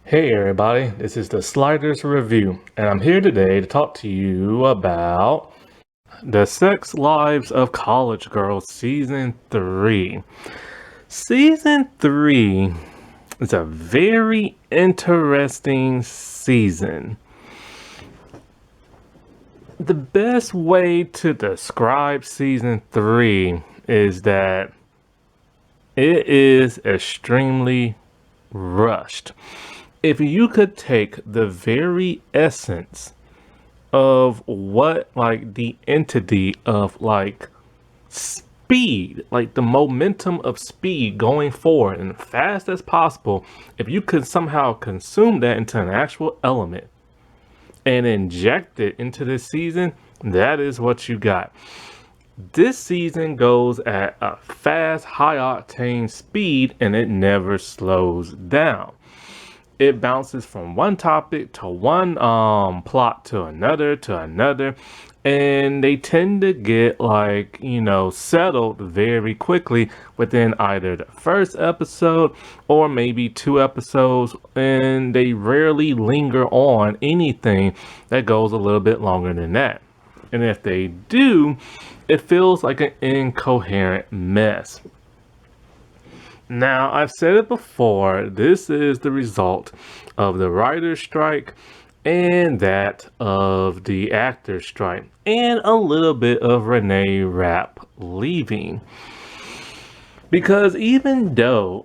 Hey everybody, this is the Sliders Review, and I'm here today to talk to you about The Sex Lives of College Girls Season 3. Season 3 is a very interesting season. The best way to describe Season 3 is that it is extremely rushed. If you could take the very essence of what the entity of speed, like the momentum of speed going forward and fast as possible, if you could somehow consume that into an actual element and inject it into this season, that is what you got. This season goes at a fast, high octane speed and it never slows down. It bounces from one topic to one plot to another, and they tend to get settled very quickly within either the first episode or maybe 2 episodes, and they rarely linger on anything that goes a little bit longer than that. And if they do, it feels like an incoherent mess. Now, I've said it before, this is the result of the writer's strike and that of the actor's strike, and a little bit of Renee Rapp leaving. Because even though,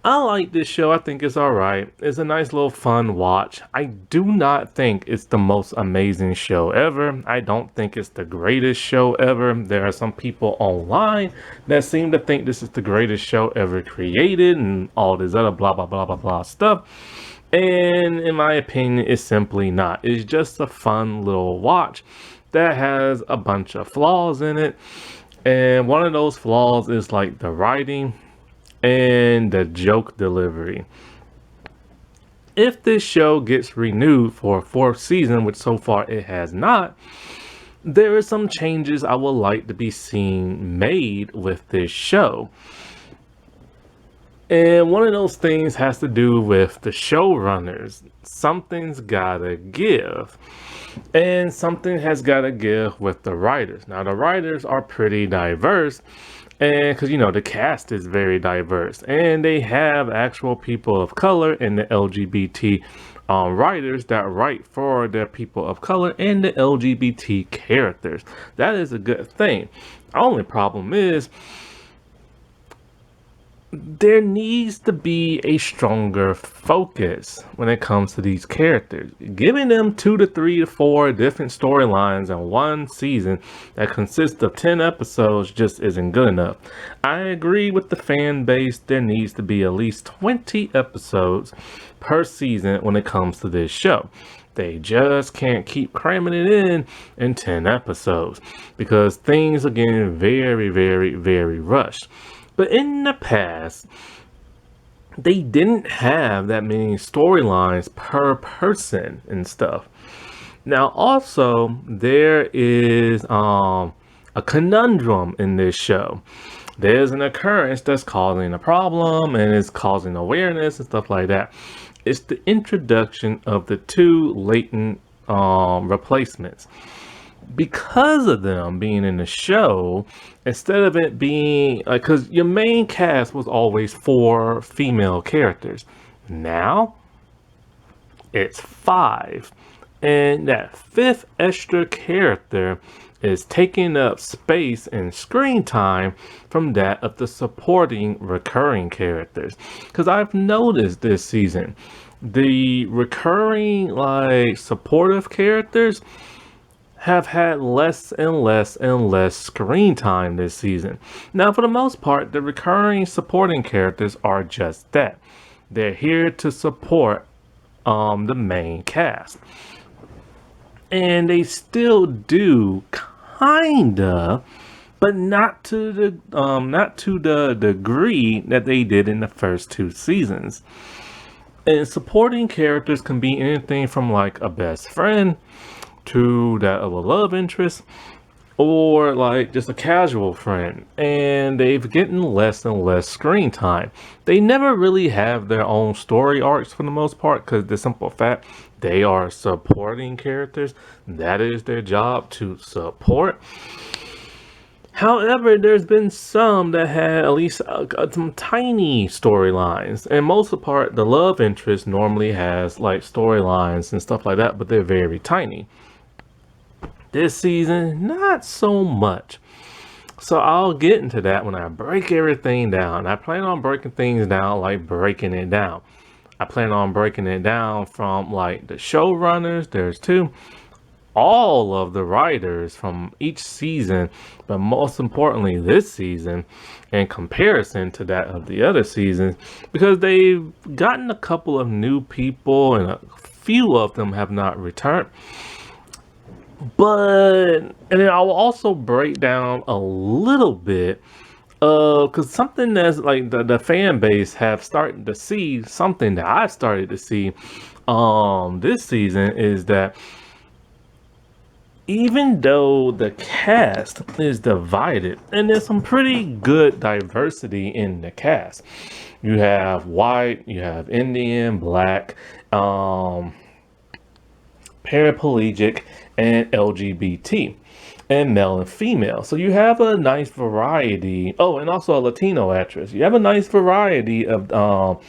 I like this show, I think it's alright. It's a nice little fun watch. I do not think it's the most amazing show ever. I don't think it's the greatest show ever. There are some people online that seem to think this is the greatest show ever created and all this other blah blah blah blah blah stuff. And in my opinion, it's simply not. It's just a fun little watch that has a bunch of flaws in it. And one of those flaws is like the writing and the joke delivery. If this show gets renewed for a 4th season, which so far it has not, there are some changes I would like to be seen made with this show. And one of those things has to do with the showrunners. Something's gotta give. And something has gotta give with the writers. Now, the writers are pretty diverse, and because the cast is very diverse, and they have actual people of color and the LGBT writers that write for the people of color and the LGBT characters. That is a good thing. The only problem is there needs to be a stronger focus when it comes to these characters. Giving them 2 to 3 to 4 different storylines in one season that consists of 10 episodes just isn't good enough. I agree with the fan base. There needs to be at least 20 episodes per season when it comes to this show. They just can't keep cramming it in 10 episodes because things are getting very, very, very rushed. But in the past, they didn't have that many storylines per person and stuff. Now, also, there is a conundrum in this show. There's an occurrence that's causing a problem and it's causing awareness and stuff like that. It's the introduction of the 2 latent replacements. Because of them being in the show, instead of it being because your main cast was always 4 female characters, now it's 5, and that 5th extra character is taking up space and screen time from that of the supporting recurring characters. Because I've noticed this season the recurring supportive characters have had less and less and less screen time this season. Now, for the most part, the recurring supporting characters are just that. They're here to support the main cast. And they still do kinda, but not to the degree that they did in the first 2 seasons. And supporting characters can be anything from like a best friend to that of a love interest, or like just a casual friend, and they've getting less and less screen time. They never really have their own story arcs for the most part, because the simple fact they are supporting characters. That is their job, to support. However, there's been some that had at least some tiny storylines, and most of the part, the love interest normally has like storylines and stuff like that, but they're very tiny. This season, not so much. So I'll get into that when I break everything down. I plan on breaking things down like breaking it down. I plan on breaking it down from like the showrunners, there's two, all of the writers from each season, but most importantly this season in comparison to that of the other seasons, because they've gotten a couple of new people and a few of them have not returned. But, and then I will also break down a little bit, because something that's like the fan base have started to see, something that I started to see this season, is that even though the cast is divided, and there's some pretty good diversity in the cast. You have white, you have Indian, black, paraplegic, and LGBT, and male and female. So you have a nice variety. Oh, and also a Latino actress. You have a nice variety of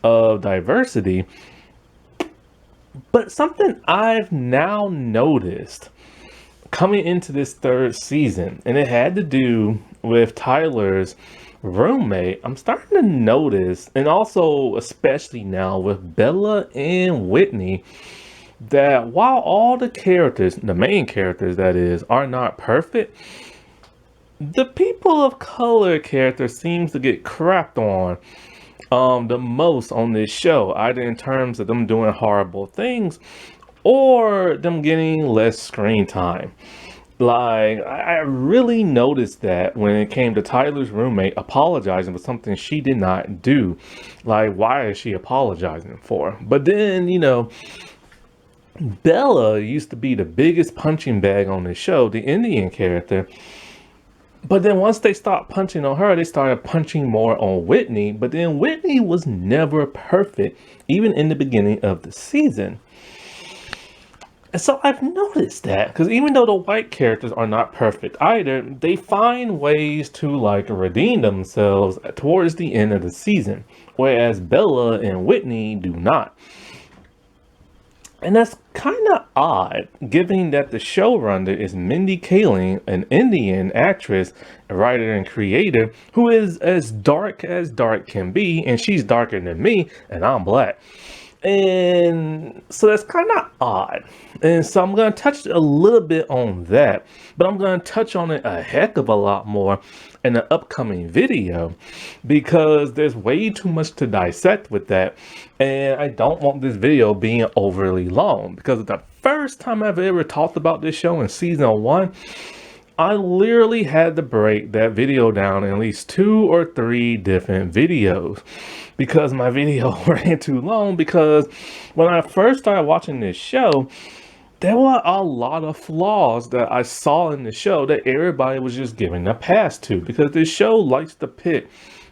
diversity. But something I've now noticed coming into this third season, and it had to do with Tyler's roommate, I'm starting to notice, and also especially now with Bella and Whitney, that while all the characters, the main characters that is, are not perfect, the people of color character seems to get crapped on the most on this show, either in terms of them doing horrible things or them getting less screen time. Like, I really noticed that when it came to Tyler's roommate apologizing for something she did not do. Like, why is she apologizing for? But then, you know, Bella used to be the biggest punching bag on the show, the Indian character. But then once they stopped punching on her, they started punching more on Whitney. But then Whitney was never perfect, even in the beginning of the season. And so I've noticed that, because even though the white characters are not perfect either, they find ways to like redeem themselves towards the end of the season, whereas Bella and Whitney do not. And that's kind of odd, given that the showrunner is Mindy Kaling, an Indian actress, a writer and creator, who is as dark can be, and she's darker than me, and I'm black. And so that's kind of odd. And so I'm going to touch a little bit on that, but I'm going to touch on it a heck of a lot more in the upcoming video, because there's way too much to dissect with that. And I don't want this video being overly long, because the first time I've ever talked about this show in season 1, I literally had to break that video down in at least 2 or 3 different videos, because my video ran too long. Because when I first started watching this show, there were a lot of flaws that I saw in the show that everybody was just giving a pass to, because this show likes to pit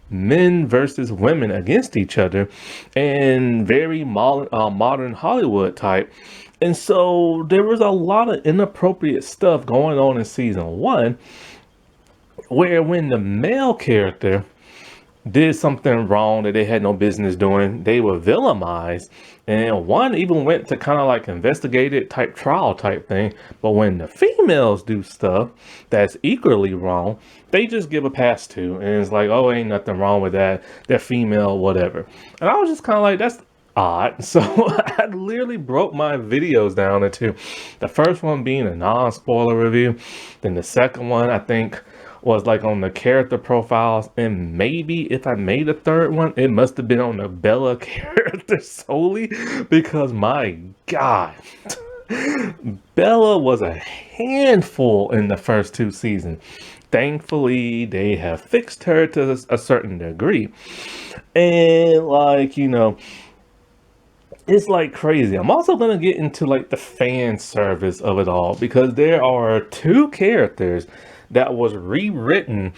men versus women against each other and very modern Hollywood type. And so there was a lot of inappropriate stuff going on in season 1, where when the male character did something wrong that they had no business doing, they were villainized. And one even went to kind of like investigated type trial type thing. But when the females do stuff that's equally wrong, they just give a pass to. And it's like, oh, ain't nothing wrong with that. They're female, whatever. And I was just kind of like, that's odd. So I literally broke my videos down into the first one being a non-spoiler review. Then the second one, I think, was like on the character profiles, and maybe if I made a third one, it must have been on the Bella character solely, because my God, Bella was a handful in the first 2 seasons. Thankfully, they have fixed her to a certain degree. And like, you know, it's like crazy. I'm also gonna get into like the fan service of it all because there are two characters that was rewritten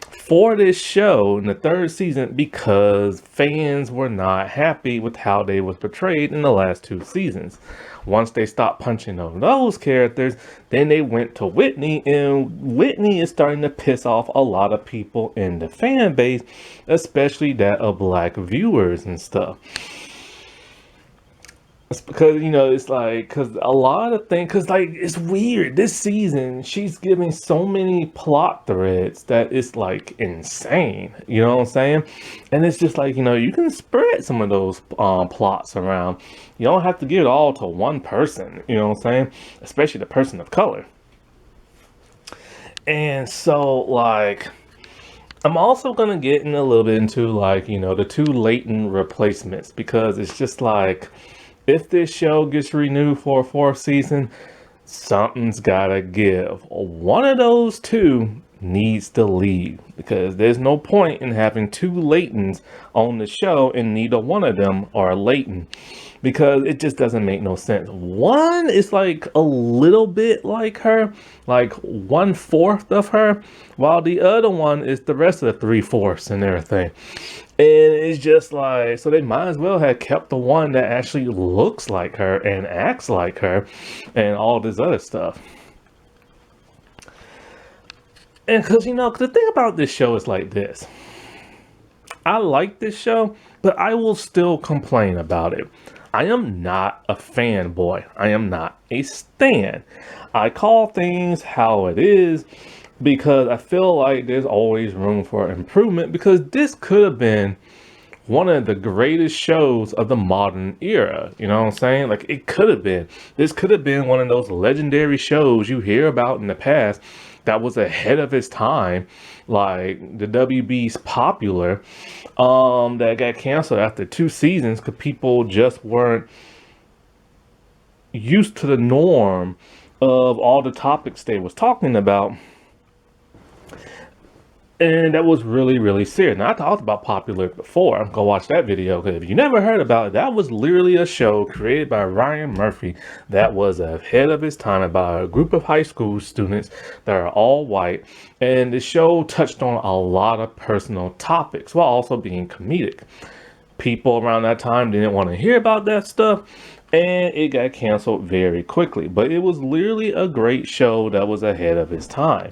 for this show in the third season because fans were not happy with how they was portrayed in the last two seasons. Once they stopped punching on those characters, then they went to Whitney, and Whitney is starting to piss off a lot of people in the fan base, especially that of black viewers and stuff. It's because, it's like, because a lot of things, because, like, it's weird. This season, she's giving so many plot threads that it's, like, insane. You know what I'm saying? And it's just like, you can spread some of those plots around. You don't have to give it all to one person. You know what I'm saying? Especially the person of color. And so, like, I'm also going to get in a little bit into, like, the two latent replacements, because it's just like, if this show gets renewed for a fourth season, something's gotta give. One of those two needs to leave because there's no point in having two Laytons on the show and neither one of them are Layton because it just doesn't make no sense. One is like a little bit like her, like 1/4 of her, while the other one is the rest of the 3/4 and everything. And it's just like, so they might as well have kept the one that actually looks like her and acts like her and all this other stuff. And because, the thing about this show is like this. I like this show, but I will still complain about it. I am not a fanboy. I am not a stan. I call things how it is because I feel like there's always room for improvement because this could have been one of the greatest shows of the modern era. You know what I'm saying? Like, it could have been. This could have been one of those legendary shows you hear about in the past that was ahead of its time, like the WB's Popular, that got canceled after 2 seasons because people just weren't used to the norm of all the topics they was talking about. And that was really, really serious. Now, I talked about Popular before. Go watch that video. Because if you never heard about it, that was literally a show created by Ryan Murphy that was ahead of its time about a group of high school students that are all white. And the show touched on a lot of personal topics while also being comedic. People around that time didn't want to hear about that stuff. And it got canceled very quickly. But it was literally a great show that was ahead of its time.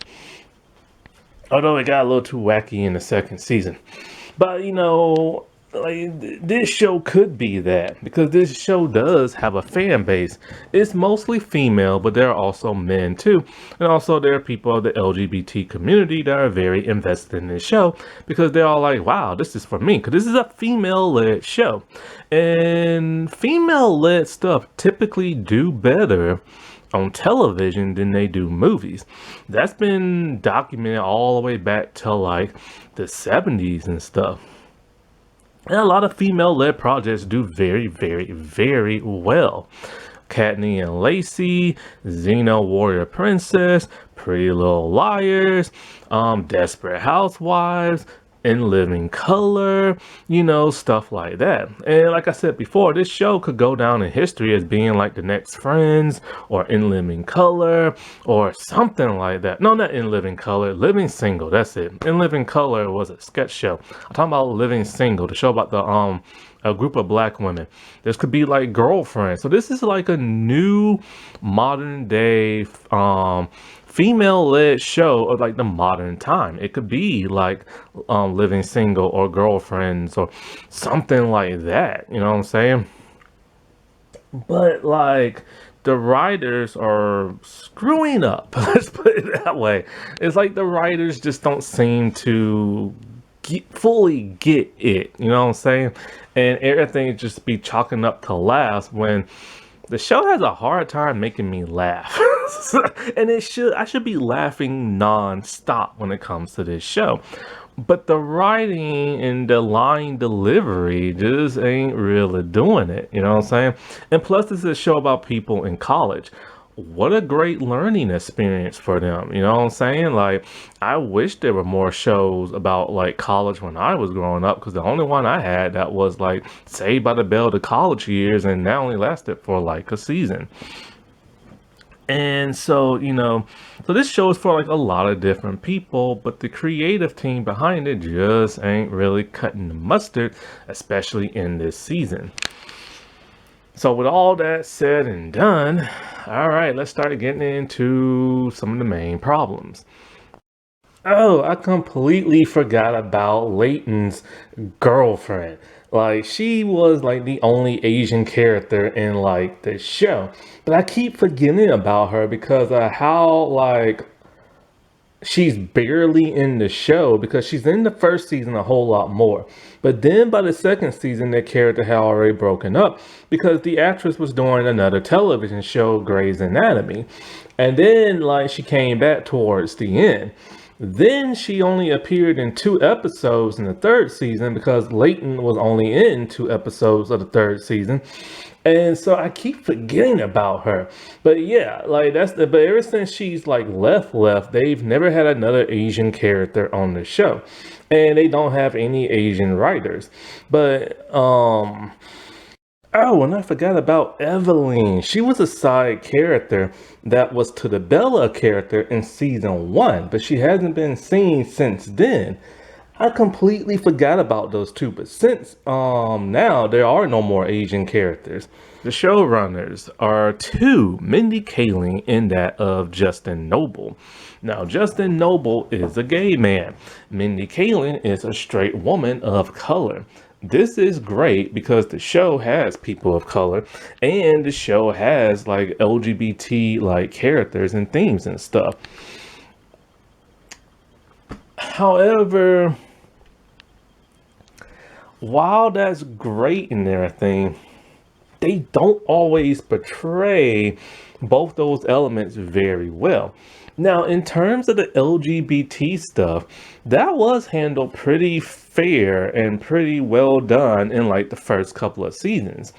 Although it got a little too wacky in the second season. But, like, this show could be that. Because this show does have a fan base. It's mostly female, but there are also men too. And also there are people of the LGBT community that are very invested in this show. Because they're all like, wow, this is for me. Because this is a female-led show. And female-led stuff typically do better on television than they do movies. That's been documented all the way back to like the 70s and stuff. And a lot of female-led projects do very, very, very well. Katney and Lacey, Xena Warrior Princess, Pretty Little Liars, Desperate Housewives, In Living Color, stuff like that. And like I said before, this show could go down in history as being like the next Friends or In Living Color or something like that. No, not In Living Color, Living Single, that's it. In Living Color was a sketch show. I'm talking about Living Single, the show about a group of black women. This could be like Girlfriend. So this is like a new modern day female-led show of like the modern time. It could be like Living Single or Girlfriends or something like that. You know what I'm saying? But like the writers are screwing up. Let's put it that way. It's like the writers just don't seem to fully get it. You know what I'm saying? And everything just be chalking up to laughs when the show has a hard time making me laugh. And I should be laughing non-stop when it comes to this show. But the writing and the line delivery just ain't really doing it. You know what I'm saying? And plus, this is a show about people in college. what a great learning experience for them. You know what I'm saying? Like, I wish there were more shows about like college when I was growing up, because the only one I had that was like Saved by the Bell to college years, and that only lasted for like a season. And so, so this show is for like a lot of different people, but the creative team behind it just ain't really cutting the mustard, especially in this season. So with all that said and done, all right, let's start getting into some of the main problems. Oh, I completely forgot about Leighton's girlfriend. Like, she was like the only Asian character in like the show. But I keep forgetting about her because of how like she's barely in the show, because she's in the first season a whole lot more. But then by the second season, that character had already broken up because the actress was doing another television show, Grey's Anatomy. And then like she came back towards the end. Then she only appeared in 2 episodes in the third season because Leighton was only in 2 episodes of the third season. And so I keep forgetting about her. But yeah, like but ever since she's like left, they've never had another Asian character on the show. And they don't have any Asian writers. But oh, and I forgot about Evelyn. She was a side character that was to the Bella character in season 1, but she hasn't been seen since then. I completely forgot about those two, but since now there are no more Asian characters. The showrunners are two, Mindy Kaling and that of Justin Noble. Now, Justin Noble is a gay man. Mindy Kaling is a straight woman of color. This is great because the show has people of color, and the show has like LGBT like characters and themes and stuff. However, while that's great and everything, they don't always portray both those elements very well. Now, in terms of the LGBT stuff, that was handled pretty fair and pretty well done in like the first couple of seasons,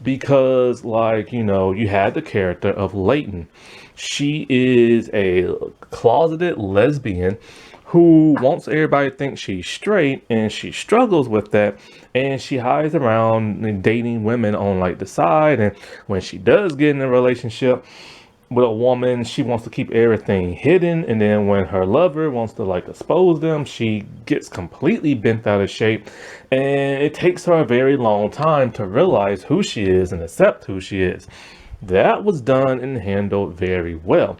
because like, you had the character of Leighton. She is a closeted lesbian who wants everybody to think she's straight, and she struggles with that, and she hides around and dating women on like the side. And when she does get in a relationship with a woman, she wants to keep everything hidden, and then when her lover wants to like expose them, she gets completely bent out of shape, and it takes her a very long time to realize who she is and accept who she is. That was done and handled very well.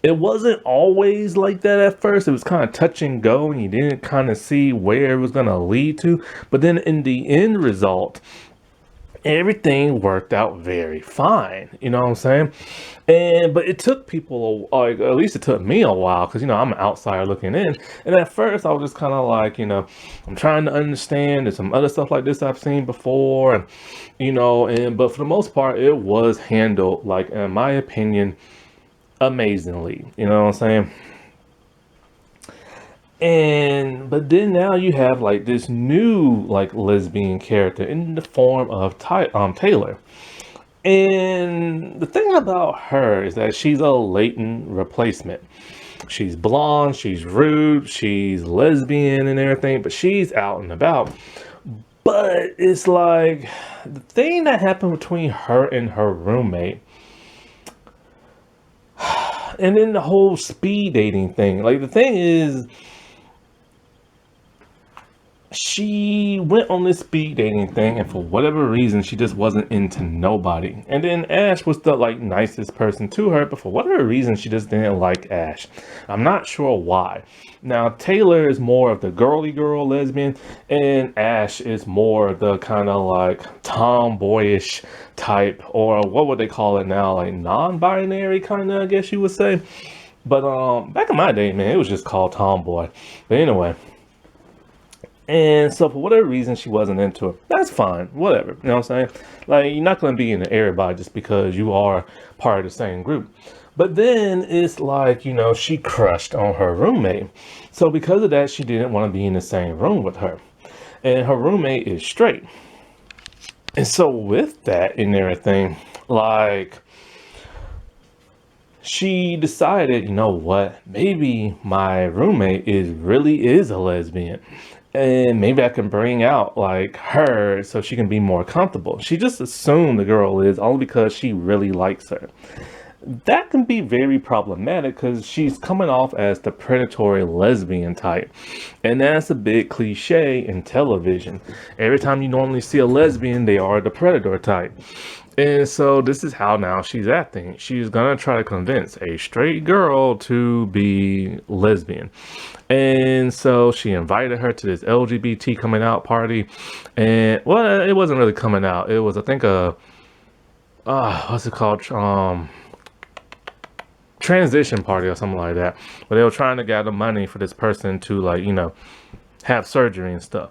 It wasn't always like that at first. It was kind of touch and go, and you didn't kind of see where it was going to lead to. But then in the end result, everything worked out very fine. You know what I'm saying? But it took people, like, at least it took me a while, because, I'm an outsider looking in. And at first I was just kind of like, I'm trying to understand. There's some other stuff like this I've seen before. And, but for the most part, it was handled, like, in my opinion, amazingly. You know what I'm saying? But then now you have like this new like lesbian character in the form of Taylor. And the thing about her is that she's a latent replacement. She's blonde, she's rude, she's lesbian and everything, but she's out and about. But it's like the thing that happened between her and her roommate, and then the whole speed dating thing. Like, the thing is, she went on this speed dating thing, and for whatever reason, she just wasn't into nobody. And then Ash was the like nicest person to her, but for whatever reason, she just didn't like Ash. I'm not sure why. Now, Taylor is more of the girly girl lesbian, and Ash is more of the kind of like tomboyish type, or what would they call it now, like non-binary kind of, I guess you would say. But back in my day, man, it was just called tomboy. But anyway. And so for whatever reason, she wasn't into it. That's fine. Whatever. You know what I'm saying? Like, you're not going to be into everybody just because you are part of the same group. But then it's like, she crushed on her roommate. So because of that, she didn't want to be in the same room with her. And her roommate is straight. And so with that and everything, like, she decided, you know what, maybe my roommate really is a lesbian. And maybe I can bring out like her so she can be more comfortable. She just assumed the girl is only because she really likes her. That can be very problematic because she's coming off as the predatory lesbian type. And that's a big cliche in television. Every time you normally see a lesbian, they are the predator type. And so this is how now she's acting. She's gonna try to convince a straight girl to be lesbian. And so she invited her to this LGBT coming out party. And well, it wasn't really coming out. It was, I think, what's it called? Transition party or something like that. But they were trying to gather money for this person to, like, you know, have surgery and stuff.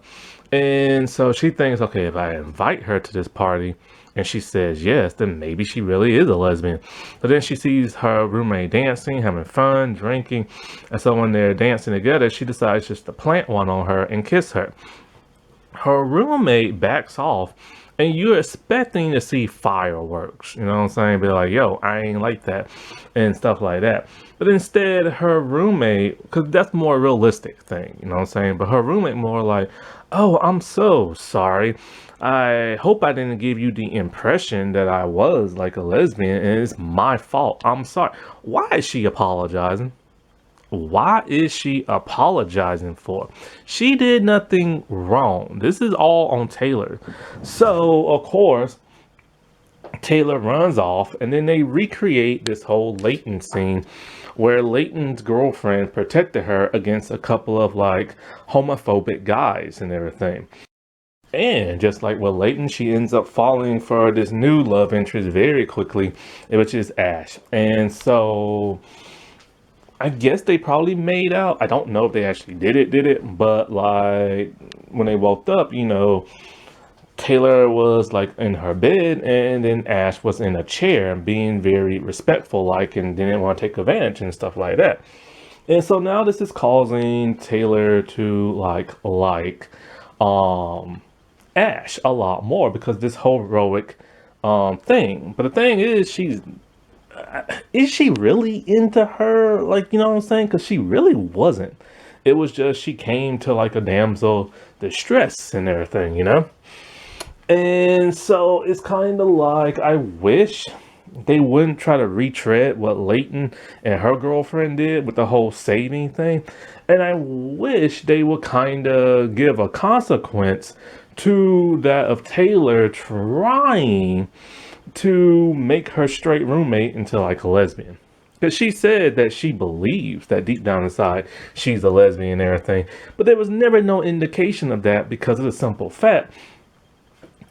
And so she thinks, okay, if I invite her to this party and she says yes, then maybe she really is a lesbian. But then she sees her roommate dancing, having fun, drinking. And so when they're dancing together, she decides just to plant one on her and kiss her. Her roommate backs off, and you're expecting to see fireworks, you know what I'm saying? Be like, yo, I ain't like that, and stuff like that. But instead, her roommate, because that's more realistic thing, you know what I'm saying? But her roommate more like, oh, I'm so sorry. I hope I didn't give you the impression that I was like a lesbian, and it's my fault. I'm sorry. Why is she apologizing? Why is she apologizing for? She did nothing wrong. This is all on Taylor. So, of course, Taylor runs off, and then they recreate this whole Leighton scene where Leighton's girlfriend protected her against a couple of like homophobic guys and everything. And just like with Leighton, she ends up falling for this new love interest very quickly, which is Ash. And so I guess they probably made out. I don't know if they actually did it, but like when they woke up, you know, Taylor was like in her bed and then Ash was in a chair being very respectful, like, and didn't want to take advantage and stuff like that. And so now this is causing Taylor to like Ash a lot more because this whole heroic thing. But the thing is she really into her? Like, you know what I'm saying? Because she really wasn't. It was just she came to like a damsel distress and everything, you know? And so it's kind of like I wish they wouldn't try to retread what Leighton and her girlfriend did with the whole saving thing. And I wish they would kind of give a consequence to that of Taylor trying to make her straight roommate into like a lesbian. Because she said that she believes that deep down inside she's a lesbian and everything. But there was never no indication of that because of the simple fact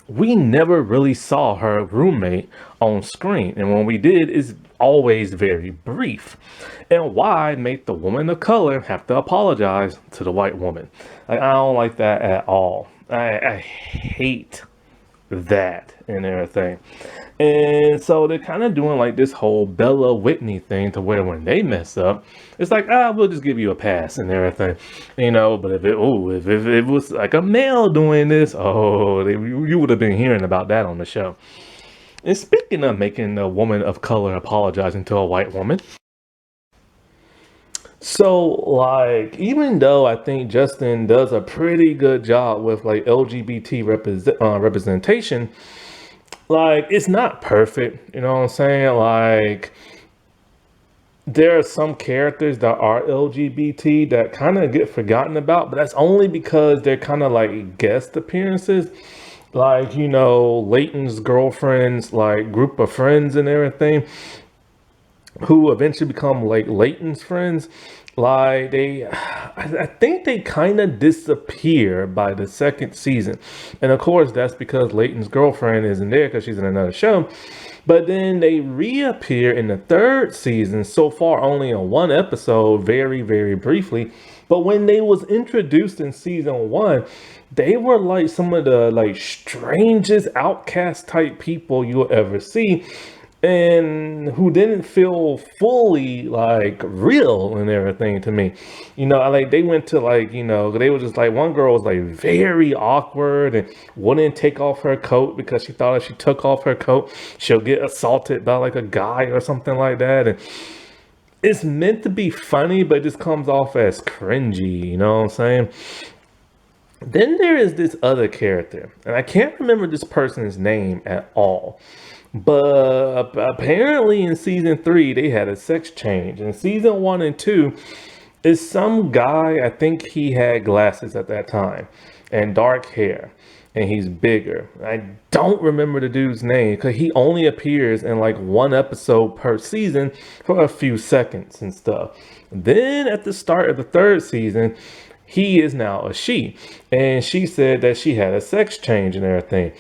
we never really saw her roommate on screen. And when we did, it's always very brief. And why make the woman of color have to apologize to the white woman? Like, I don't like that at all. I hate that and everything. And so they're kind of doing like this whole Bella Whitney thing to where when they mess up, it's like, we'll just give you a pass and everything, you know. But if it was like a male doing this, you would have been hearing about that on the show. And speaking of making a woman of color apologizing to a white woman, so like even though I think Justin does a pretty good job with like LGBT representation, like it's not perfect, you know what I'm saying? Like there are some characters that are LGBT that kind of get forgotten about, but that's only because they're kind of like guest appearances. Like, you know, Leighton's girlfriend's like group of friends and everything, who eventually become like Leighton's friends. Like I think they kind of disappear by the second season. And of course, that's because Leighton's girlfriend isn't there because she's in another show. But then they reappear in the third season, so far only on one episode, very, very briefly. But when they was introduced in season one, they were like some of the like strangest outcast type people you'll ever see. and who didn't feel fully like real and everything to me. Like they went to like, they were just like, one girl was like very awkward and wouldn't take off her coat because she thought if she took off her coat, she'll get assaulted by like a guy or something like that. And it's meant to be funny, but it just comes off as cringy, you know what I'm saying? Then there is this other character, and I can't remember this person's name at all. But apparently in season 3, they had a sex change. In season 1 and 2, is some guy, I think he had glasses at that time, and dark hair, and he's bigger. I don't remember the dude's name, because he only appears in like one episode per season for a few seconds and stuff. Then at the start of the 3rd season, he is now a she, and she said that she had a sex change and everything.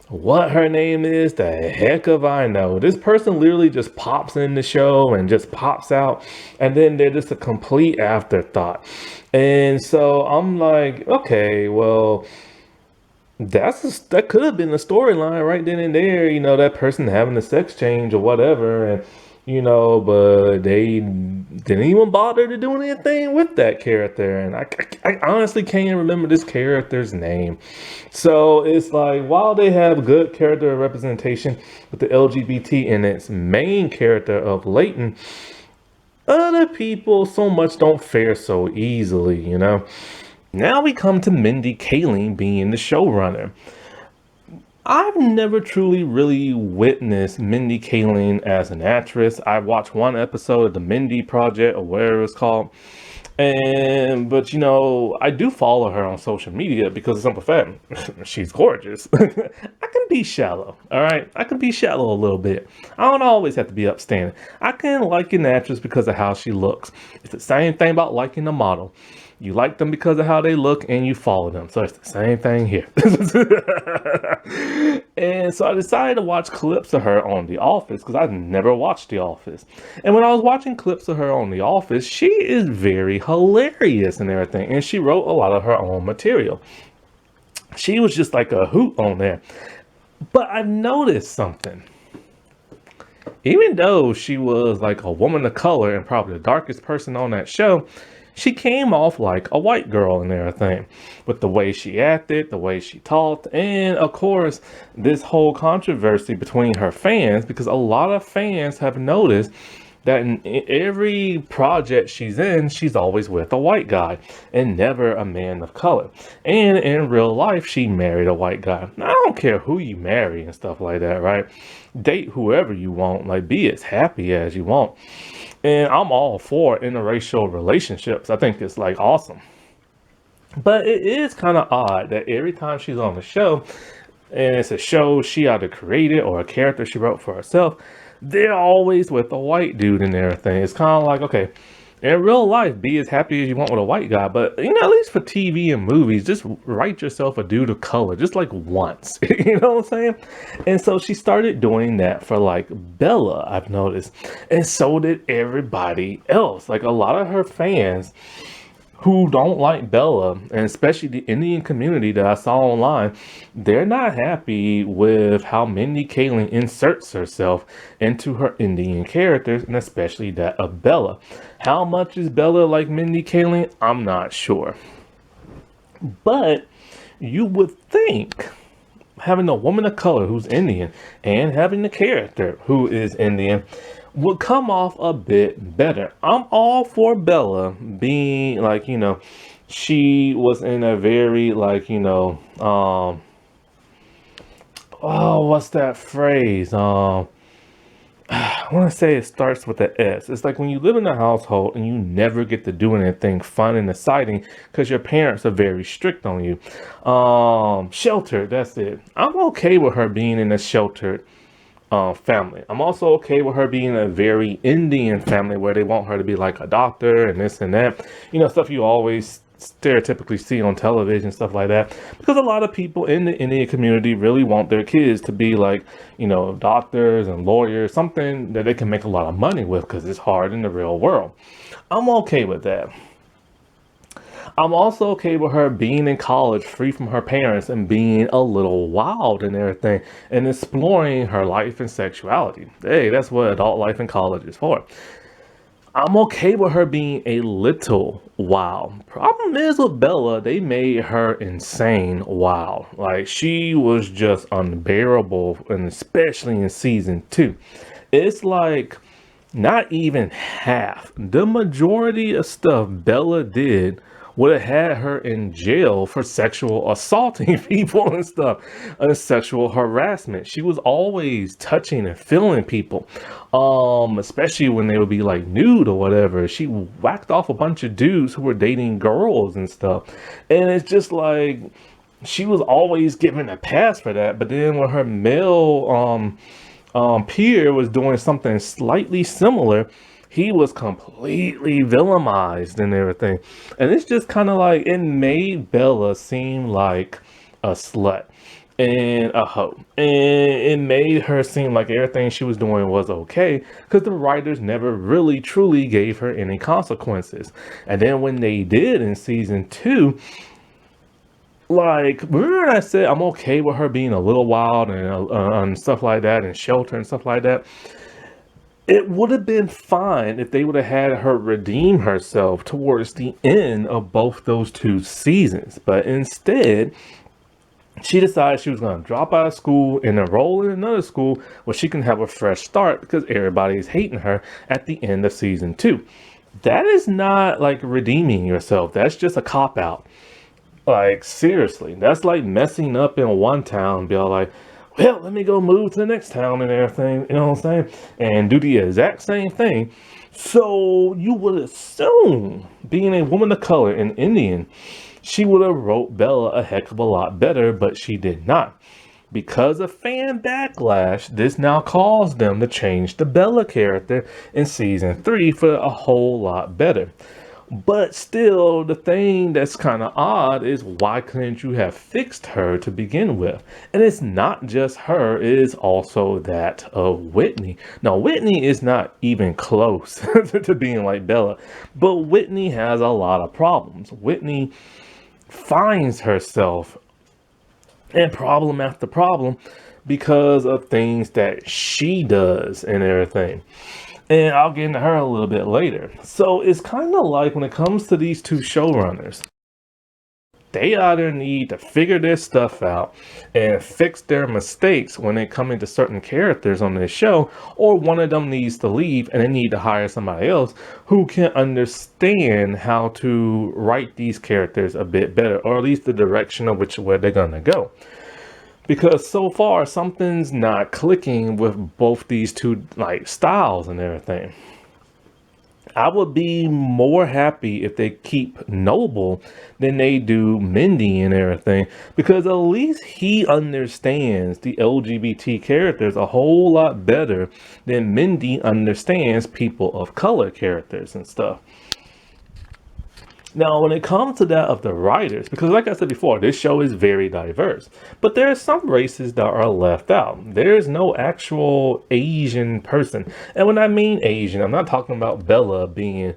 What her name is, the heck of I know. This person literally just pops in the show and just pops out, and then they're just a complete afterthought. And so I'm like, okay, well, that could have been the storyline right then and there, that person having a sex change or whatever, and but they didn't even bother to do anything with that character, and I honestly can't remember this character's name. So it's like, while they have good character representation with the LGBT in its main character of Leighton, other people so much don't fare so easily. Now we come to Mindy Kaling being the showrunner. I've never truly really witnessed Mindy Kaling as an actress. I watched one episode of the Mindy Project or whatever it's called. But I do follow her on social media because of simple fact, she's gorgeous. I can be shallow, all right? I can be shallow a little bit. I don't always have to be upstanding. I can like an actress because of how she looks. It's the same thing about liking a model. You like them because of how they look and you follow them. So it's the same thing here. And so I decided to watch clips of her on The Office because I've never watched The Office. And when I was watching clips of her on The Office, she is very hilarious and everything. And she wrote a lot of her own material. She was just like a hoot on there. But I noticed something. Even though she was like a woman of color and probably the darkest person on that show, she came off like a white girl and everything, with the way she acted, the way she talked, and of course, this whole controversy between her fans, because a lot of fans have noticed that in every project she's in, she's always with a white guy and never a man of color. And in real life, she married a white guy. Now, I don't care who you marry and stuff like that, right? Date whoever you want, like be as happy as you want. And I'm all for interracial relationships. I think it's like awesome. But it is kind of odd that every time she's on the show, and it's a show she either created or a character she wrote for herself, they're always with a white dude and everything. It's kind of like, okay, in real life, be as happy as you want with a white guy, but at least for TV and movies, just write yourself a dude of color, just like once. You know what I'm saying? And so she started doing that for like Bella, I've noticed, and so did everybody else. Like a lot of her fans who don't like Bella, and especially the Indian community that I saw online, they're not happy with how Mindy Kaling inserts herself into her Indian characters, and especially that of Bella. How much is Bella like Mindy Kaling? I'm not sure. But you would think having a woman of color who's Indian and having a character who is Indian would come off a bit better. I'm all for Bella being like, she was in a very like, what's that phrase? I want to say it starts with an S. It's like when you live in a household and you never get to do anything fun and exciting because your parents are very strict on you. Sheltered, that's it. I'm okay with her being in a sheltered family. I'm also okay with her being a very Indian family where they want her to be like a doctor and this and that. Stuff you always stereotypically see on television, stuff like that. Because a lot of people in the Indian community really want their kids to be like, doctors and lawyers, something that they can make a lot of money with because it's hard in the real world. I'm okay with that. I'm also okay with her being in college, free from her parents, and being a little wild and everything, and exploring her life and sexuality. Hey, that's what adult life in college is for. I'm okay with her being a little wild. Problem is with Bella, they made her insane wild. Like, she was just unbearable, and especially in season 2. It's like not even half. The majority of stuff Bella did would have had her in jail for sexual assaulting people and stuff, and sexual harassment. She was always touching and feeling people, especially when they would be like nude or whatever. She whacked off a bunch of dudes who were dating girls and stuff, and it's just like she was always given a pass for that. But then when her male peer was doing something slightly similar, he was completely villainized and everything. And it's just kind of like it made Bella seem like a slut and a hoe. And it made her seem like everything she was doing was okay because the writers never really truly gave her any consequences. And then when they did in season 2, like, remember when I said I'm okay with her being a little wild and stuff like that, and shelter and stuff like that? It would have been fine if they would have had her redeem herself towards the end of both those 2 seasons. But instead, she decided she was going to drop out of school and enroll in another school where she can have a fresh start because everybody's hating her at the end of season 2. That is not like redeeming yourself. That's just a cop out. Like, seriously, that's like messing up in one town, be all like, well, let me go move to the next town and everything, you know what I'm saying? And do the exact same thing. So you would assume, being a woman of color and Indian, she would have wrote Bella a heck of a lot better, but she did not. Because of fan backlash, this now caused them to change the Bella character in season 3 for a whole lot better. But still, the thing that's kind of odd is why couldn't you have fixed her to begin with? And it's not just her, it is also that of Whitney. Now, Whitney is not even close to being like Bella, but Whitney has a lot of problems. Whitney finds herself in problem after problem because of things that she does and everything. And I'll get into her a little bit later. So it's kind of like when it comes to these 2 showrunners, they either need to figure their stuff out and fix their mistakes when they come into certain characters on this show, or one of them needs to leave and they need to hire somebody else who can understand how to write these characters a bit better, or at least the direction of where they're gonna go. Because so far something's not clicking with both these 2 like styles and everything. I would be more happy if they keep Noble than they do Mindy and everything, because at least he understands the LGBT characters a whole lot better than Mindy understands people of color characters and stuff. Now, when it comes to that of the writers, because like I said before, this show is very diverse, but there are some races that are left out. There's no actual Asian person. And when I mean Asian, I'm not talking about Bella being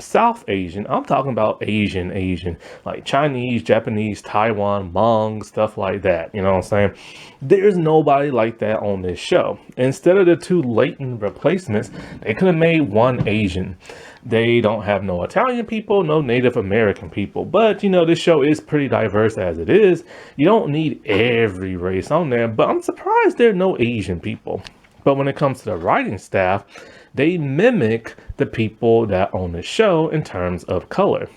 South Asian. I'm talking about Asian, like Chinese, Japanese, Taiwan, Hmong, stuff like that. You know what I'm saying? There's nobody like that on this show. Instead of the 2 latent replacements, they could have made one Asian. They don't have no Italian people, no Native American people. But, you know, this show is pretty diverse as it is. You don't need every race on there, but I'm surprised there are no Asian people. But when it comes to the writing staff, they mimic the people that own the show in terms of color.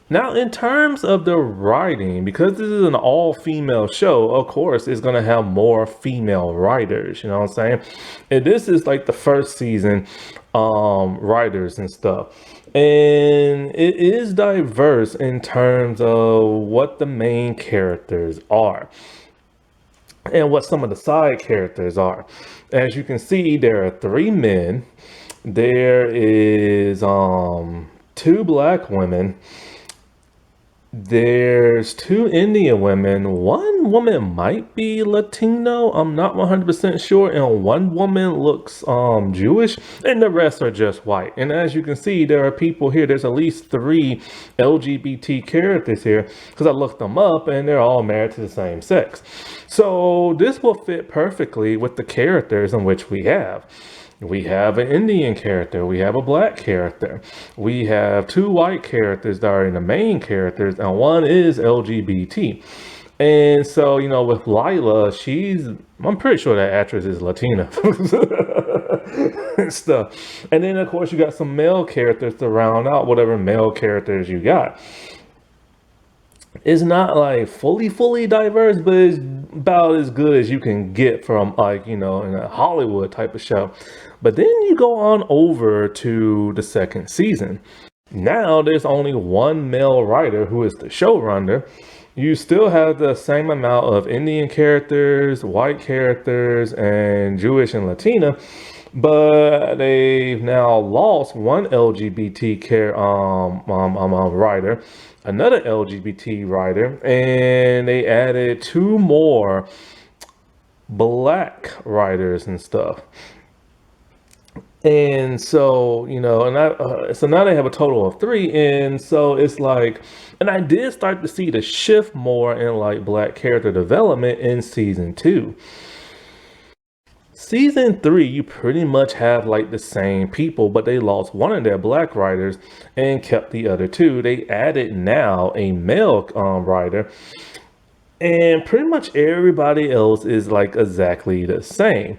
Now, in terms of the writing, because this is an all-female show, of course, it's going to have more female writers, you know what I'm saying? And this is like the first season writers and stuff. And it is diverse in terms of what the main characters are and what some of the side characters are. As you can see, there are 3 men. There is 2 black women. There's two Indian women. One woman might be Latino. I'm not 100% sure. And one woman looks Jewish, and the rest are just white. And as you can see, there are people here. There's at least three LGBT characters here because I looked them up, and they're all married to the same sex. So this will fit perfectly with the characters in which we have. We have an Indian character, we have a black character, we have two white characters that are in the main characters, and one is LGBT. And so, you know, with Lila, I'm pretty sure that actress is Latina and stuff. And then, of course, you got some male characters to round out whatever male characters you got. It's not like fully diverse, but it's about as good as you can get from, like, you know, in a Hollywood type of show. But then you go on over to the second season. Now there's only one male writer who is the showrunner. You still have the same amount of Indian characters, white characters, and Jewish and Latina, but they've now lost one LGBT writer, another LGBT writer, and they added two more black writers and stuff. And so, you know, so now they have a total of three. And so it's like, and I did start to see the shift more in like black character development in season 2. Season 3, you pretty much have like the same people, but they lost one of their black writers and kept the other two. They added now a male writer, and pretty much everybody else is like exactly the same.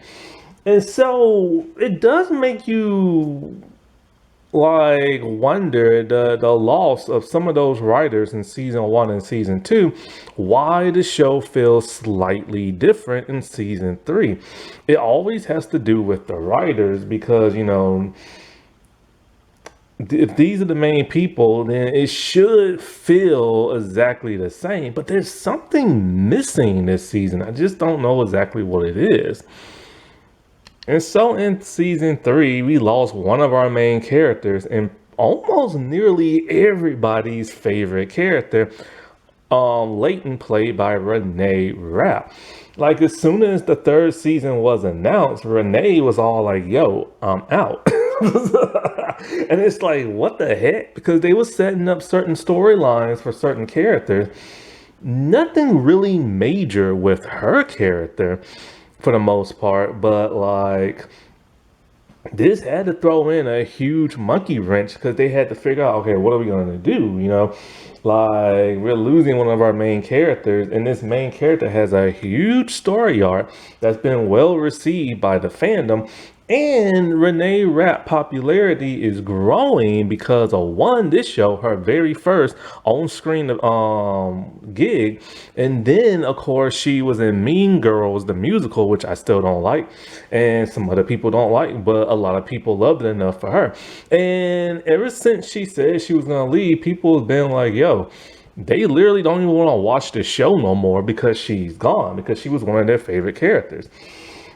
And so it does make you like wonder the loss of some of those writers in season 1 and season 2, why the show feels slightly different in season 3. It always has to do with the writers, because, you know, if these are the main people, then it should feel exactly the same, but there's something missing this season. I just don't know exactly what it is. And so in season 3, we lost one of our main characters and almost nearly everybody's favorite character, Leighton, played by Renee Rapp. Like, as soon as the third season was announced, Renee was all like, yo, I'm out. And it's like, what the heck? Because they were setting up certain storylines for certain characters. Nothing really major with her character for the most part, but like this had to throw in a huge monkey wrench, because they had to figure out, okay, what are we going to do? You know, like, we're losing one of our main characters, and this main character has a huge story arc that's been well received by the fandom. And Renee Rapp popularity is growing because of, one, this show, her very first on-screen gig, and then of course she was in Mean Girls the musical, which I still don't like, and some other people don't like, but a lot of people loved it enough for her. And ever since she said she was gonna leave, people have been like, yo, they literally don't even want to watch the show no more because she's gone, because she was one of their favorite characters.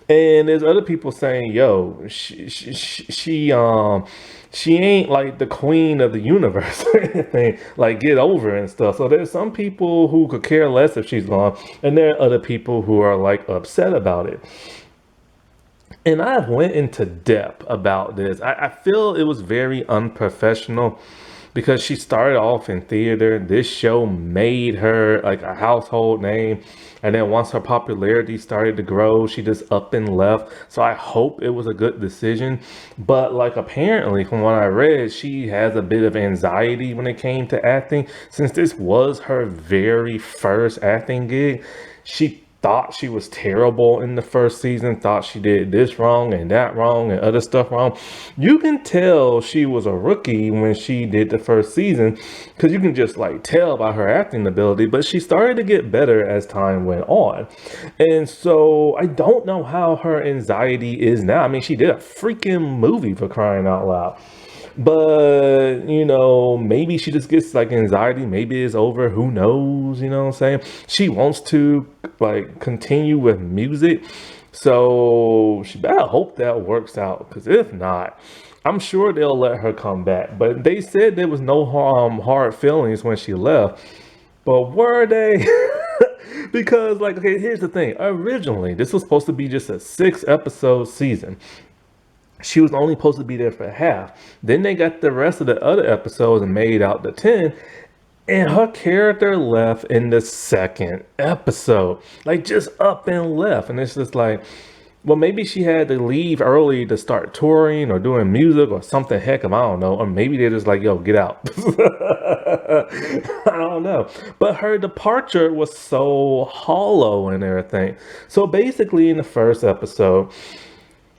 And there's other people saying, yo, she ain't like the queen of the universe or anything, like, get over it and stuff. So there's some people who could care less if she's gone, and there are other people who are like upset about it. And I went into depth about this. I feel it was very unprofessional, because she started off in theater. This show made her like a household name. And then once her popularity started to grow, she just up and left. So I hope it was a good decision. But like, apparently from what I read, she has a bit of anxiety when it came to acting. Since this was her very first acting gig, she thought she was terrible in the first season, thought she did this wrong and that wrong and other stuff wrong. You can tell she was a rookie when she did the first season, because you can just like tell by her acting ability, but she started to get better as time went on. And so I don't know how her anxiety is now. I mean, she did a freaking movie, for crying out loud. But, you know, maybe she just gets like anxiety. Maybe it's over. Who knows? You know what I'm saying? She wants to like continue with music. So she better hope that works out. Because if not, I'm sure they'll let her come back. But they said there was no hard feelings when she left. But were they? Because, like, okay, here's the thing. Originally, this was supposed to be just a 6 episode season. She was only supposed to be there for half. Then they got the rest of the other episodes and made out the 10. And her character left in the second episode. Like, just up and left. And it's just like, well, maybe she had to leave early to start touring or doing music or something. Heck, I don't know. Or maybe they're just like, yo, get out. I don't know. But her departure was so hollow and everything. So basically, in the first episode,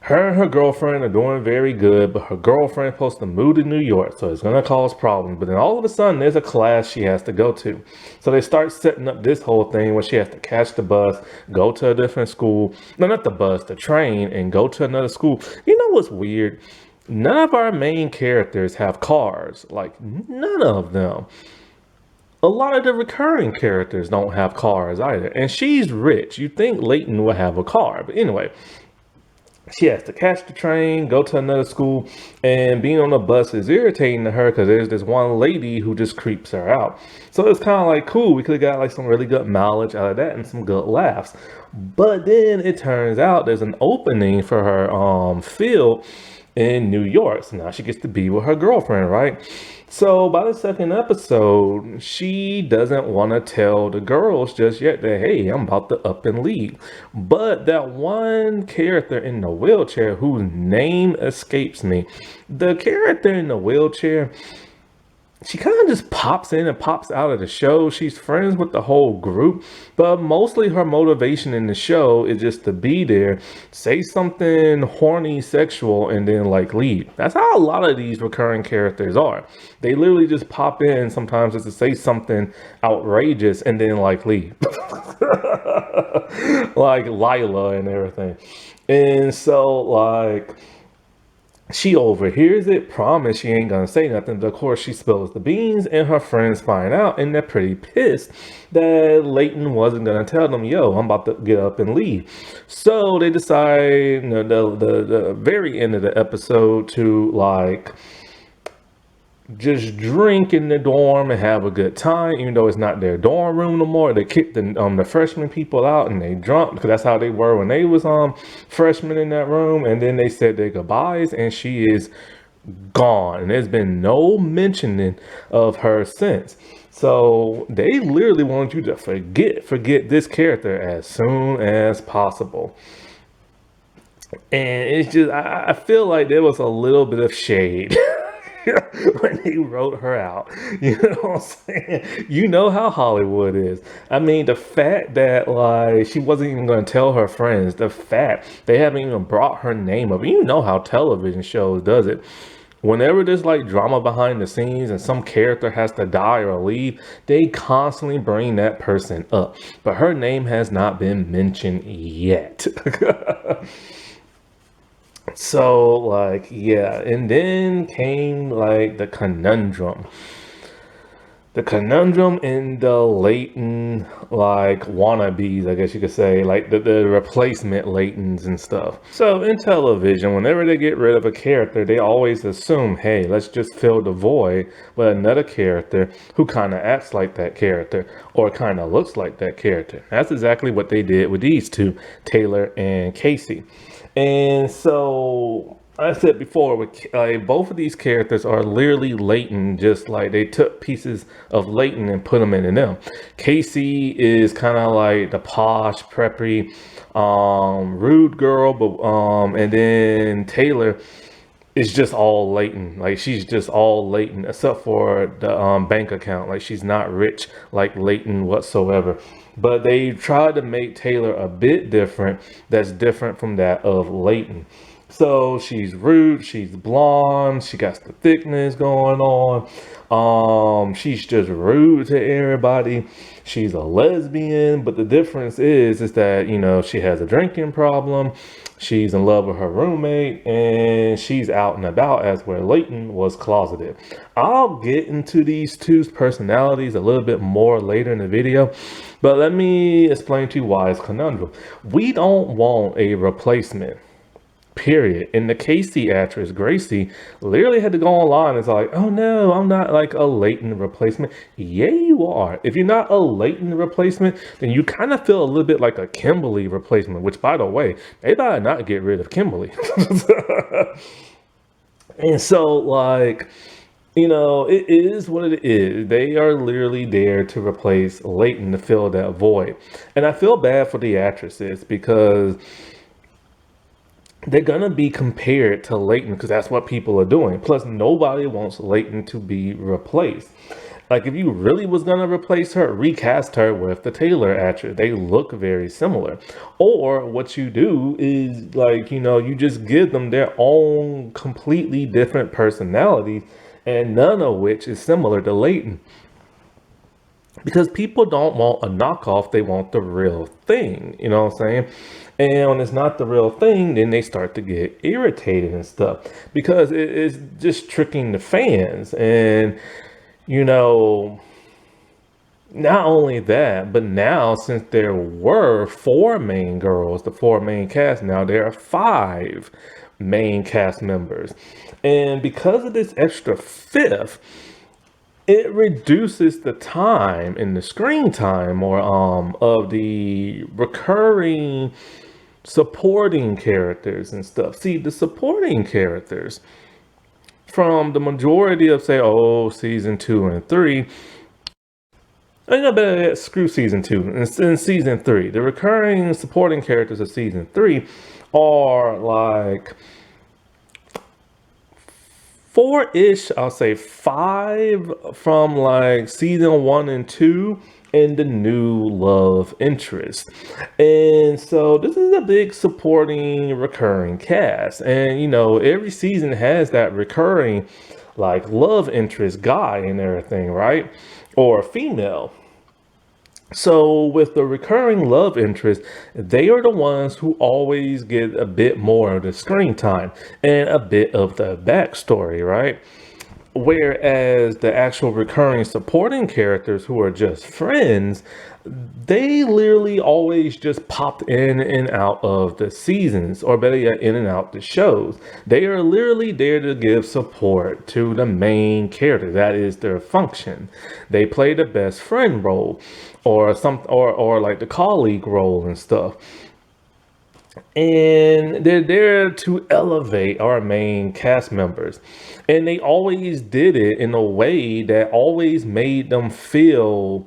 her and her girlfriend are doing very good, but her girlfriend is supposed to move to New York, so it's going to cause problems. But then all of a sudden, there's a class she has to go to. So they start setting up this whole thing where she has to catch the bus, go to a different school. No, not the bus, the train, and go to another school. You know what's weird? None of our main characters have cars. Like, none of them. A lot of the recurring characters don't have cars either. And she's rich. You'd think Leighton would have a car. But anyway, she has to catch the train, go to another school, and being on the bus is irritating to her because there's this one lady who just creeps her out. So it's kind of like, cool, we could have got like some really good mileage out of that and some good laughs. But then it turns out there's an opening for her field in New York. So now she gets to be with her girlfriend, right? So by the second episode, she doesn't want to tell the girls just yet that, hey, I'm about to up and leave. But that one character in the wheelchair whose name escapes me, the character in the wheelchair, she kind of just pops in and pops out of the show. She's friends with the whole group, but mostly her motivation in the show is just to be there, say something horny, sexual, and then like leave. That's how a lot of these recurring characters are. They literally just pop in sometimes just to say something outrageous and then like leave. Like Lila and everything. And so like, she overhears it, promise she ain't gonna say nothing, but of course she spills the beans and her friends find out and they're pretty pissed that Leighton wasn't gonna tell them, yo, I'm about to get up and leave. So they decide, you know, the very end of the episode to like just drink in the dorm and have a good time, even though it's not their dorm room no more. They kicked the freshman people out and they drunk because that's how they were when they was freshmen in that room. And then they said their goodbyes and she is gone. And there's been no mentioning of her since. So they literally want you to forget this character as soon as possible. And it's just, I feel like there was a little bit of shade when he wrote her out. You know what I'm saying? You know how Hollywood is. I mean, the fact that like she wasn't even going to tell her friends, the fact they haven't even brought her name up. You know how television shows does it. Whenever there's like drama behind the scenes and some character has to die or leave, they constantly bring that person up. But her name has not been mentioned yet. So like, yeah, and then came like the conundrum in the Leighton like wannabes, I guess you could say, like the replacement Leightons and stuff. So in television, whenever they get rid of a character, they always assume, hey, let's just fill the void with another character who kind of acts like that character or kind of looks like that character. That's exactly what they did with these two, Taylor and Casey. And so I said before, both of these characters are literally Leighton, just like they took pieces of Leighton and put them into them. Casey is kind of like the posh, preppy, rude girl, but and then Taylor is just all Leighton. Like she's just all Leighton, except for the bank account. Like she's not rich like Leighton whatsoever. But they tried to make Taylor a bit different. That's different from that of Leighton. So she's rude, she's blonde, she got the thickness going on. She's just rude to everybody. She's a lesbian, but the difference is that, you know, she has a drinking problem. She's in love with her roommate and she's out and about, as where Leighton was closeted. I'll get into these two's personalities a little bit more later in the video, but let me explain to you why it's conundrum. We don't want a replacement period. And the Casey actress, Gracie, literally had to go online and it's like, oh no, I'm not like a latent replacement. Yeah, you are. If you're not a latent replacement, then you kind of feel a little bit like a Kimberly replacement, which by the way, they better not get rid of Kimberly. And so, like, it is what it is. They are literally there to replace Leighton to fill that void. And I feel bad for the actresses because they're gonna be compared to Leighton because that's what people are doing. Plus, nobody wants Leighton to be replaced. Like, if you really was gonna replace her, recast her with the Taylor actress. They look very similar. Or what you do is like, you just give them their own completely different personalities, and none of which is similar to Leighton. Because people don't want a knockoff, they want the real thing. You know what I'm saying? And when it's not the real thing, then they start to get irritated and stuff because it's just tricking the fans. And, you know, not only that, but now since there were four main girls, the four main cast, now there are five main cast members. And because of this extra fifth, it reduces the time in the screen time or of the recurring supporting characters and stuff. See, the supporting characters from the majority of say, season 2 and 3, I know better screw season 2 and season 3. The recurring supporting characters of season 3 are like four-ish, I'll say five from like season 1 and 2 and the new love interest. And so this is a big supporting recurring cast. And every season has that recurring like love interest guy and everything, right? Or female. So with the recurring love interest, they are the ones who always get a bit more of the screen time and a bit of the backstory, right? Whereas the actual recurring supporting characters who are just friends, they literally always just popped in and out of the seasons, or better yet, in and out the shows. They are literally there to give support to the main character. That is their function. They play the best friend role, or like the colleague role and stuff. And they're there to elevate our main cast members. And they always did it in a way that always made them feel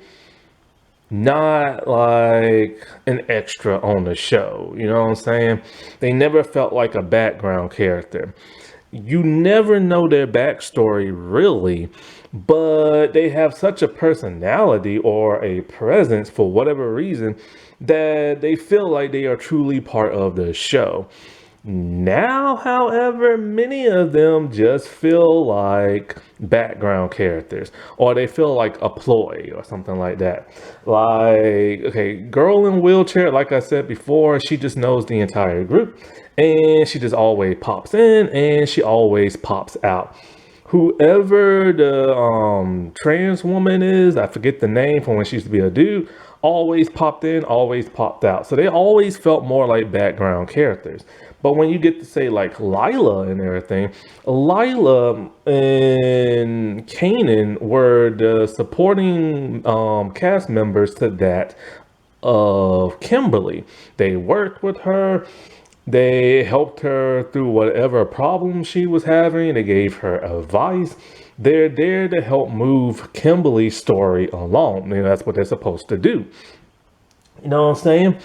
not like an extra on the show. You know what I'm saying? They never felt like a background character. You never know their backstory really, but they have such a personality or a presence for whatever reason that they feel like they are truly part of the show. Now, however, many of them just feel like background characters, or they feel like a ploy or something like that. Like, okay, girl in wheelchair, like I said before, she just knows the entire group, and she just always pops in and she always pops out. Whoever the trans woman is, I forget the name from when she used to be a dude, always popped in, always popped out. So they always felt more like background characters. But when you get to say like Lila and everything, Lila and Kanan were the supporting cast members to that of Kimberly. They worked with her. They helped her through whatever problem she was having. They gave her advice. They're there to help move Kimberly's story along. That's what they're supposed to do. You know what I'm saying?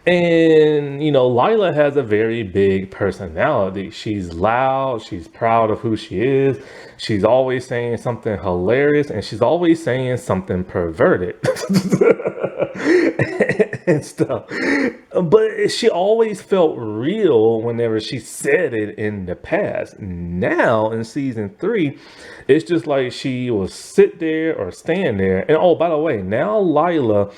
And, Lila has a very big personality. She's loud. She's proud of who she is. She's always saying something hilarious, and she's always saying something perverted and stuff. But she always felt real whenever she said it in the past. Now, in season 3, it's just like she will sit there or stand there. And, oh, by the way, now Lila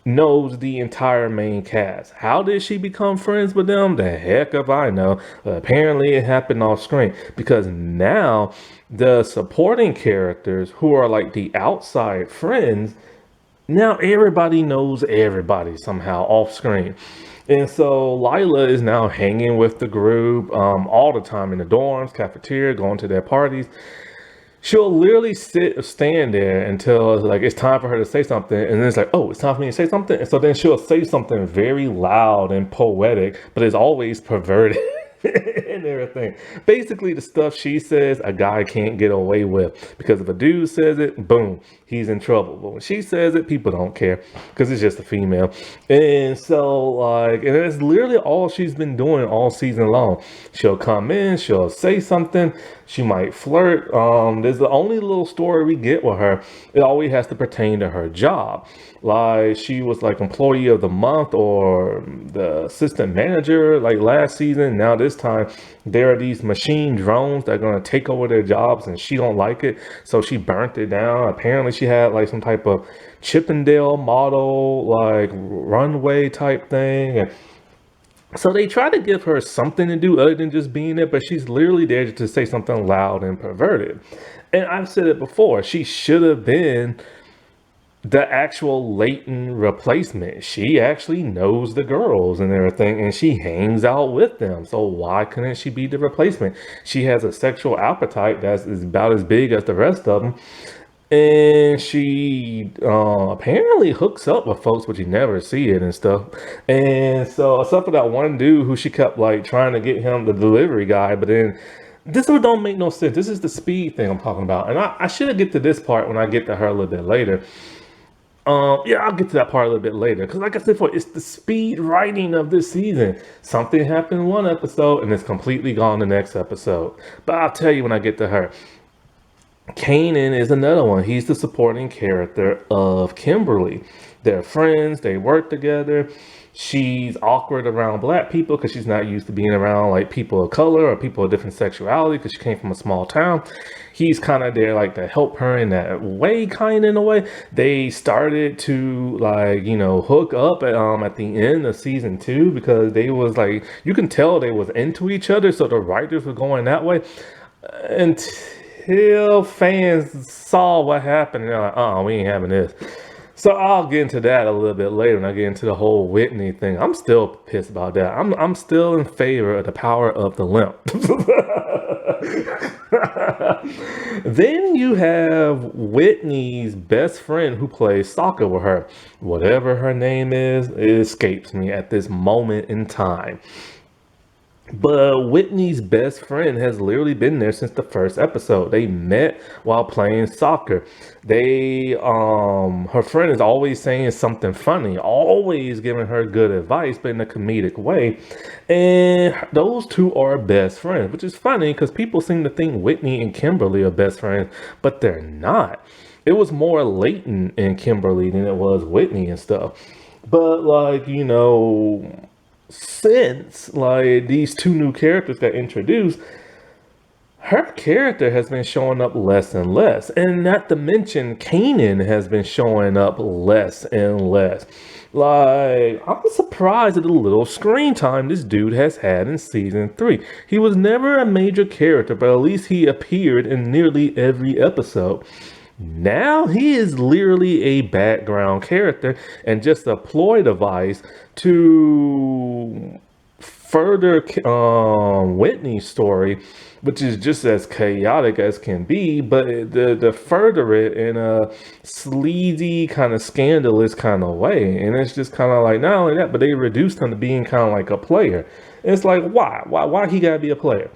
knows the entire main cast. How did she become friends with them? The heck if I know. Apparently it happened off screen, because now the supporting characters who are like the outside friends, Now everybody knows everybody somehow off screen. And so Lila is now hanging with the group all the time in the dorms, cafeteria, going to their parties. She'll literally sit or stand there until like it's time for her to say something, and then it's like, oh, it's time for me to say something. And so then she'll say something very loud and poetic, but it's always perverted. And everything. Basically, the stuff she says, a guy can't get away with because if a dude says it, boom, he's in trouble. But when she says it, people don't care because it's just a female. And so, like, and that's literally all she's been doing all season long. She'll come in, she'll say something, she might flirt. There's the only little story we get with her. It always has to pertain to her job. Like she was like employee of the month or the assistant manager like last season. Now this time there are these machine drones that are going to take over their jobs and she don't like it. So she burnt it down. Apparently she had like some type of Chippendale model, like runway type thing. And so they try to give her something to do other than just being there, but she's literally there to say something loud and perverted. And I've said it before, she should have been the actual latent replacement. She actually knows the girls and everything, and she hangs out with them. So why couldn't she be the replacement? She has a sexual appetite that's about as big as the rest of them. And she apparently hooks up with folks, but you never see it and stuff. And so, except for that one dude who she kept like trying to get him the delivery guy, but then this one don't make no sense. This is the speed thing I'm talking about. And I should get to this part when I get to her a little bit later. Yeah, I'll get to that part a little bit later. Because like I said before, it's the speed writing of this season. Something happened in one episode and it's completely gone the next episode. But I'll tell you when I get to her. Kanan is another one. He's the supporting character of Kimberly. They're friends. They work together. She's awkward around black people because she's not used to being around like people of color or people of different sexuality because she came from a small town. He's kind of there like to help her in that way, kind of in a way. They started to like, you know, hook up at the end of season 2 because they was like, you can tell they was into each other. So the writers were going that way. Until fans saw what happened, and they're like, oh, we ain't having this. So I'll get into that a little bit later when I get into the whole Whitney thing. I'm still pissed about that. I'm still in favor of the power of the limp. Then you have Whitney's best friend who plays soccer with her. Whatever her name is, it escapes me at this moment in time. But Whitney's best friend has literally been there since the first episode. They met while playing soccer. Her friend is always saying something funny, always giving her good advice, but in a comedic way. And those two are best friends, which is funny because people seem to think Whitney and Kimberly are best friends, but they're not. It was more latent in Kimberly than it was Whitney and stuff. But like, you know, since like these two new characters got introduced, her character has been showing up less and less. And not to mention Kanan has been showing up less and less. Like, I'm surprised at the little screen time this dude has had in season 3. He was never a major character, but at least he appeared in nearly every episode. Now he is literally a background character and just a ploy device to further Whitney's story, which is just as chaotic as can be, but the further it in a sleazy kind of scandalous kind of way. And it's just kind of like, not only that, but they reduced him to being kind of like a player. And it's like, why he gotta be a player?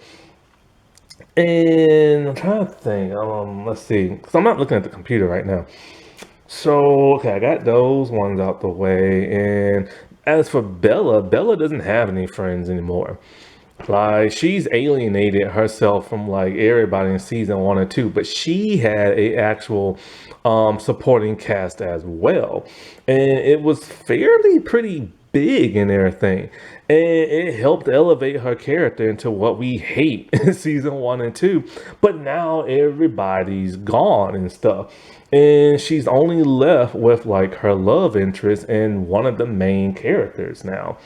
And I'm trying to think, let's see, because I'm not looking at the computer right now. So, okay, I got those ones out the way. And as for Bella, Bella doesn't have any friends anymore. Like, she's alienated herself from like everybody in season 1 and 2, but she had a actual supporting cast as well. And it was fairly pretty big and everything. And it helped elevate her character into what we hate in season 1 and 2. But now everybody's gone and stuff. And she's only left with like her love interest and one of the main characters now.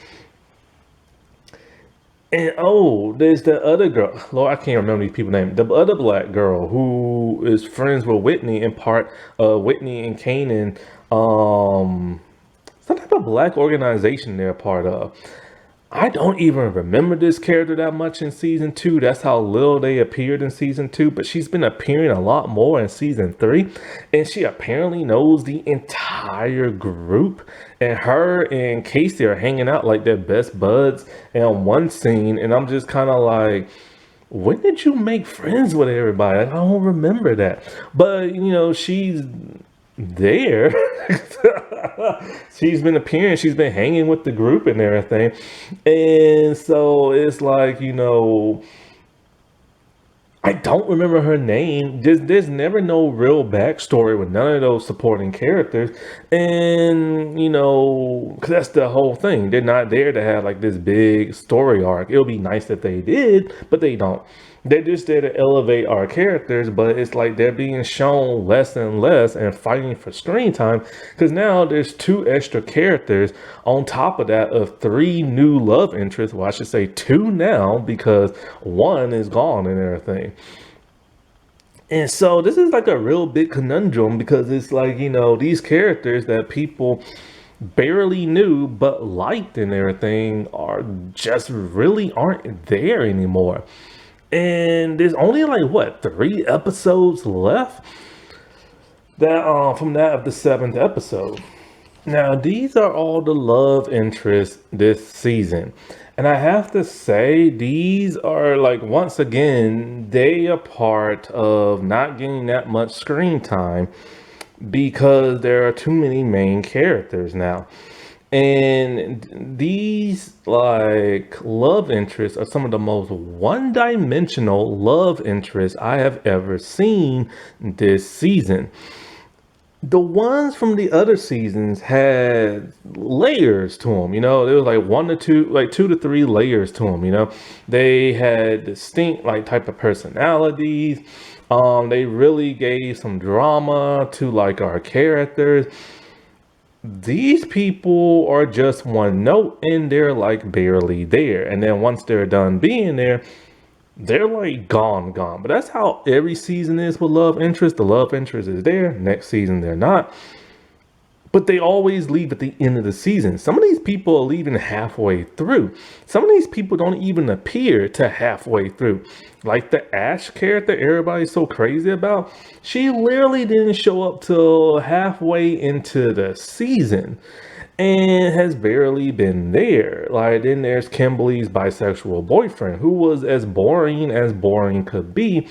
And oh, there's the other girl. Lord, I can't remember these people's names. The other black girl who is friends with Whitney, in part Whitney and Kanan some type of black organization they're a part of. I don't even remember this character that much in season two. That's how little they appeared in season two. But she's been appearing a lot more in season three. And she apparently knows the entire group. And her and Casey are hanging out like they're best buds in one scene. And I'm just kind of like, when did you make friends with everybody? I don't remember that. But, she's there. She's been appearing, she's been hanging with the group and everything. And so it's like, I don't remember her name. There's never no real backstory with none of those supporting characters. And, because that's the whole thing. They're not there to have like this big story arc. It'll be nice if they did, but they don't. They're just there to elevate our characters, but it's like they're being shown less and less and fighting for screen time because now there's 2 extra characters on top of that of 3 new love interests. Well, I should say 2 now because 1 is gone and everything. And so this is like a real big conundrum because it's like, these characters that people barely knew but liked and everything are just really aren't there anymore. And there's only like what 3 episodes left that from that of the 7th episode. Now these are all the love interests this season, and I have to say these are like, once again, they are part of not getting that much screen time because there are too many main characters now. And these like love interests are some of the most one-dimensional love interests I have ever seen this season. The ones from the other seasons had layers to them, there was like 1 to 2, like 2 to 3 layers to them. They had distinct like type of personalities. They really gave some drama to like our characters. These people are just one note and they're like barely there. And then once they're done being there, they're like gone. But that's how every season is with love interest. The love interest is there. Next season, they're not. But they always leave at the end of the season. Some of these people are leaving halfway through. Some of these people don't even appear to halfway through. Like the Ash character everybody's so crazy about. She literally didn't show up till halfway into the season and has barely been there. Like, then there's Kimberly's bisexual boyfriend, who was as boring could be.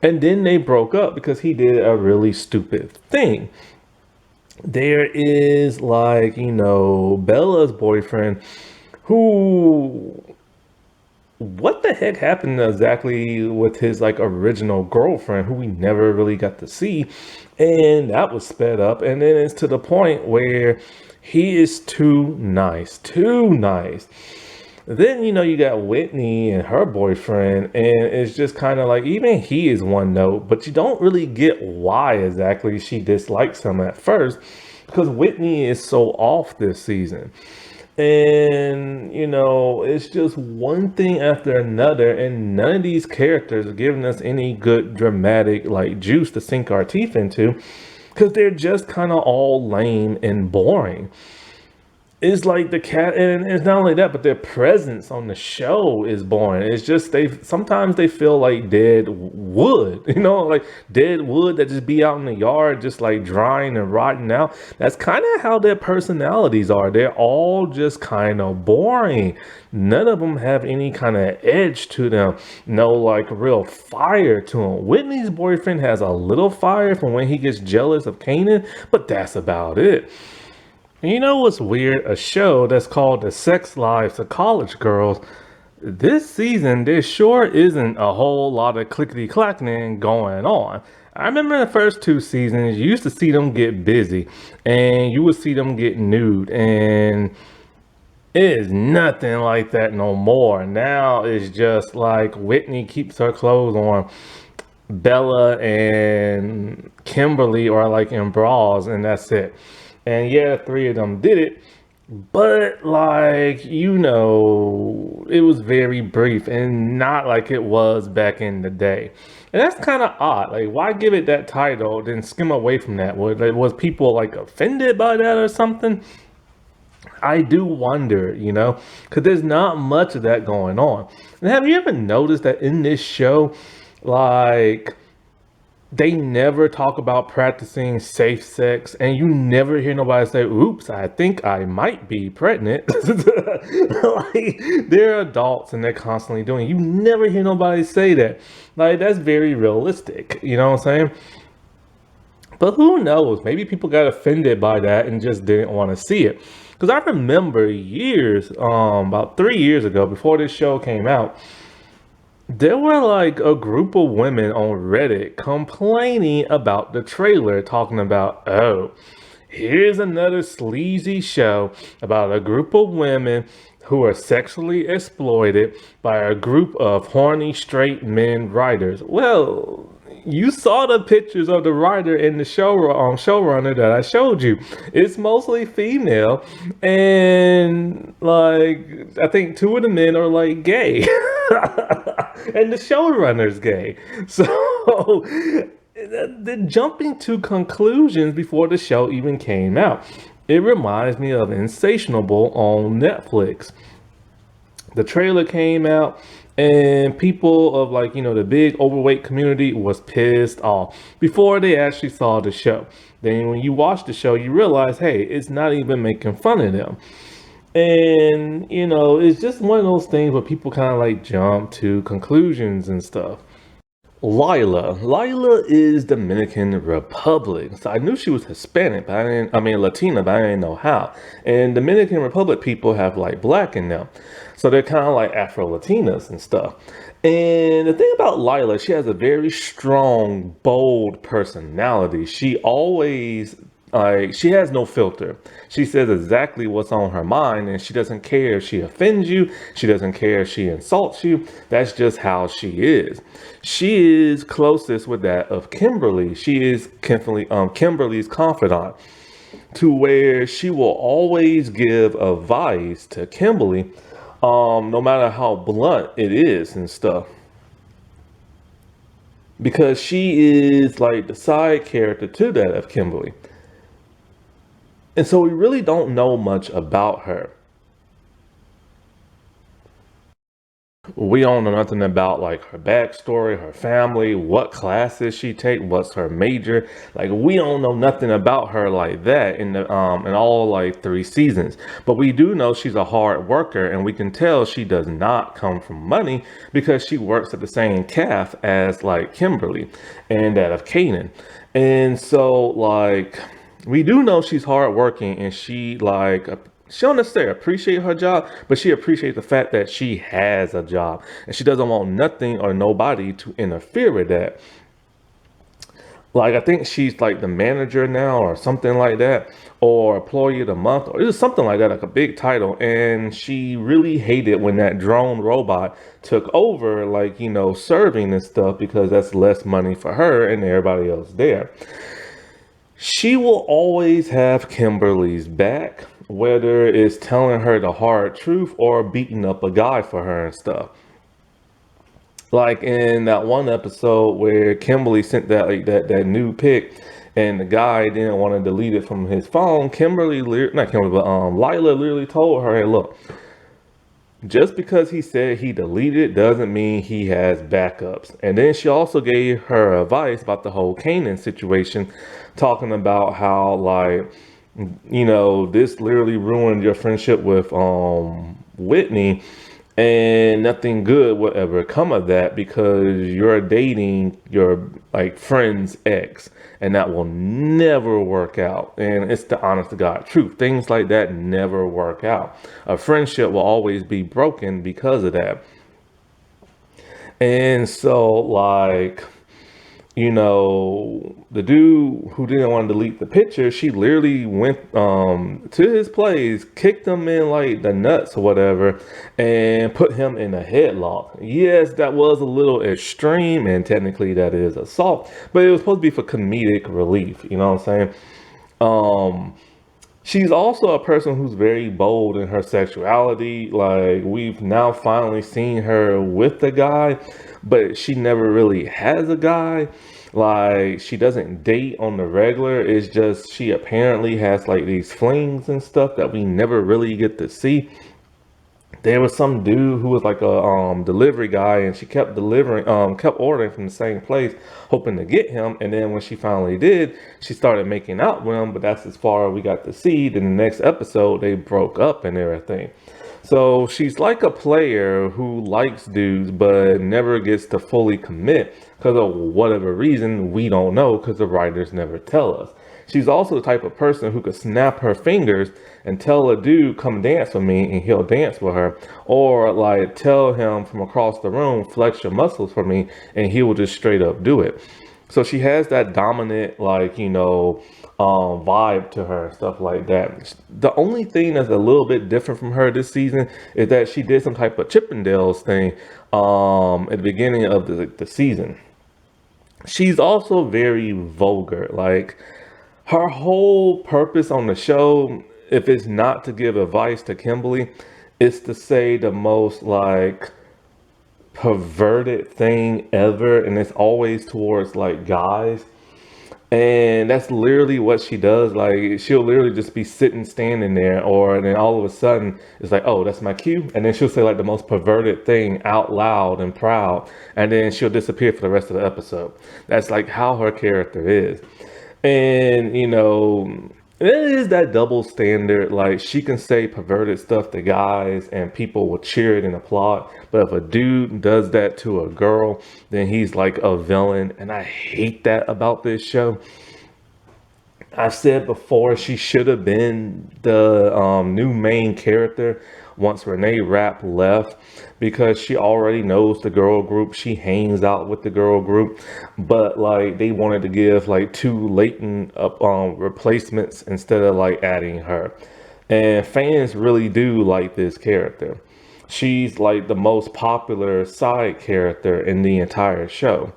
And then they broke up because he did a really stupid thing. There is like, Bella's boyfriend who, what the heck happened exactly with his like original girlfriend who we never really got to see. And that was sped up. And then it's to the point where he is too nice. Then, you got Whitney and her boyfriend, and it's just kind of like, even he is one note, but you don't really get why exactly she dislikes him at first, because Whitney is so off this season. And, it's just one thing after another, and none of these characters are giving us any good dramatic, like, juice to sink our teeth into, because they're just kind of all lame and boring. It's like the cat, and it's not only that, but their presence on the show is boring. It's just sometimes they feel like dead wood, like dead wood that just be out in the yard, just like drying and rotting out. That's kind of how their personalities are. They're all just kind of boring. None of them have any kind of edge to them. No, like real fire to them. Whitney's boyfriend has a little fire from when he gets jealous of Kanan, but that's about it. You know what's weird? A show that's called The Sex Lives of College Girls. This season, there sure isn't a whole lot of clickety-clacking going on. I remember the first 2 seasons, you used to see them get busy, and you would see them get nude, and it is nothing like that no more. Now it's just like Whitney keeps her clothes on. Bella and Kimberly are like in bras, and that's it. And yeah, 3 of them did it. But like, it was very brief and not like it was back in the day. And that's kind of odd. Like, why give it that title, then skim away from that? Was people like offended by that or something? I do wonder, because there's not much of that going on. And have you ever noticed that in this show, like, they never talk about practicing safe sex, and you never hear nobody say, "Oops, I think I might be pregnant." Like, they're adults and they're constantly doing it. You never hear nobody say that. Like, that's very realistic. You know what I'm saying? But who knows? Maybe people got offended by that and just didn't want to see it. Because I remember years, about 3 years ago, before this show came out, there were like a group of women on Reddit complaining about the trailer, talking about, oh, here's another sleazy show about a group of women who are sexually exploited by a group of horny straight men writers. Well, you saw the pictures of the writer and the showrunner that I showed you. It's mostly female, and like I think two of the men are like gay, and the showrunner's gay. So they're jumping to conclusions before the show even came out. It reminds me of Insatiable on Netflix. The trailer came out and people of like, the big overweight community was pissed off before they actually saw the show. Then when you watch the show, you realize, hey, it's not even making fun of them. And, it's just one of those things where people kind of like jump to conclusions and stuff. Lila is Dominican Republic. So I knew she was Hispanic, but I mean Latina, but I didn't know how. And Dominican Republic people have like black in them. So they're kind of like Afro-Latinas and stuff. And the thing about Lila, she has a very strong, bold personality. She always like, she has no filter. She says exactly what's on her mind, and she doesn't care if she offends you. She doesn't care if she insults you. That's just how she is. She is closest with that of Kimberly. She is Kimberly's confidant, to where she will always give advice to Kimberly, no matter how blunt it is and stuff. Because she is like the side character to that of Kimberly. And so we really don't know much about her. We don't know nothing about like her backstory, her family, what classes she take, what's her major. Like, we don't know nothing about her like that in all like 3 seasons. But we do know she's a hard worker, and we can tell she does not come from money because she works at the same calf as like Kimberly and that of Kanan. And so like, we do know she's hardworking, and she don't necessarily appreciate her job, but she appreciates the fact that she has a job, and she doesn't want nothing or nobody to interfere with that. Like, I think she's like the manager now or something like that, or employee of the month, or it's something like that, like a big title. And she really hated when that drone robot took over, like, serving and stuff, because that's less money for her and everybody else there. She will always have Kimberly's back, whether it's telling her the hard truth or beating up a guy for her and stuff. Like in that one episode where Kimberly sent that new pic, and the guy didn't want to delete it from his phone. Not Kimberly, but Lila literally told her, "Hey, look, just because he said he deleted it doesn't mean he has backups." And then she also gave her advice about the whole Kanan situation, talking about how like, this literally ruined your friendship with Whitney, and nothing good will ever come of that because you're dating your like friend's ex, and that will never work out. And it's the honest to God truth. Things like that never work out. A friendship will always be broken because of that. And so like, the dude who didn't want to delete the picture, she literally went to his place, kicked him in like the nuts or whatever, and put him in a headlock. Yes, that was a little extreme, and technically that is assault, but it was supposed to be for comedic relief. You know what I'm saying? She's also a person who's very bold in her sexuality. Like, we've now finally seen her with a guy, but she never really has a guy. Like, she doesn't date on the regular. It's just she apparently has like these flings and stuff that we never really get to see. There was some dude who was like a delivery guy, and she kept delivering, kept ordering from the same place, hoping to get him. And then when she finally did, she started making out with him, but that's as far as we got to see. Then the next episode, they broke up and everything. So she's like a player who likes dudes but never gets to fully commit because of whatever reason we don't know, because the writers never tell us. She's also the type of person who could snap her fingers and tell a dude, come dance with me, and he'll dance with her. Or like tell him from across the room, flex your muscles for me, and he will just straight up do it. So she has that dominant, like, vibe to her, stuff like that. The only thing that's a little bit different from her this season is that she did some type of Chippendales thing at the beginning of the season. She's also very vulgar. Like, her whole purpose on the show, if it's not to give advice to Kimberly, is to say the most like perverted thing ever, and it's always towards like guys. And that's literally what she does. Like, she'll literally just be sitting, standing there, or then all of a sudden it's like, oh, that's my cue. And then she'll say like the most perverted thing out loud and proud, and then she'll disappear for the rest of the episode. That's like how her character is. And, it is that double standard. Like, she can say perverted stuff to guys and people will cheer it and applaud. But if a dude does that to a girl, then he's like a villain. And I hate that about this show. I've said before, she should have been the new main character once Renee Rapp left, because she already knows the girl group. She hangs out with the girl group, but like they wanted to give like two latent replacements instead of like adding her. And fans really do like this character. She's like the most popular side character in the entire show.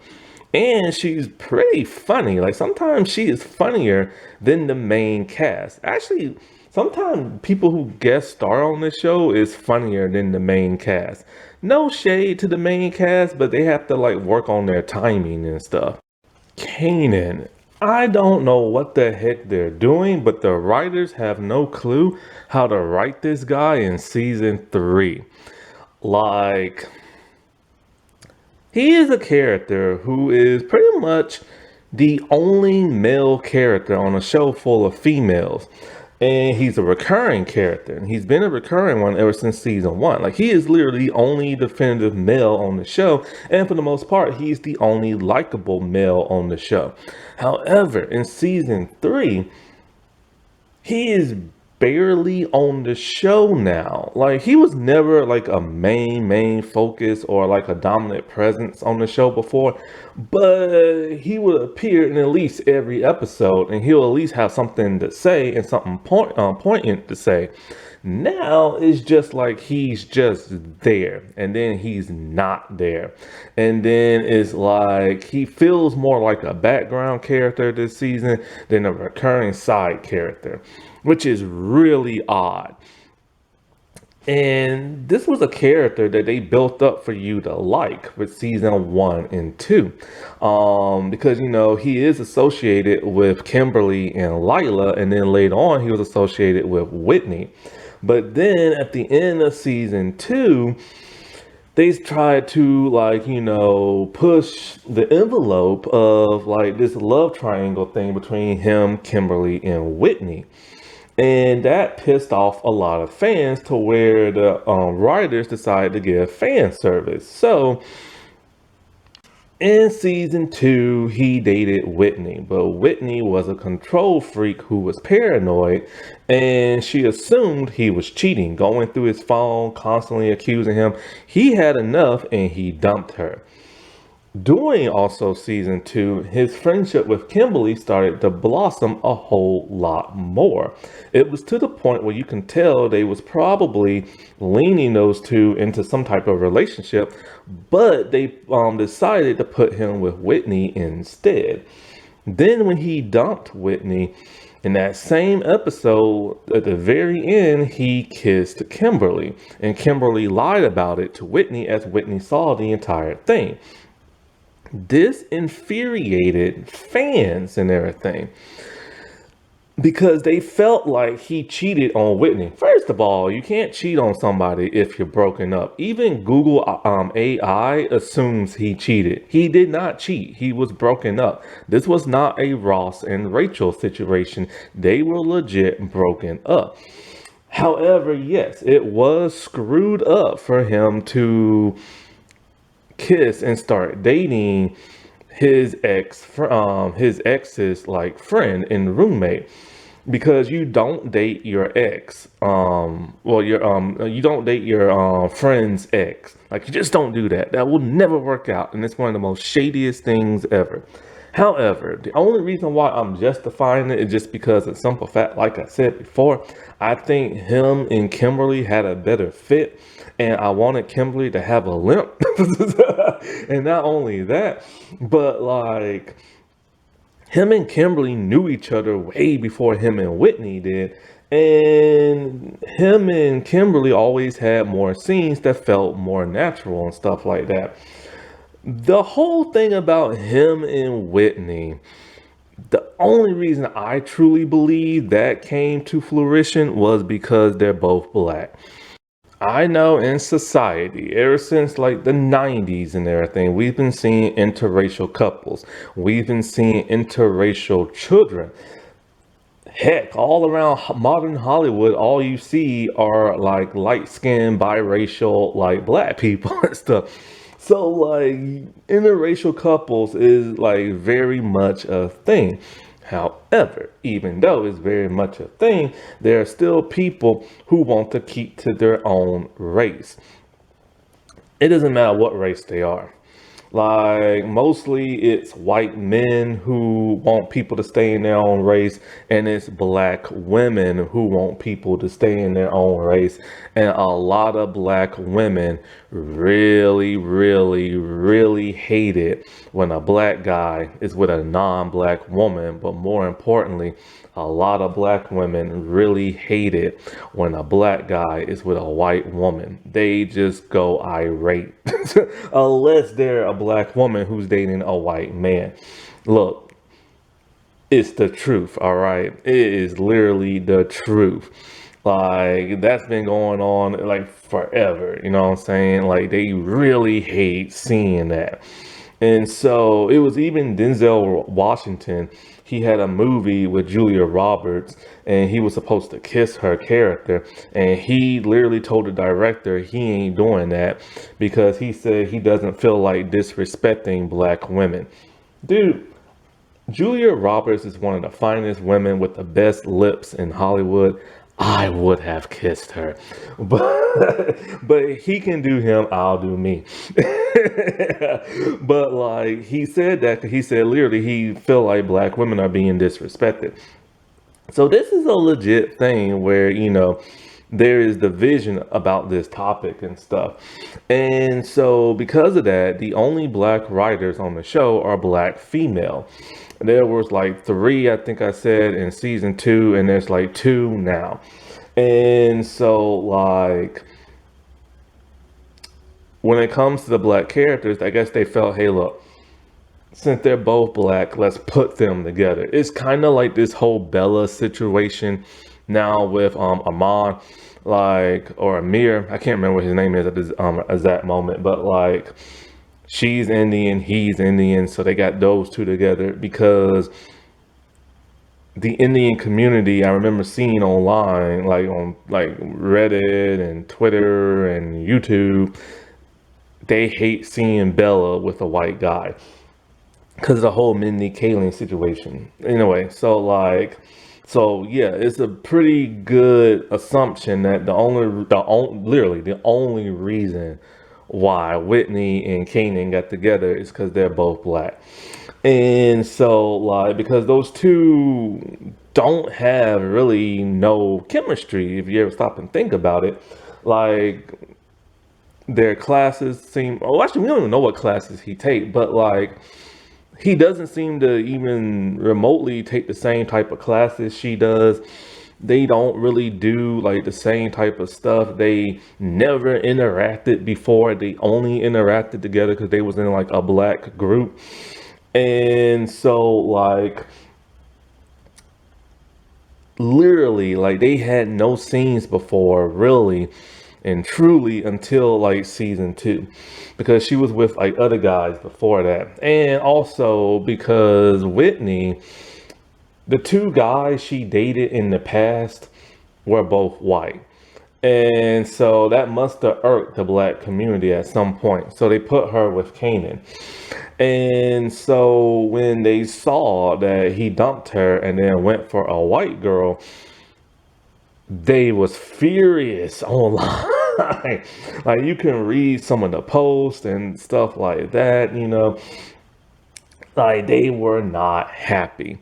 And she's pretty funny. Like, sometimes she is funnier than the main cast. Actually, sometimes people who guest star on this show is funnier than the main cast. No shade to the main cast, but they have to like work on their timing and stuff. Kanan. I don't know what the heck they're doing, but the writers have no clue how to write this guy in season 3. Like, he is a character who is pretty much the only male character on a show full of females. And he's a recurring character. And he's been a recurring one ever since season 1. Like, he is literally the only definitive male on the show. And for the most part, he's the only likable male on the show. However, in season 3, he is barely on the show now. Like, he was never like a main focus or like a dominant presence on the show before, but he would appear in at least every episode, and he'll at least have something to say and something poignant to say. Now it's just like he's just there, and then he's not there, and then it's like he feels more like a background character this season than a recurring side character, which is really odd. And this was a character that they built up for you to like with season 1 and 2. Because, he is associated with Kimberly and Lila, and then later on he was associated with Whitney. But then at the end of season 2, they tried to push the envelope of like this love triangle thing between him, Kimberly, and Whitney. And that pissed off a lot of fans to where the writers decided to give fan service. So in season 2, he dated Whitney, but Whitney was a control freak who was paranoid, and she assumed he was cheating, going through his phone, constantly accusing him. He had enough and he dumped her. During also season 2, his friendship with Kimberly started to blossom a whole lot more. It was to the point where you can tell they was probably leaning those two into some type of relationship, but they decided to put him with Whitney instead. Then when he dumped Whitney, In that same episode, at the very end, he kissed Kimberly, and Kimberly lied about it to Whitney as Whitney saw the entire thing. This infuriated fans and everything because they felt like he cheated on Whitney. First of all, you can't cheat on somebody if you're broken up. Even Google AI assumes he cheated. He did not cheat. He was broken up. This was not a Ross and Rachel situation. They were legit broken up. However, yes, it was screwed up for him to kiss and start dating his ex's like friend and roommate, because you don't date your ex. You don't date your friend's ex. Like, you just don't do that. That will never work out, and it's one of the most shadiest things ever. However, the only reason why I'm justifying it is just because of simple fact, like I said before, I think him and Kimberly had a better fit, and I wanted Kimberly to have a limp. And not only that, but like, him and Kimberly knew each other way before him and Whitney did. And him and Kimberly always had more scenes that felt more natural and stuff like that. The whole thing about him and Whitney, the only reason I truly believe that came to fruition was because they're both black. I know in society, ever since like the 90s and everything, we've been seeing interracial couples. We've been seeing interracial children. Heck, all around modern Hollywood, all you see are like light-skinned, biracial, like black people and stuff. So like interracial couples is like very much a thing. However, even though it's very much a thing, there are still people who want to keep to their own race. It doesn't matter what race they are. Like, mostly it's white men who want people to stay in their own race, and it's black women who want people to stay in their own race. And a lot of black women really, really, really hate it when a black guy is with a non-black woman. But more importantly, a lot of black women really hate it when a black guy is with a white woman. They just go irate. Unless they're a black woman who's dating a white man. Look, it's the truth, all right? It is literally the truth. Like, that's been going on like forever, you know what I'm saying? Like, they really hate seeing that. And so it was even Denzel Washington. He had a movie with Julia Roberts, and he was supposed to kiss her character. And he literally told the director he ain't doing that because he said he doesn't feel like disrespecting black women. Dude, Julia Roberts is one of the finest women with the best lips in Hollywood. I would have kissed her, but he can do him, I'll do me. But like, he said that, he said literally he feel like black women are being disrespected. So this is a legit thing where, you know, there is division about this topic and stuff. And so because of that, the only black writers on the show are black female. There was like 3, I think I said, in season 2, and there's like 2 now. And so like, when it comes to the black characters, I guess they felt, hey, look, since they're both black, let's put them together. It's kind of like this whole Bella situation now with Amon, like, or Amir. I can't remember what his name is at this exact moment, but like, she's Indian, he's Indian, so they got those two together because the Indian community, I remember seeing online, like on like Reddit and Twitter and YouTube, they hate seeing Bella with a white guy because of the whole Mindy Kaling situation. Anyway, so like, so yeah, it's a pretty good assumption that literally the only reason why Whitney and Kanan got together is because they're both black. And so like, because those two don't have really no chemistry, if you ever stop and think about it, like their classes seem, oh, actually we don't even know what classes he take, but like he doesn't seem to even remotely take the same type of classes she does. They don't really do like the same type of stuff. They never interacted before. They only interacted together because they was in like a black group. And so like literally like they had no scenes before really and truly until like season 2, because she was with like other guys before that. And also because Whitney, the two guys she dated in the past were both white. And so that must have irked the black community at some point. So they put her with Kanan. And so when they saw that he dumped her and then went for a white girl, they was furious online. Like you can read some of the posts and stuff like that, you know. Like they were not happy.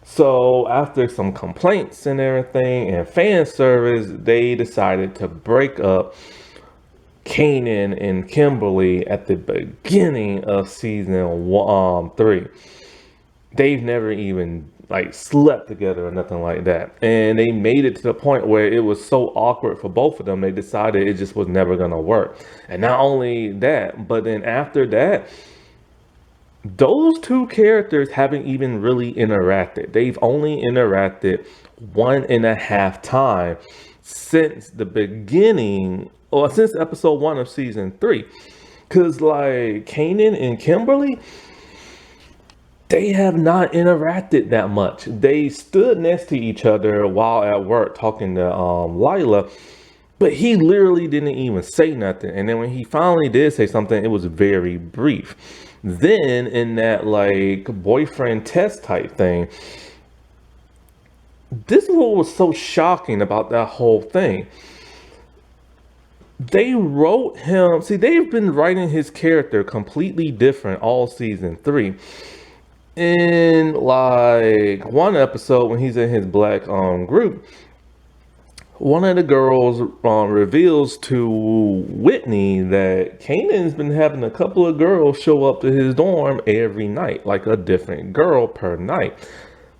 So after some complaints and everything and fan service, they decided to break up Kanan and Kimberly at the beginning of season 3. They've never even like slept together or nothing like that. And they made it to the point where it was so awkward for both of them, they decided it just was never gonna work. And not only that, but then after that, those two characters haven't even really interacted. They've only interacted 1.5 times since the beginning, or since episode 1 of season 3. Cause like Kanan and Kimberly, they have not interacted that much. They stood next to each other while at work talking to Lila, but he literally didn't even say nothing. And then when he finally did say something, it was very brief. Then in that like boyfriend test type thing, this is what was so shocking about that whole thing. They wrote him, see, they've been writing his character completely different all season 3. In like one episode when he's in his black group, one of the girls reveals to Whitney that Kanan's been having a couple of girls show up to his dorm every night, like a different girl per night,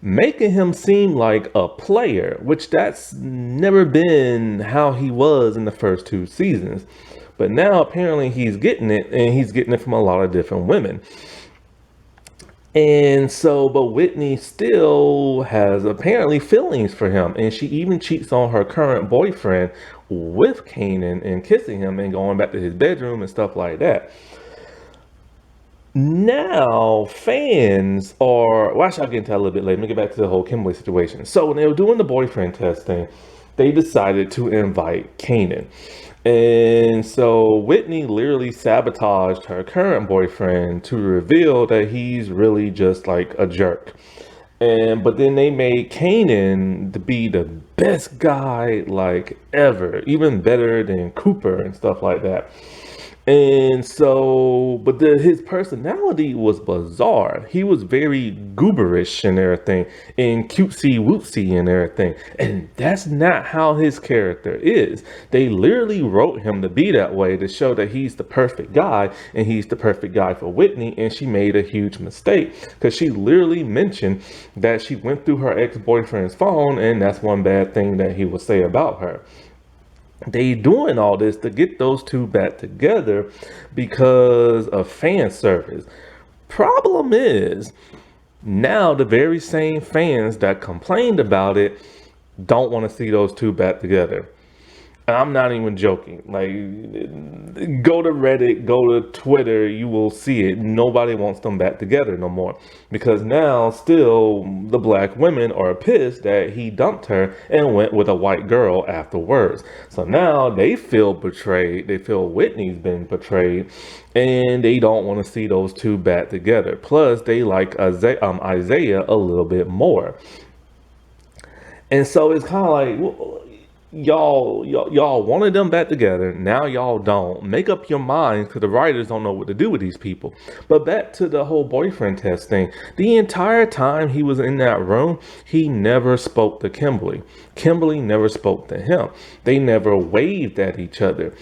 making him seem like a player, which that's never been how he was in the first 2 seasons. But now apparently he's getting it, and he's getting it from a lot of different women. And so, but Whitney still has apparently feelings for him. And she even cheats on her current boyfriend with Kanan and kissing him and going back to his bedroom and stuff like that. Now, fans are, well, actually, I'll get into that a little bit later. Let me get back to the whole Kimberly situation. So when they were doing the boyfriend testing, they decided to invite Kanan. And so Whitney literally sabotaged her current boyfriend to reveal that he's really just like a jerk. But then they made Kanan to be the best guy like ever, even better than Cooper and stuff like that. And so, but his personality was bizarre. He was very gooberish and everything, and cutesy wootsy and everything. And that's not how his character is. They literally wrote him to be that way to show that he's the perfect guy, and he's the perfect guy for Whitney. And she made a huge mistake because she literally mentioned that she went through her ex-boyfriend's phone, and that's one bad thing that he would say about her. They doing all this to get those two back together because of fan service. Problem is, now the very same fans that complained about it don't want to see those two back together. And I'm not even joking. Like, go to Reddit, go to Twitter, you will see it. Nobody wants them back together no more. Because now, still, the black women are pissed that he dumped her and went with a white girl afterwards. So now they feel betrayed. They feel Whitney's been betrayed. And they don't want to see those two back together. Plus, they like Isaiah a little bit more. And so it's kind of like, well, y'all wanted them back together. Now y'all don't. Make up your minds, because the writers don't know what to do with these people. But back to the whole boyfriend test thing. The entire time he was in that room, he never spoke to Kimberly. Kimberly never spoke to him. They never waved at each other.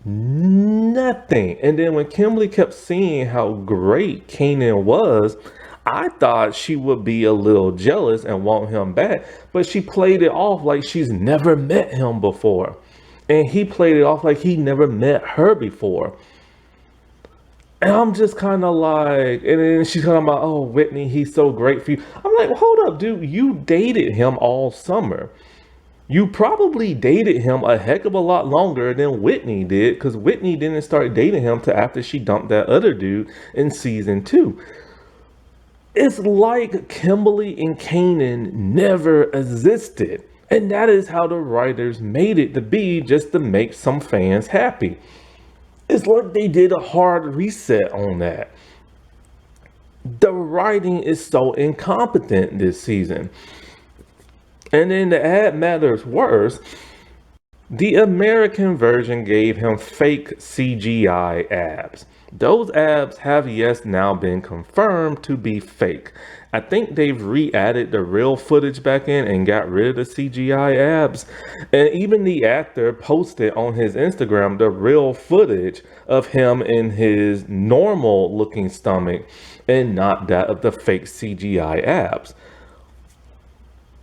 Nothing. And then when Kimberly kept seeing how great Kanan was, I thought she would be a little jealous and want him back, but she played it off like she's never met him before. And he played it off like he never met her before. And I'm just kind of like, and then she's kind of like, oh, Whitney, he's so great for you. I'm like, well, hold up, dude. You dated him all summer. You probably dated him a heck of a lot longer than Whitney did, because Whitney didn't start dating him till after she dumped that other dude in season 2. It's like Kimberly and Kanan never existed. And that is how the writers made it to be, just to make some fans happy. It's like they did a hard reset on that. The writing is so incompetent this season. And then to add matters worse, the American version gave him fake CGI abs. Those abs have yes now been confirmed to be fake. I think they've re-added the real footage back in and got rid of the CGI abs. And even the actor posted on his Instagram the real footage of him in his normal looking stomach and not that of the fake CGI abs.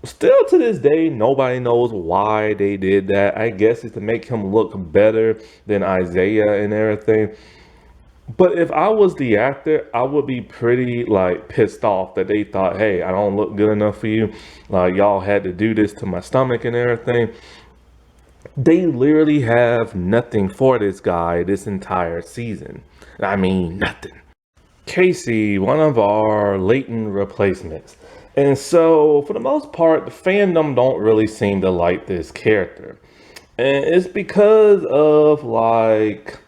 Still to this day, nobody knows why they did that. I guess it's to make him look better than Isaiah and everything. But if I was the actor, I would be pretty like pissed off that they thought, hey, I don't look good enough for you. Like y'all had to do this to my stomach and everything. They literally have nothing for this guy this entire season. I mean, nothing. Casey, one of our latent replacements. And so, for the most part, the fandom don't really seem to like this character. And it's because of, like,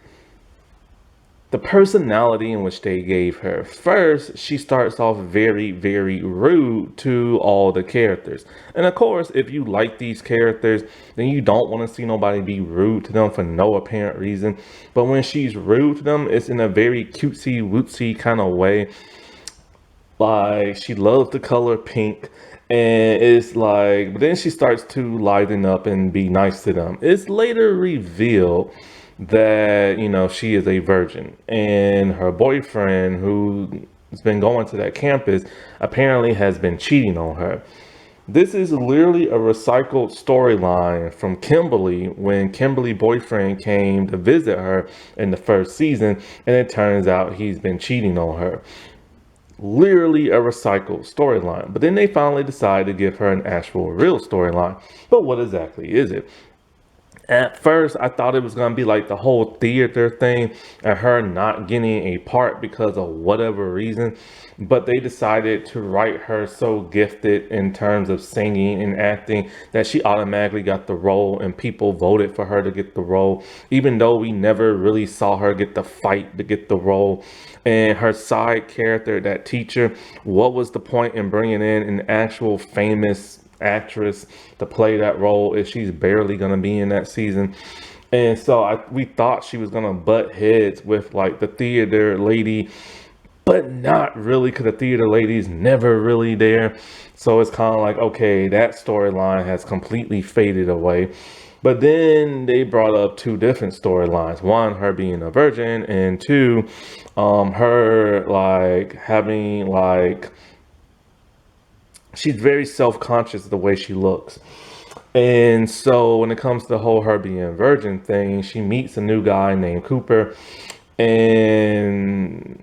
the personality in which they gave her. First, she starts off very, very rude to all the characters. And of course, if you like these characters, then you don't want to see nobody be rude to them for no apparent reason. But when she's rude to them, it's in a very cutesy, wootsy kind of way. Like, she loves the color pink. And it's like, but then she starts to lighten up and be nice to them. It's later revealed that, you know, she is a virgin, and her boyfriend, who has been going to that campus, apparently has been cheating on her. This is literally a recycled storyline from Kimberly when Kimberly's boyfriend came to visit her in the first season, and it turns out he's been cheating on her. Literally a recycled storyline. But then they finally decided to give her an actual real storyline. But what exactly is it? At first, I thought it was going to be like the whole theater thing and her not getting a part because of whatever reason. But they decided to write her so gifted in terms of singing and acting that she automatically got the role, and people voted for her to get the role, even though we never really saw her get the fight to get the role. And her side character, that teacher, what was the point in bringing in an actual famous actress to play that role if she's barely gonna be in that season? And so we thought she was gonna butt heads with like the theater lady, but not really, because the theater lady's never really there. So it's kind of like, okay, that storyline has completely faded away. But then they brought up two different storylines. One, her being a virgin, and two, her like having like, she's very self-conscious of the way she looks. And so when it comes to the whole her being a virgin thing, she meets a new guy named Cooper, and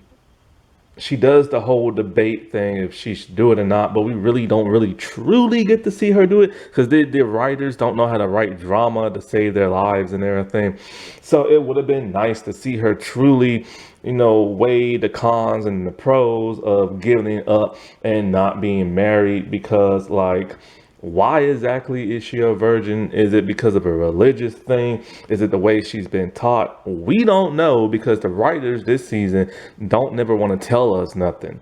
she does the whole debate thing if she should do it or not, but we really don't really truly get to see her do it because the writers don't know how to write drama to save their lives and everything. So it would have been nice to see her truly, you know, weigh the cons and the pros of giving up and not being married, because like, why exactly is she a virgin? Is it because of a religious thing? Is it the way she's been taught? We don't know, because the writers this season don't never want to tell us nothing.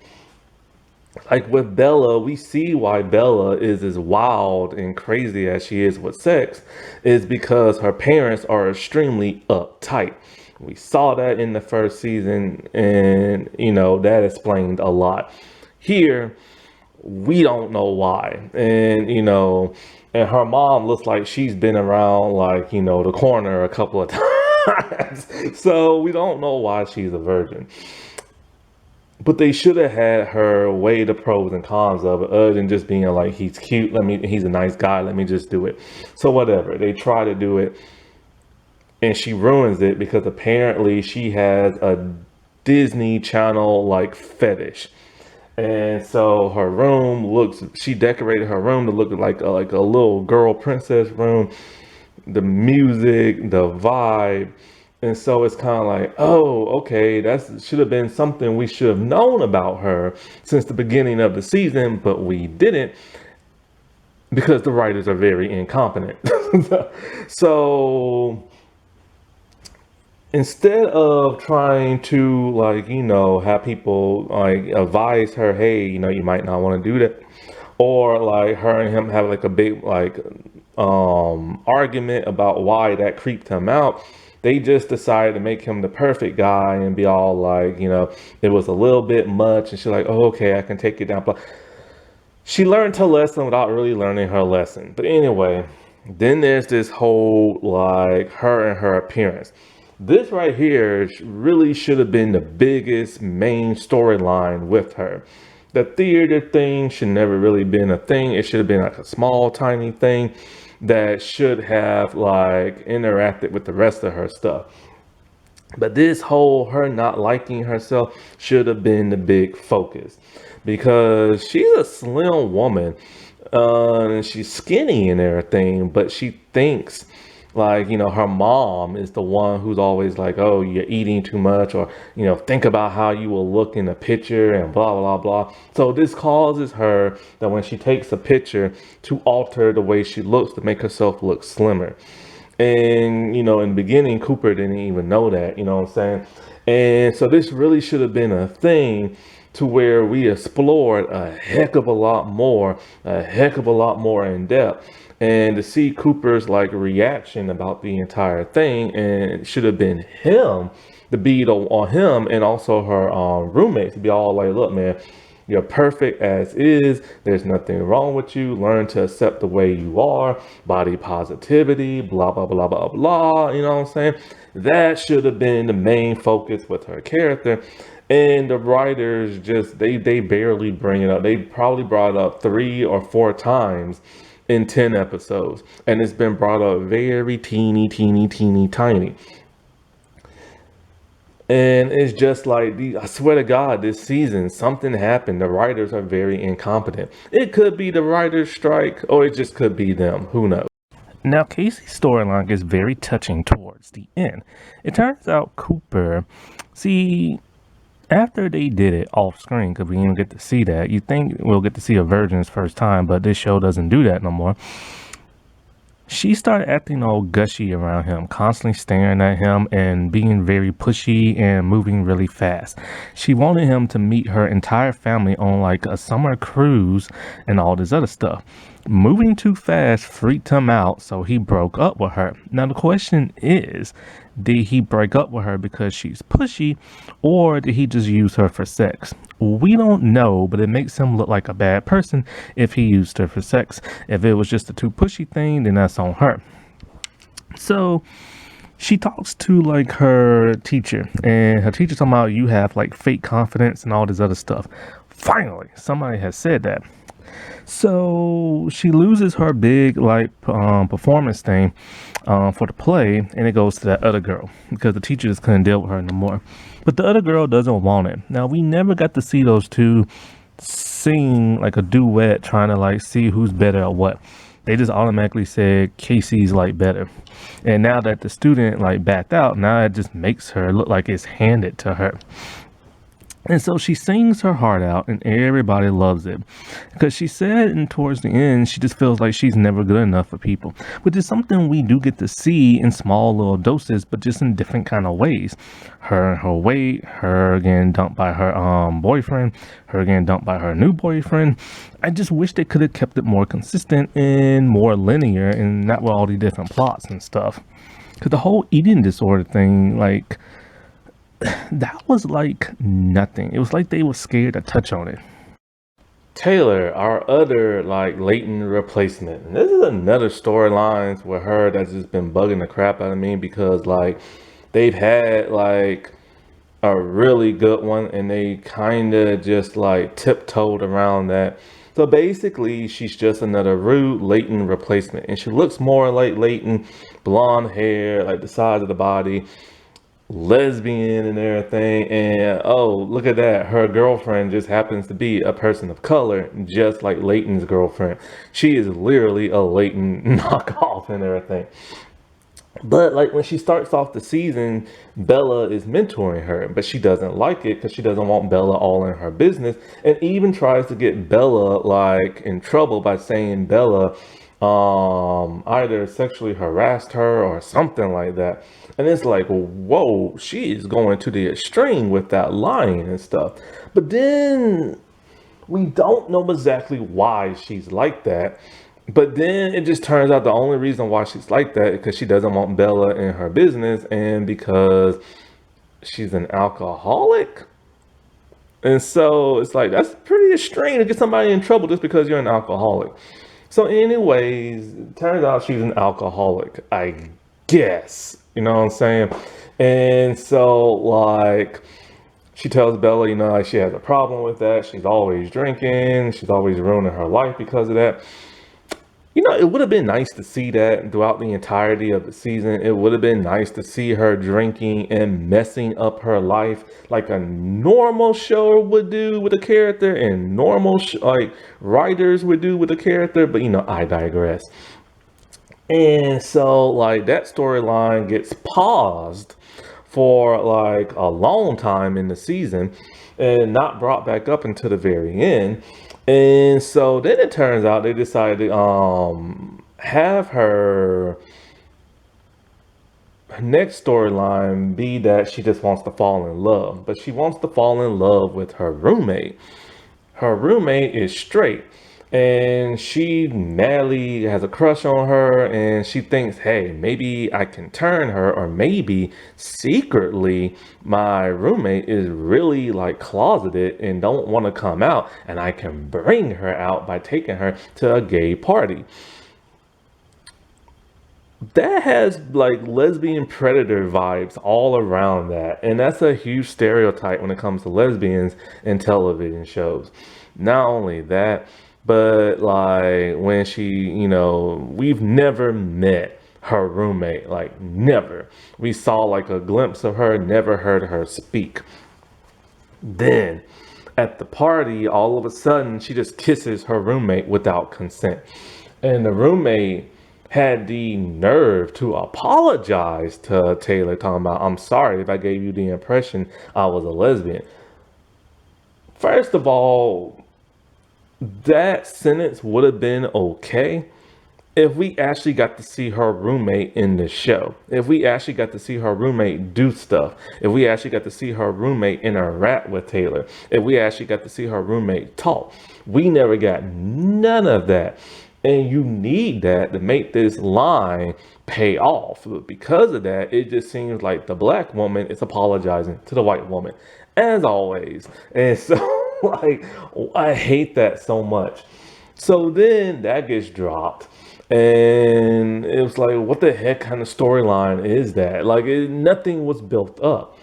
Like with Bella, we see why Bella is as wild and crazy as she is with sex, is because her parents are extremely uptight. We saw that in the first season, and you know, that explained a lot. Here, we don't know why. And you know, and her mom looks like she's been around, like, you know, the corner a couple of times. So we don't know why she's a virgin. But they should have had her weigh the pros and cons of it, other than just being like, he's cute, he's a nice guy, let me just do it. So whatever, they try to do it, and she ruins it because apparently she has a Disney Channel like fetish. And so her room she decorated her room to look like a little girl princess room, the music, the vibe. And so it's kind of like, oh, okay, that should have been something we should have known about her since the beginning of the season, but we didn't because the writers are very incompetent. So instead of trying to have people like advise her, hey, you might not want to do that, or like her and him have like a big argument about why that creeped him out, they just decided to make him the perfect guy and be all like, it was a little bit much, and she's like, oh, okay, I can take it down. But she learned her lesson without really learning her lesson. But anyway, then there's this whole like her and her appearance. This right here really should have been the biggest main storyline with her. The theater thing should never really been a thing. It should have been like a small, tiny thing that should have like interacted with the rest of her stuff. But this whole her not liking herself should have been the big focus, because she's a slim woman, and she's skinny and everything, but she thinks like, her mom is the one who's always like, oh, you're eating too much, or, think about how you will look in a picture and blah, blah, blah. So this causes her that when she takes a picture to alter the way she looks to make herself look slimmer. And, in the beginning, Cooper didn't even know that, you know what I'm saying? And so this really should have been a thing to where we explored a heck of a lot more in depth. And to see Cooper's like reaction about the entire thing, and it should have been him, the beat on him, and also her roommates to be all like, look, man, you're perfect as is. There's nothing wrong with you. Learn to accept the way you are. Body positivity, blah, blah, blah, blah, blah. You know what I'm saying? That should have been the main focus with her character. And the writers just, they barely bring it up. They probably brought it up 3 or 4 times in 10 episodes. And it's been brought up very teeny, tiny. And it's just like, I swear to God, this season, something happened. The writers are very incompetent. It could be the writers' strike, or it just could be them. Who knows? Now, Casey's storyline is very touching towards the end. It turns out Cooper, see, after they did it off screen, because we didn't get to see that, you think we'll get to see a virgin's first time, but this show doesn't do that no more. She started acting all gushy around him, constantly staring at him and being very pushy and moving really fast. She wanted him to meet her entire family on like a summer cruise and all this other stuff. Moving too fast freaked him out, so he broke up with her. Now the question is, did he break up with her because she's pushy, or did he just use her for sex? We don't know, but it makes him look like a bad person if he used her for sex. If it was just a too pushy thing, then that's on her. So she talks to like her teacher, and her teacher talking about, you have like fake confidence and all this other stuff. Finally, somebody has said that. So she loses her big like performance thing for the play, and it goes to that other girl because the teacher just couldn't deal with her no more. But the other girl doesn't want it. Now, we never got to see those two sing like a duet trying to like see who's better or what. They just automatically said Casey's like better. And now that the student like backed out, now it just makes her look like it's handed to her. And so she sings her heart out, and everybody loves it. Because she said, and towards the end, she just feels like she's never good enough for people. Which is something we do get to see in small little doses, but just in different kind of ways. Her and her weight, her getting dumped by her boyfriend, her getting dumped by her new boyfriend. I just wish they could have kept it more consistent and more linear, and not with all the different plots and stuff. Because the whole eating disorder thing, like, that was like nothing. It was like they were scared to touch on it. Taylor, our other like latent replacement, and this is another storyline with her that's just been bugging the crap out of me, because like they've had like a really good one, and they kind of just like tiptoed around that. So basically, she's just another rude Leighton replacement, and she looks more like Leighton, blonde hair, like the size of the body, lesbian and everything. And oh, look at that, her girlfriend just happens to be a person of color, just like Leighton's girlfriend. She is literally a Leighton knockoff and everything. But like when she starts off the season, Bella is mentoring her, but she doesn't like it because she doesn't want Bella all in her business, and even tries to get Bella like in trouble by saying Bella either sexually harassed her or something like that. And it's like, whoa, she is going to the extreme with that lying and stuff. But then we don't know exactly why she's like that. But then it just turns out the only reason why she's like that is because she doesn't want Bella in her business, and because she's an alcoholic. And so it's like, that's pretty extreme to get somebody in trouble just because you're an alcoholic. So anyways, it turns out she's an alcoholic, I guess. You know what I'm saying? And so like she tells Bella, you know, like she has a problem with that. She's always drinking. She's always ruining her life because of that. You know, it would have been nice to see that throughout the entirety of the season. It would have been nice to see her drinking and messing up her life like a normal show would do with a character, and normal like writers would do with a character. But you know, I digress. And so like that storyline gets paused for like a long time in the season and not brought back up until the very end. And so then it turns out they decided to have her next storyline be that she just wants to fall in love, but she wants to fall in love with her roommate. Her roommate is straight, and she madly has a crush on her, and she thinks, hey, maybe I can turn her, or maybe secretly my roommate is really like closeted and don't want to come out, and I can bring her out by taking her to a gay party. That has like lesbian predator vibes all around that, and that's a huge stereotype when it comes to lesbians in television shows. Not only that, but like when she, you know, we've never met her roommate, like never. We saw like a glimpse of her, never heard her speak. Then at the party, all of a sudden she just kisses her roommate without consent, and the roommate had the nerve to apologize to Taylor, talking about, I'm sorry if I gave you the impression I was a lesbian. First of all, that sentence would have been okay if we actually got to see her roommate in the show. If we actually got to see her roommate do stuff. If we actually got to see her roommate interact with Taylor. If we actually got to see her roommate talk. We never got none of that. And you need that to make this line pay off. But because of that, it just seems like the black woman is apologizing to the white woman, as always. And so, like, I hate that so much. So then that gets dropped. And it was like, what the heck kind of storyline is that? Like, nothing was built up.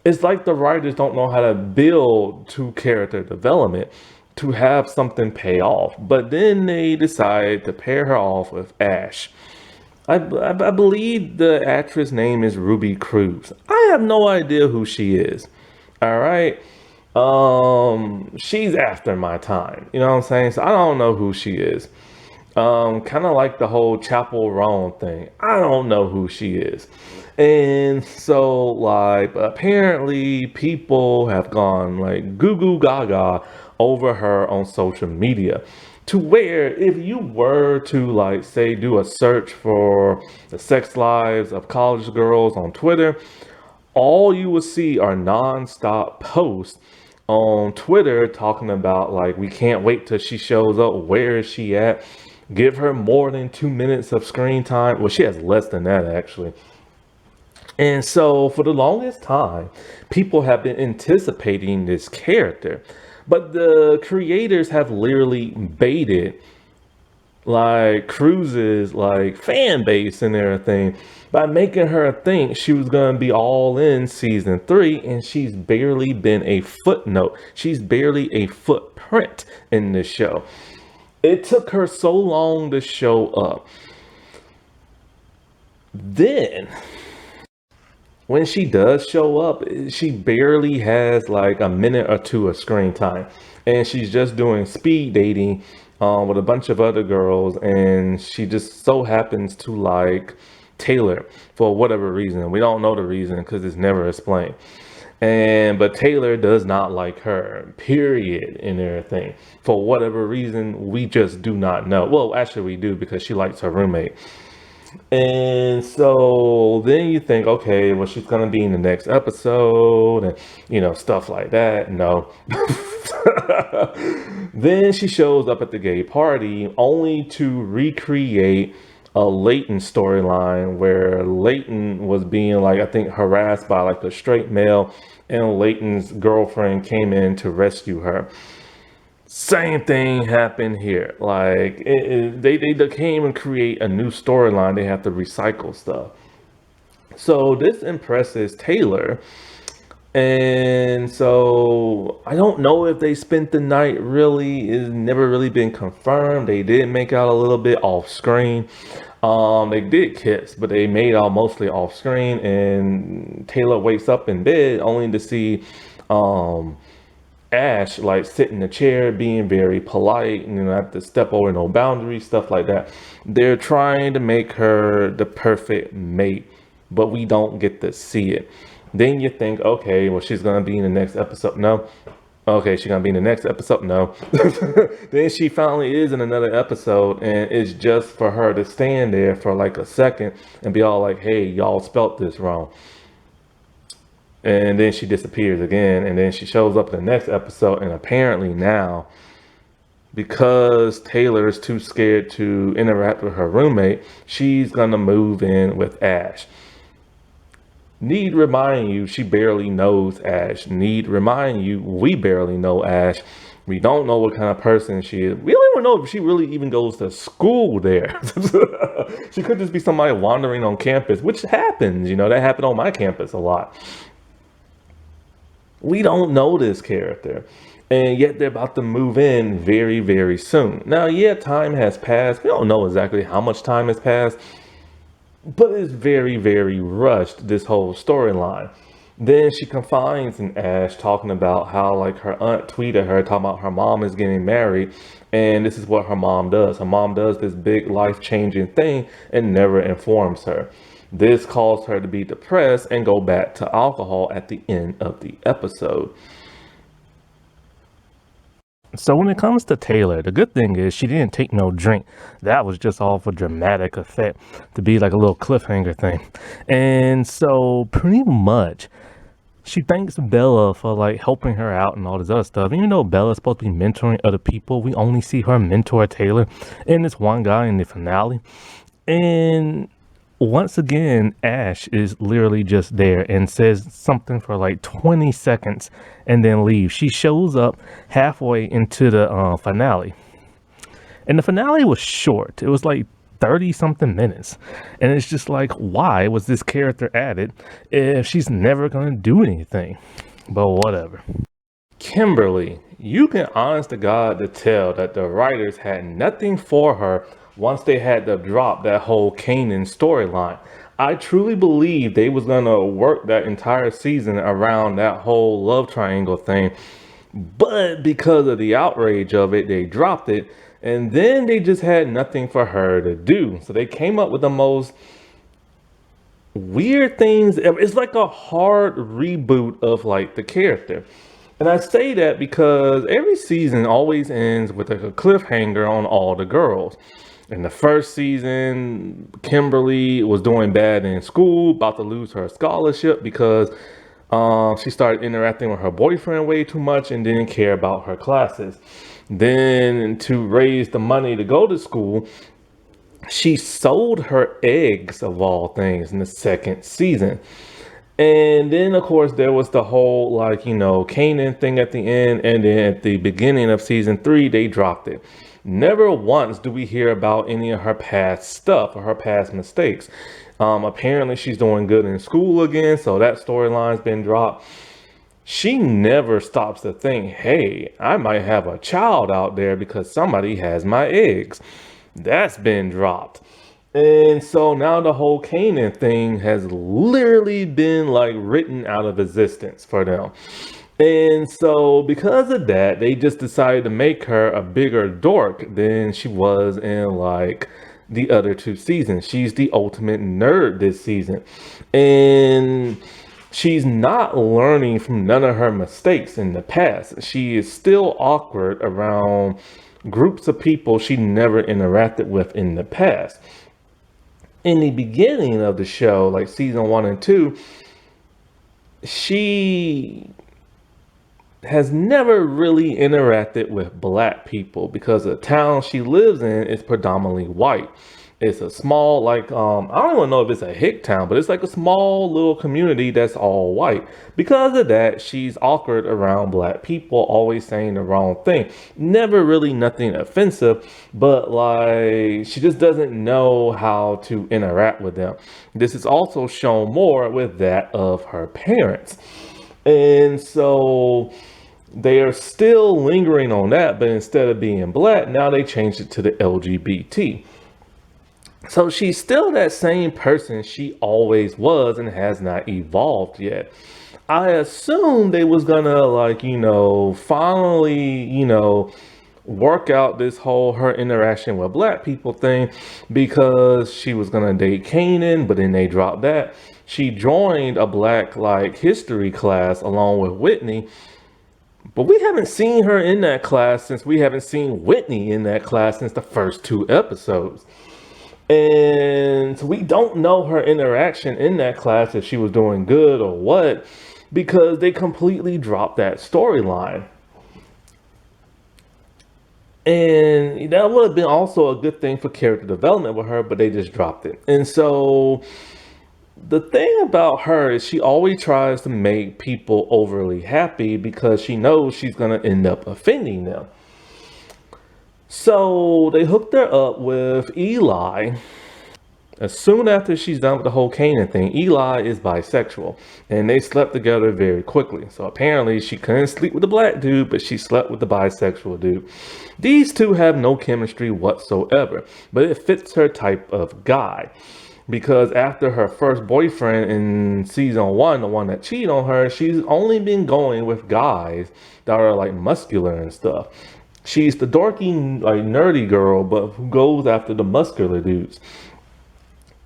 It's like the writers don't know how to build to character development to have something pay off. But then they decide to pair her off with Ash. I believe the actress name is Ruby Cruz. I have no idea who she is. All right. She's after my time. You know what I'm saying? So I don't know who she is. Kind of like the whole Chapel Roan thing. I don't know who she is. And so, like, apparently people have gone like goo goo gaga over her on social media, to where if you were to like say do a search for the sex lives of college girls on Twitter, all you will see are non-stop posts on Twitter talking about like, we can't wait till she shows up, where is she at, give her more than 2 minutes of screen time. Well, she has less than that actually. And so for the longest time, people have been anticipating this character. But the creators have literally baited like Cruz's like fan base and everything by making her think she was going to be all in season 3, and she's barely been a footnote. She's barely a footprint in this show. It took her so long to show up. Then, when she does show up, she barely has like a minute or two of screen time. And she's just doing speed dating with a bunch of other girls. And she just so happens to like Taylor for whatever reason. We don't know the reason because it's never explained. But Taylor does not like her, period, and everything. For whatever reason, we just do not know. Well, actually we do, because she likes her roommate. And so then you think, okay, well, she's gonna be in the next episode and stuff like that. No. Then she shows up at the gay party only to recreate a Leighton storyline where Leighton was being like, I think, harassed by like a straight male, and Leighton's girlfriend came in to rescue her. Same thing happened here. Like they came and create a new storyline. They have to recycle stuff. So this impresses Taylor. And so I don't know if they spent the night really. It's never really been confirmed. They did make out a little bit off screen. They did kiss, but they made out mostly off screen. And Taylor wakes up in bed only to see Ash like sit in the chair being very polite and have to step over no boundaries, stuff like that. They're trying to make her the perfect mate, but we don't get to see it. Then you think, okay, well, she's gonna be in the next episode. No. Okay, she's gonna be in the next episode. No. Then she finally is in another episode, and it's just for her to stand there for like a second and be all like, hey, y'all spelt this wrong. And then she disappears again, and then she shows up in the next episode, and apparently now, because Taylor is too scared to interact with her roommate, she's gonna move in with Ash. Need remind you, she barely knows Ash. Need remind you, we barely know Ash. We don't know what kind of person she is. We don't even know if she really even goes to school there. She could just be somebody wandering on campus, which happens. That happened on my campus a lot. We don't know this character, and yet they're about to move in very, very soon. Now, yeah, time has passed. We don't know exactly how much time has passed, but it's very, very rushed, this whole storyline. Then she confides in Ash, talking about how like her aunt tweeted her, talking about her mom is getting married, and this is what her mom does. Her mom does this big life-changing thing and never informs her. This caused her to be depressed and go back to alcohol at the end of the episode. So when it comes to Taylor, the good thing is she didn't take no drink. That was just all for dramatic effect, to be like a little cliffhanger thing. And so pretty much she thanks Bella for like helping her out and all this other stuff. Even though Bella's supposed to be mentoring other people, we only see her mentor Taylor and this one guy in the finale. And once again, Ash is literally just there and says something for like 20 seconds and then leaves. She shows up halfway into the finale. And the finale was short. It was like 30 something minutes. And it's just like, why was this character added if she's never going to do anything? But whatever. Kimberly, you can honest to God to tell that the writers had nothing for her once they had to drop that whole Kanan storyline. I truly believe they was gonna work that entire season around that whole love triangle thing, but because of the outrage of it, they dropped it, and then they just had nothing for her to do. So they came up with the most weird things. It's like a hard reboot of like the character. And I say that because every season always ends with like a cliffhanger on all the girls. In the first season, Kimberly was doing bad in school, about to lose her scholarship because she started interacting with her boyfriend way too much and didn't care about her classes. Then to raise the money to go to school, she sold her eggs, of all things, in the second season. And then, of course, there was the whole, like, Kanan thing at the end. And then at the beginning of season 3, they dropped it. Never once do we hear about any of her past stuff or her past mistakes. Apparently she's doing good in school again, so that storyline's been dropped. She never stops to think, hey, I might have a child out there because somebody has my eggs. That's been dropped. And so now the whole Canaan thing has literally been like written out of existence for them. And so because of that, they just decided to make her a bigger dork than she was in like the other two seasons. She's the ultimate nerd this season. And she's not learning from none of her mistakes in the past. She is still awkward around groups of people she never interacted with in the past. In the beginning of the show, like season 1 and 2, she has never really interacted with black people because the town she lives in is predominantly white. It's a small, like, I don't even know if it's a hick town, but it's like a small little community that's all white. Because of that, she's awkward around black people, always saying the wrong thing. Never really nothing offensive, but like, she just doesn't know how to interact with them. This is also shown more with that of her parents. And so they are still lingering on that, but instead of being black, now they changed it to the LGBT. So she's still that same person she always was and has not evolved yet. I assumed they was gonna like, finally, work out this whole her interaction with black people thing because she was gonna date Kanan, but then they dropped that. She joined a black like history class along with Whitney, but we haven't seen her in that class since we haven't seen Whitney in that class since the first 2 episodes. And we don't know her interaction in that class, if she was doing good or what, because they completely dropped that storyline. And that would have been also a good thing for character development with her, but they just dropped it. And so the thing about her is she always tries to make people overly happy because she knows she's going to end up offending them. So they hooked her up with Eli. As soon after she's done with the whole Kanan thing, Eli is bisexual, and they slept together very quickly. So apparently she couldn't sleep with the black dude, but she slept with the bisexual dude. These two have no chemistry whatsoever, but it fits her type of guy. Because after her first boyfriend in season 1, the one that cheated on her, she's only been going with guys that are like muscular and stuff. She's the dorky, like nerdy girl, but who goes after the muscular dudes.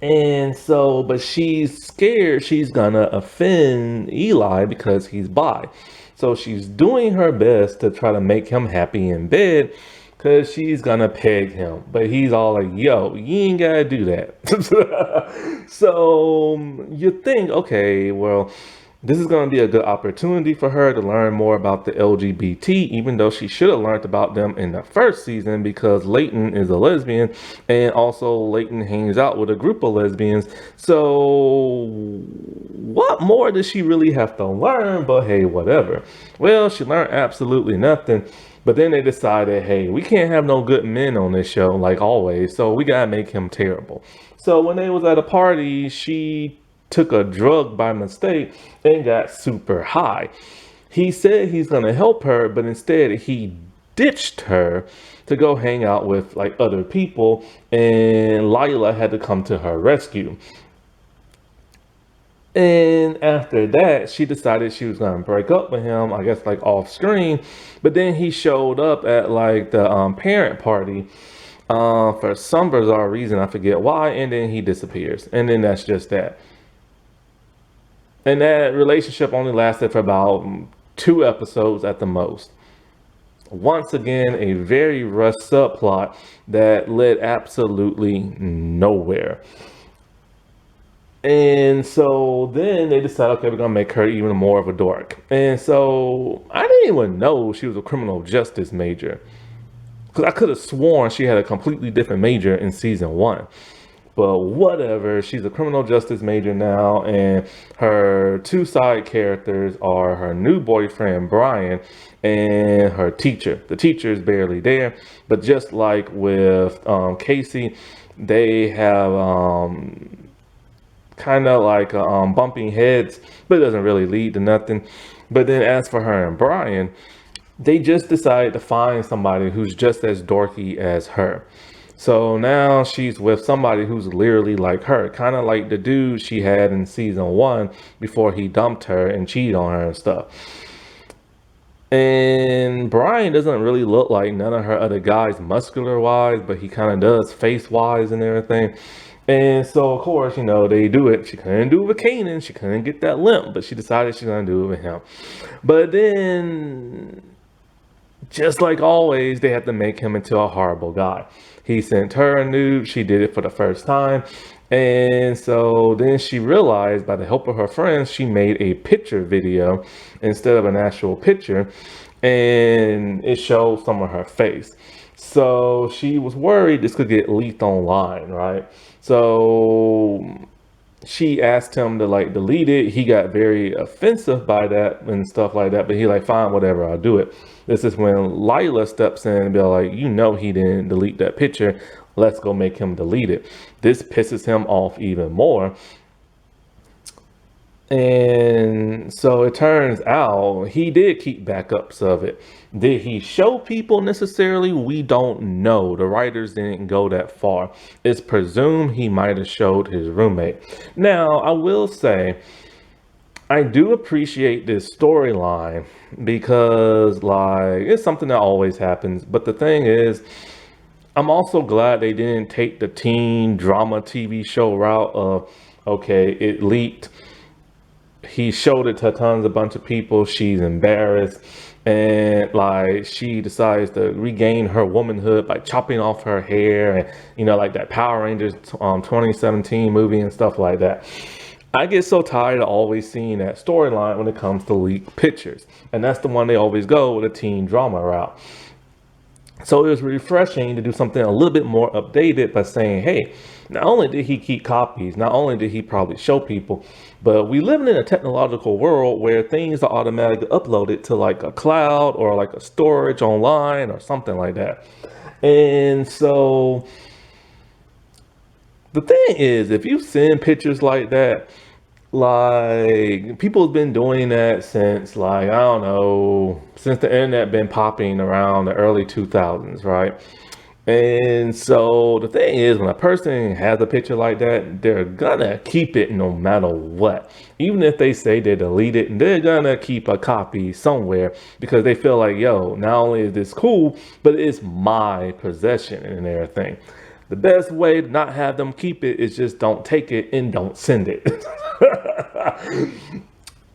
And so, but she's scared she's gonna offend Eli because he's bi. So she's doing her best to try to make him happy in bed because she's gonna peg him. But he's all like, yo, you ain't gotta do that. So you think, okay, well, this is going to be a good opportunity for her to learn more about the LGBT, even though she should have learned about them in the first season because Leighton is a lesbian and also Leighton hangs out with a group of lesbians. So what more does she really have to learn? But hey, whatever. Well, she learned absolutely nothing. But then they decided, hey, we can't have no good men on this show like always, so we got to make him terrible. So when they was at a party, she took a drug by mistake and got super high. He said he's going to help her, but instead he ditched her to go hang out with like other people, and Lila had to come to her rescue. And after that, she decided she was going to break up with him, I guess like off screen. But then he showed up at like the parent party for some bizarre reason, I forget why, and then he disappears. And then that's just that. And that relationship only lasted for about 2 episodes at the most. Once again, a very rushed subplot that led absolutely nowhere. And so then they decided, okay, we're going to make her even more of a dork. And so I didn't even know she was a criminal justice major, because I could have sworn she had a completely different major in season 1. But whatever, she's a criminal justice major now, and her 2 side characters are her new boyfriend, Brian, and her teacher. The teacher is barely there, but just like with Casey, they have kind of like bumping heads, but it doesn't really lead to nothing. But then as for her and Brian, they just decided to find somebody who's just as dorky as her. So now she's with somebody who's literally like her, kind of like the dude she had in season 1 before he dumped her and cheated on her and stuff. And Brian doesn't really look like none of her other guys muscular wise, but he kind of does face wise and everything. And so, of course, you know, they do it. She couldn't do it with Kanan. She couldn't get that limp, but she decided she's going to do it with him. But then, just like always, they have to make him into a horrible guy. He sent her a nude. She did it for the first time. And so then she realized, by the help of her friends, she made a picture video instead of an actual picture. And it showed some of her face. So she was worried this could get leaked online, right? So she asked him to like delete it. He got very offensive by that and stuff like that, but he like, fine, whatever, I'll do it. This is when Lila steps in and be like, you know, he didn't delete that picture. Let's go make him delete it. This pisses him off even more. And so it turns out he did keep backups of it. Did he show people necessarily? We don't know. The writers didn't go that far. It's presumed he might have showed his roommate. Now, I will say, I do appreciate this storyline because, like, it's something that always happens. But the thing is, I'm also glad they didn't take the teen drama TV show route of, okay, it leaked. He showed it to a bunch of people. She's embarrassed. And like she decides to regain her womanhood by chopping off her hair and, you know, like that Power Rangers 2017 movie and stuff like that. I get so tired of always seeing that storyline when it comes to leaked pictures. And that's the one they always go with a teen drama route. So it was refreshing to do something a little bit more updated by saying, hey, not only did he keep copies, not only did he probably show people, but we live in a technological world where things are automatically uploaded to like a cloud or like a storage online or something like that. And so the thing is, if you send pictures like that, like people have been doing that since, like, I don't know, since the internet been popping around the early 2000s, right? And so the thing is, when a person has a picture like that, they're gonna keep it no matter what. Even if they say they delete it, they're gonna keep a copy somewhere because they feel like, yo, not only is this cool, but it's my possession and everything. The best way to not have them keep it is just don't take it and don't send it.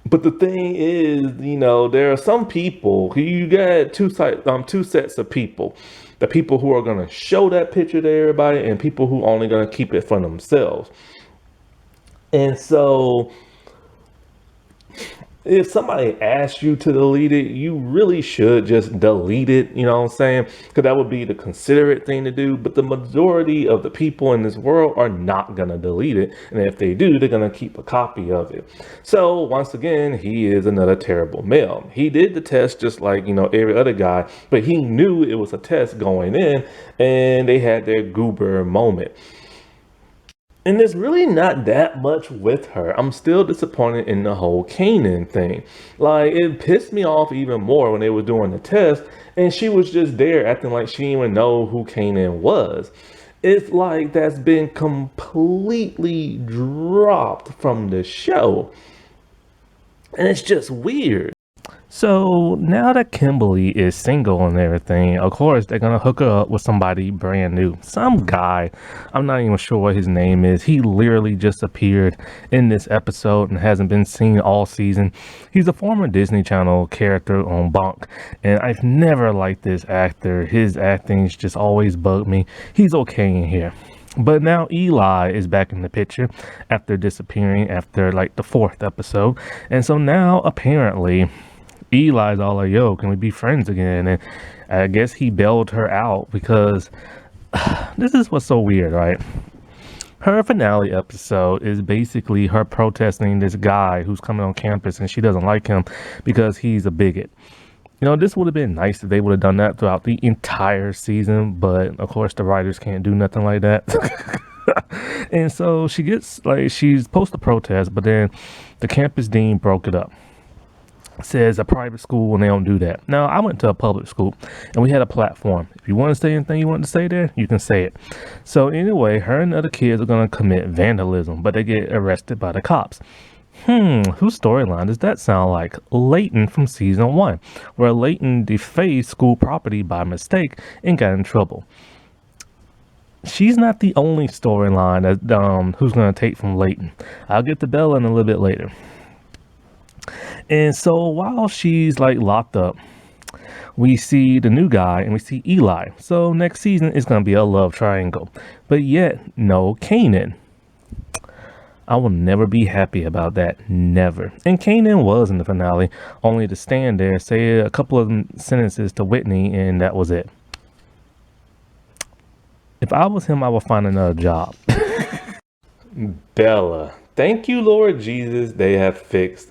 But the thing is, you know, there are some people who you got two sets of people. The people who are going to show that picture to everybody and people who only going to keep it for themselves. And so if somebody asks you to delete it, you really should just delete it, you know what I'm saying? Because that would be the considerate thing to do. But the majority of the people in this world are not going to delete it. And if they do, they're going to keep a copy of it. So once again, he is another terrible male. He did the test just like, you know, every other guy, but he knew it was a test going in and they had their goober moment. And there's really not that much with her. I'm still disappointed in the whole Kanan thing. Like, it pissed me off even more when they were doing the test and she was just there acting like she didn't even know who Kanan was. It's like that's been completely dropped from the show. And it's just weird. So now that Kimberly is single and everything, of course, they're going to hook her up with somebody brand new. Some guy, I'm not even sure what his name is. He literally just appeared in this episode and hasn't been seen all season. He's a former Disney Channel character on Bonk, and I've never liked this actor. His acting's just always bugged me. He's okay in here. But now Eli is back in the picture after disappearing after like the 4th episode. And so now apparently Eli's all like, yo, can we be friends again? And I guess he bailed her out because this is what's so weird, right? Her finale episode is basically her protesting this guy who's coming on campus and she doesn't like him because he's a bigot. You know, this would have been nice if they would have done that throughout the entire season, but of course the writers can't do nothing like that. And so she gets like she's supposed to protest, but then the campus dean broke it up. Says a private school and they don't do that. Now I went to a public school and we had a platform. If you want to say anything you want to say there, you can say it. So anyway, her and other kids are gonna commit vandalism, but they get arrested by the cops. Whose storyline does that sound like? Leighton from season 1, where Leighton defaced school property by mistake and got in trouble. She's not the only storyline that who's gonna take from Leighton. I'll get to Bella in a little bit later. And so while she's like locked up, we see the new guy and we see Eli. So next season is going to be a love triangle. But yet, no Kanan. I will never be happy about that. Never. And Kanan was in the finale, only to stand there, say a couple of sentences to Whitney, and that was it. If I was him, I would find another job. Bella. Thank you, Lord Jesus, they have fixed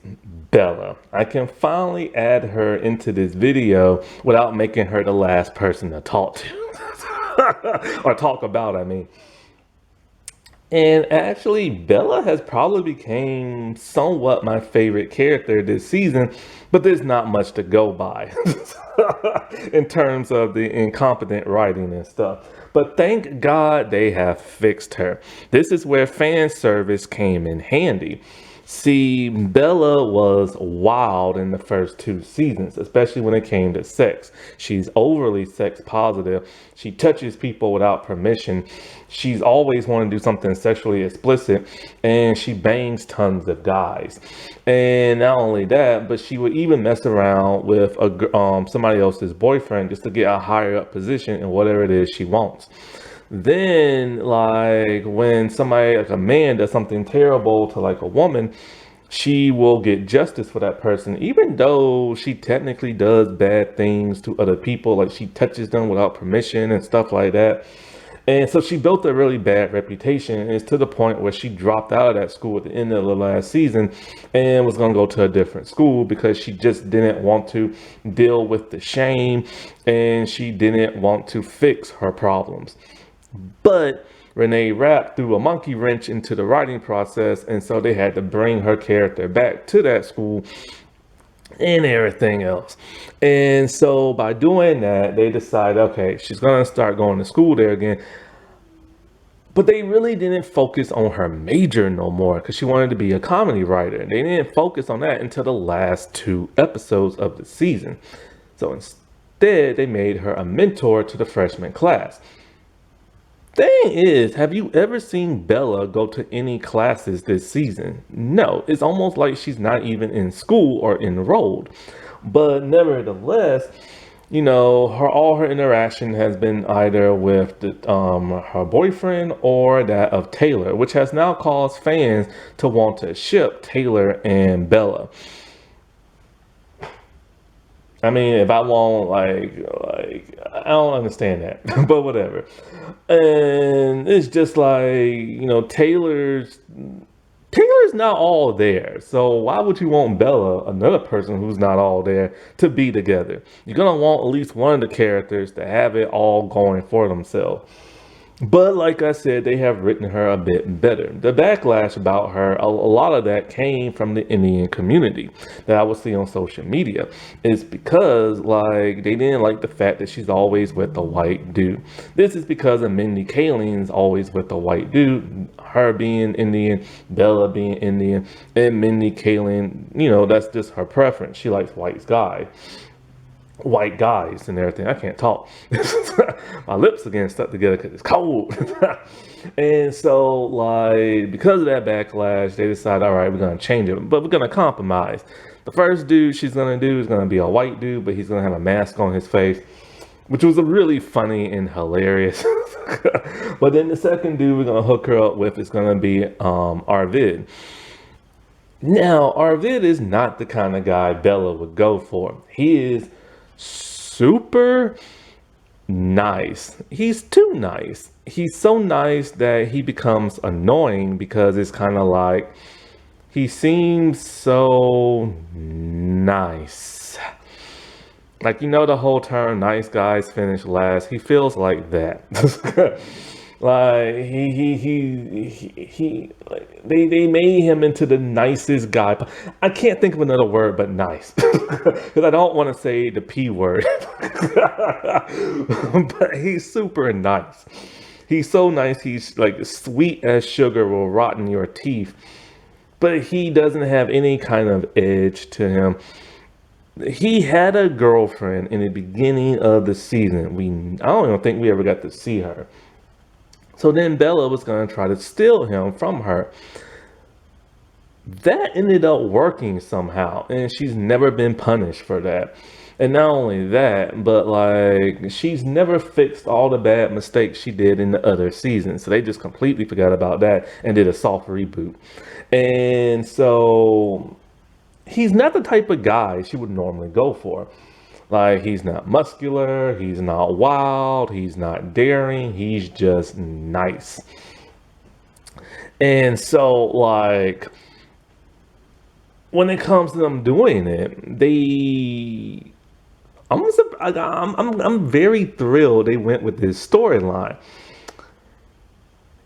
Bella. I can finally add her into this video without making her the last person to talk to. Or talk about, I mean. And actually, Bella has probably became somewhat my favorite character this season, but there's not much to go by in terms of the incompetent writing and stuff. But thank God they have fixed her. This is where fan service came in handy. See, Bella was wild in the first 2 seasons, especially when it came to sex. She's overly sex positive. She touches people without permission. She's always wanting to do something sexually explicit, and she bangs tons of guys. And not only that, but she would even mess around with somebody else's boyfriend just to get a higher up position in whatever it is she wants. Then, like, when somebody, like a man, does something terrible to like a woman, she will get justice for that person, even though she technically does bad things to other people, like she touches them without permission and stuff like that. And so she built a really bad reputation. It's to the point where she dropped out of that school at the end of the last season and was going to go to a different school because she just didn't want to deal with the shame and she didn't want to fix her problems. But Renee Rapp threw a monkey wrench into the writing process, and so they had to bring her character back to that school and everything else. And so by doing that, they decided, okay, she's going to start going to school there again. But they really didn't focus on her major no more because she wanted to be a comedy writer. They didn't focus on that until the last 2 episodes of the season. So instead, they made her a mentor to the freshman class. Thing is, have you ever seen Bella go to any classes this season? No, it's almost like she's not even in school or enrolled. But nevertheless, you know, all her interaction has been either with her boyfriend or that of Taylor, which has now caused fans to want to ship Taylor and Bella. I mean, if I want, like, I don't understand that, but whatever. And it's just like, you know, Taylor's not all there. So why would you want Bella, another person who's not all there, to be together? You're going to want at least one of the characters to have it all going for themselves. But like I said, they have written her a bit better. The backlash about her, a lot of that came from the Indian community that I would see on social media. It's because, like, they didn't like the fact that she's always with a white dude. This is because of Mindy Kaling's always with a white dude. Her being Indian, Bella being Indian, and Mindy Kaling, you know, that's just her preference. She likes white guys and everything. I can't talk. My lips again stuck together because it's cold. And so, like, because of that backlash, they decided, all right, we're going to change it, but we're going to compromise. The first dude she's going to do is going to be a white dude, but he's going to have a mask on his face, which was a really funny and hilarious. But then the second dude we're going to hook her up with is going to be Arvid. Now, Arvid is not the kind of guy Bella would go for. He is super nice. He's too nice. He's so nice that he becomes annoying because it's kind of like he seems so nice. Like, you know, the whole term nice guys finish last. He feels like that. Like like they made him into the nicest guy. I can't think of another word but nice because I don't want to say the P word. But he's super nice. He's so nice. He's like sweet as sugar will rot in your teeth. But he doesn't have any kind of edge to him. He had a girlfriend in the beginning of the season. I don't even think we ever got to see her. So then Bella was going to try to steal him from her. That ended up working somehow, and she's never been punished for that. And not only that, but like she's never fixed all the bad mistakes she did in the other seasons. So they just completely forgot about that and did a soft reboot. And so he's not the type of guy she would normally go for. Like, he's not muscular, he's not wild, he's not daring, he's just nice. And so, like, when it comes to them doing it, I'm very thrilled they went with this storyline.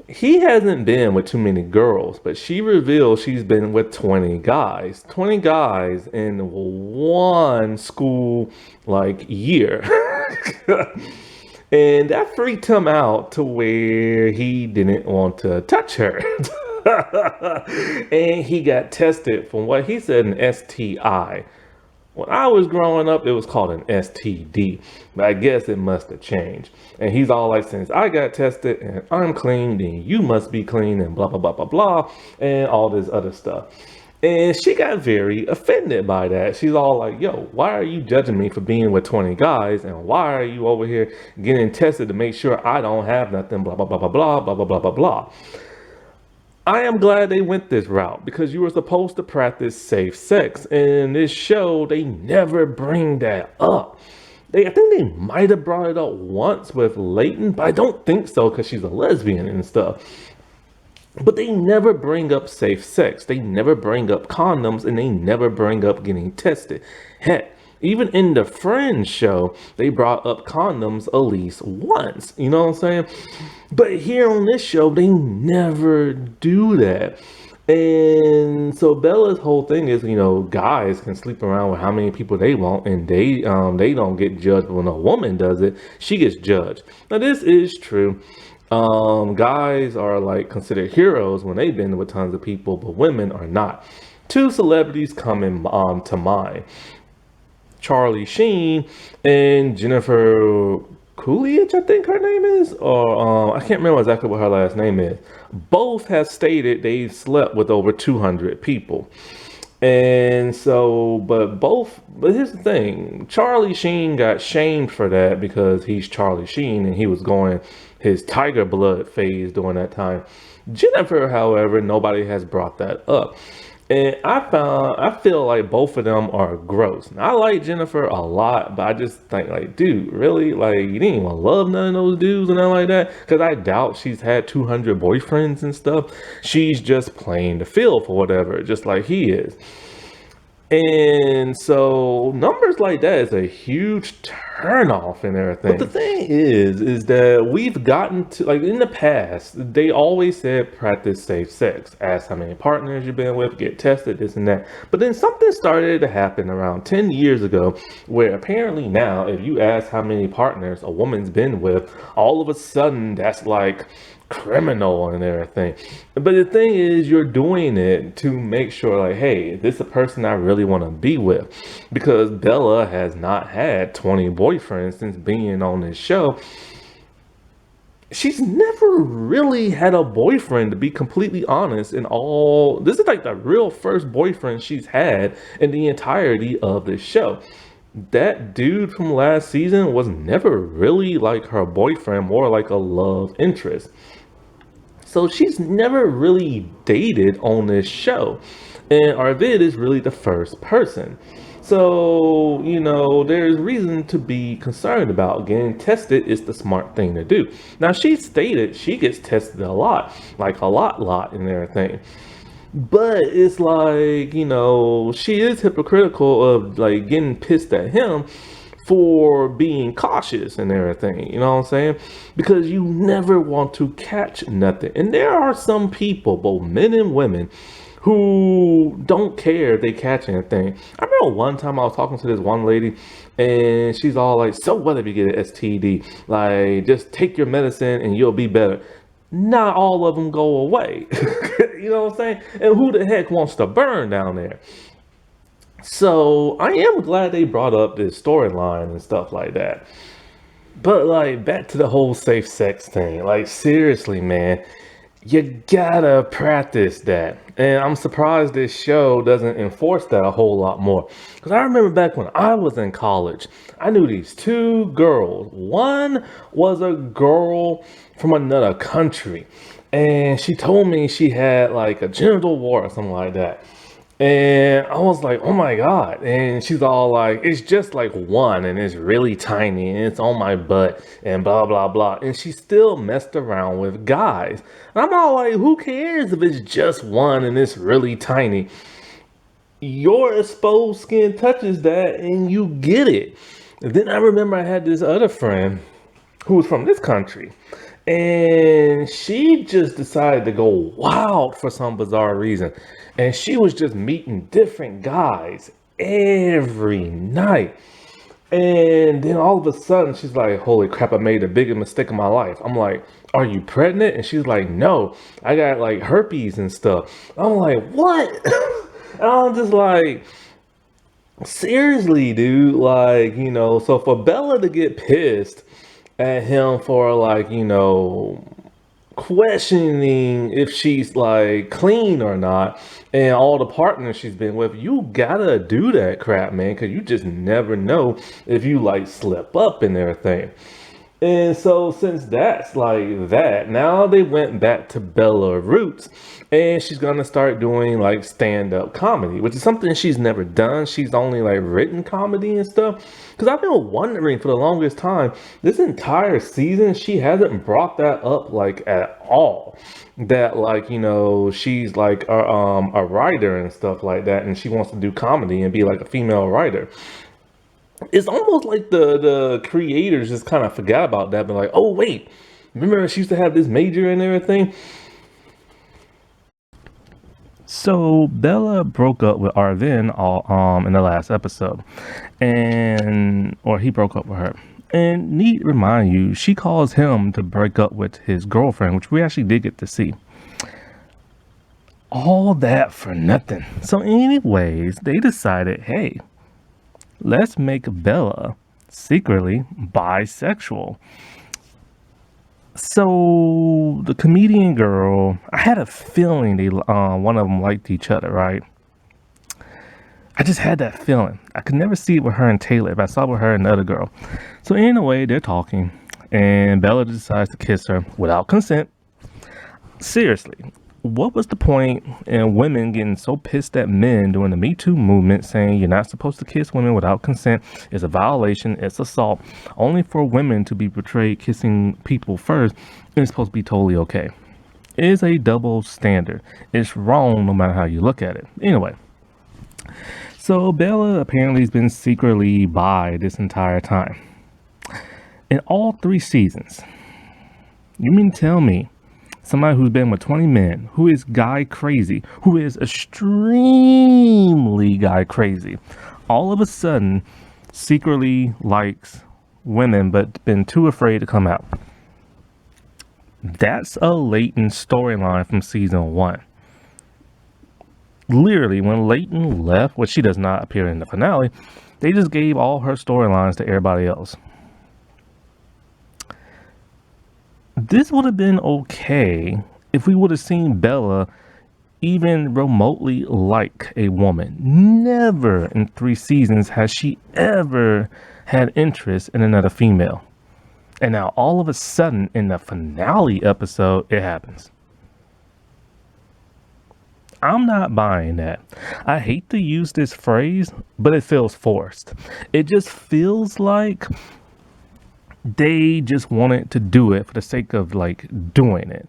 He hasn't been with too many girls, but she revealed she's been with 20 guys. 20 guys in one school like year. And that freaked him out to where he didn't want to touch her. And he got tested from what he said an STI. When I was growing up, it was called an STD, but I guess it must have changed. And he's all like, since I got tested and I'm clean, then you must be clean and blah, blah, blah, blah, blah, and all this other stuff. And she got very offended by that. She's all like, yo, why are you judging me for being with 20 guys? And why are you over here getting tested to make sure I don't have nothing, blah, blah, blah, blah, blah, blah, blah, blah, blah, blah. I am glad they went this route because you were supposed to practice safe sex. And in this show, they never bring that up. I think they might have brought it up once with Leighton, but I don't think so because she's a lesbian and stuff. But they never bring up safe sex. They never bring up condoms, and they never bring up getting tested. Heck, even in the Friends show, they brought up condoms at least once. You know what I'm saying? But here on this show, they never do that. And so Bella's whole thing is, guys can sleep around with how many people they want, and they don't get judged. When a woman does it, she gets judged. Now this is true. Guys are like considered heroes when they've been with tons of people, but women are not. Two celebrities come in to mind: Charlie Sheen and Jennifer Coolidge, I think her name is, or I can't remember exactly what her last name is. Both have stated they've slept with over 200 people. And so, but here's the thing. Charlie Sheen got shamed for that because he's Charlie Sheen and he was going his tiger blood phase during that time. Jennifer, however, nobody has brought that up. And I feel like both of them are gross. And I like Jennifer a lot, but I just think like, dude, really? Like, you didn't even love none of those dudes and nothing like that? Because I doubt she's had 200 boyfriends and stuff. She's just playing the field for whatever, just like he is. And so numbers like that is a huge turnoff and everything. But the thing is that we've gotten to, like, in the past, they always said practice safe sex. Ask how many partners you've been with, get tested, this and that. But then something started to happen around 10 years ago where apparently now, if you ask how many partners a woman's been with, all of a sudden that's like criminal and everything. But the thing is, you're doing it to make sure like, hey, this is a person I really want to be with, because Bella has not had 20 boyfriends since being on this show. She's never really had a boyfriend, to be completely honest. This is like the real first boyfriend she's had in the entirety of this show. That dude from last season was never really like her boyfriend, more like a love interest. So she's never really dated on this show. And Arvid is really the first person. So, there's reason to be concerned about getting tested. Is the smart thing to do. Now, she stated she gets tested a lot, like a lot and everything. But it's like, she is hypocritical of like getting pissed at him for being cautious and everything, you know what I'm saying? Because you never want to catch nothing. And there are some people, both men and women, who don't care if they catch anything. I remember one time I was talking to this one lady, and she's all like, so what if you get an STD? Like, just take your medicine and you'll be better. Not all of them go away. You know what I'm saying? And who the heck wants to burn down there? So I am glad they brought up this storyline and stuff like that. But like back to the whole safe sex thing. Like seriously, man, you gotta practice that. And I'm surprised this show doesn't enforce that a whole lot more. Because I remember back when I was in college, I knew these two girls. One was a girl from another country. And she told me she had like a genital wart or something like that. And I was like, oh my God. And she's all like, it's just like one and it's really tiny and it's on my butt and blah, blah, blah. And she still messed around with guys. And I'm all like, who cares if it's just one and it's really tiny? Your exposed skin touches that and you get it. And then I remember I had this other friend who was from this country. And she just decided to go wild for some bizarre reason. And she was just meeting different guys every night. And then all of a sudden, she's like, holy crap, I made the biggest mistake of my life. I'm like, are you pregnant? And she's like, no, I got like herpes and stuff. I'm like, what? And I'm just like, seriously, dude. Like, you know, so for Bella to get pissed at him for like, you know, questioning if she's like clean or not and all the partners she's been with, you gotta do that crap, man, because you just never know if you like slip up and everything. And so since that's like that, now they went back to Bella roots and she's gonna start doing like stand-up comedy, which is something she's never done. She's only like written comedy and stuff. Because I've been wondering for the longest time, this entire season, she hasn't brought that up like at all. That like, you know, she's like a writer and stuff like that, and she wants to do comedy and be like a female writer. It's almost like the creators just kind of forgot about that, but like, oh wait, remember she used to have this major and everything. So Bella broke up with Arvin all in the last episode, and or he broke up with her. And need to remind you, she calls him to break up with his girlfriend, which we actually did get to see. All that for nothing. So anyways, they decided, hey, let's make Bella secretly bisexual. So the comedian girl, I had a feeling they one of them liked each other, right? I just had that feeling. I could never see it with her and Taylor, but I saw it with her and the other girl. So anyway, they're talking, and Bella decides to kiss her without consent. Seriously, what was the point in women getting so pissed at men during the Me Too movement saying you're not supposed to kiss women without consent? It's a violation, it's assault, only for women to be portrayed kissing people first, and it's supposed to be totally okay. It is a double standard. It's wrong no matter how you look at it. Anyway, so Bella apparently has been secretly bi this entire time. In all 3 seasons, you mean to tell me somebody who's been with 20 men, who is guy crazy, who is extremely guy crazy, all of a sudden secretly likes women but been too afraid to come out? That's a latent storyline from season 1. Literally, when Leighton left, which she does not appear in the finale, they just gave all her storylines to everybody else. This would have been okay if we would have seen Bella even remotely like a woman. Never in 3 seasons has she ever had interest in another female. And now all of a sudden in the finale episode, it happens. I'm not buying that. I hate to use this phrase, but it feels forced. It just feels like they just wanted to do it for the sake of like doing it.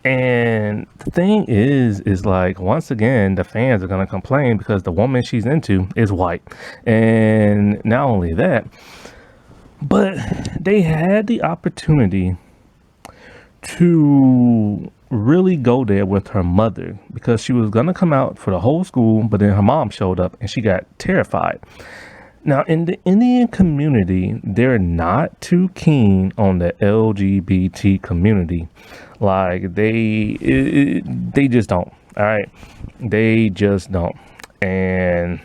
And the thing is like, once again, the fans are gonna complain because the woman she's into is white. And not only that, but they had the opportunity to really go there with her mother because she was gonna come out for the whole school, but then her mom showed up and she got terrified. Now, in the Indian community, they're not too keen on the LGBT community. Like they just don't. All right, they just don't. And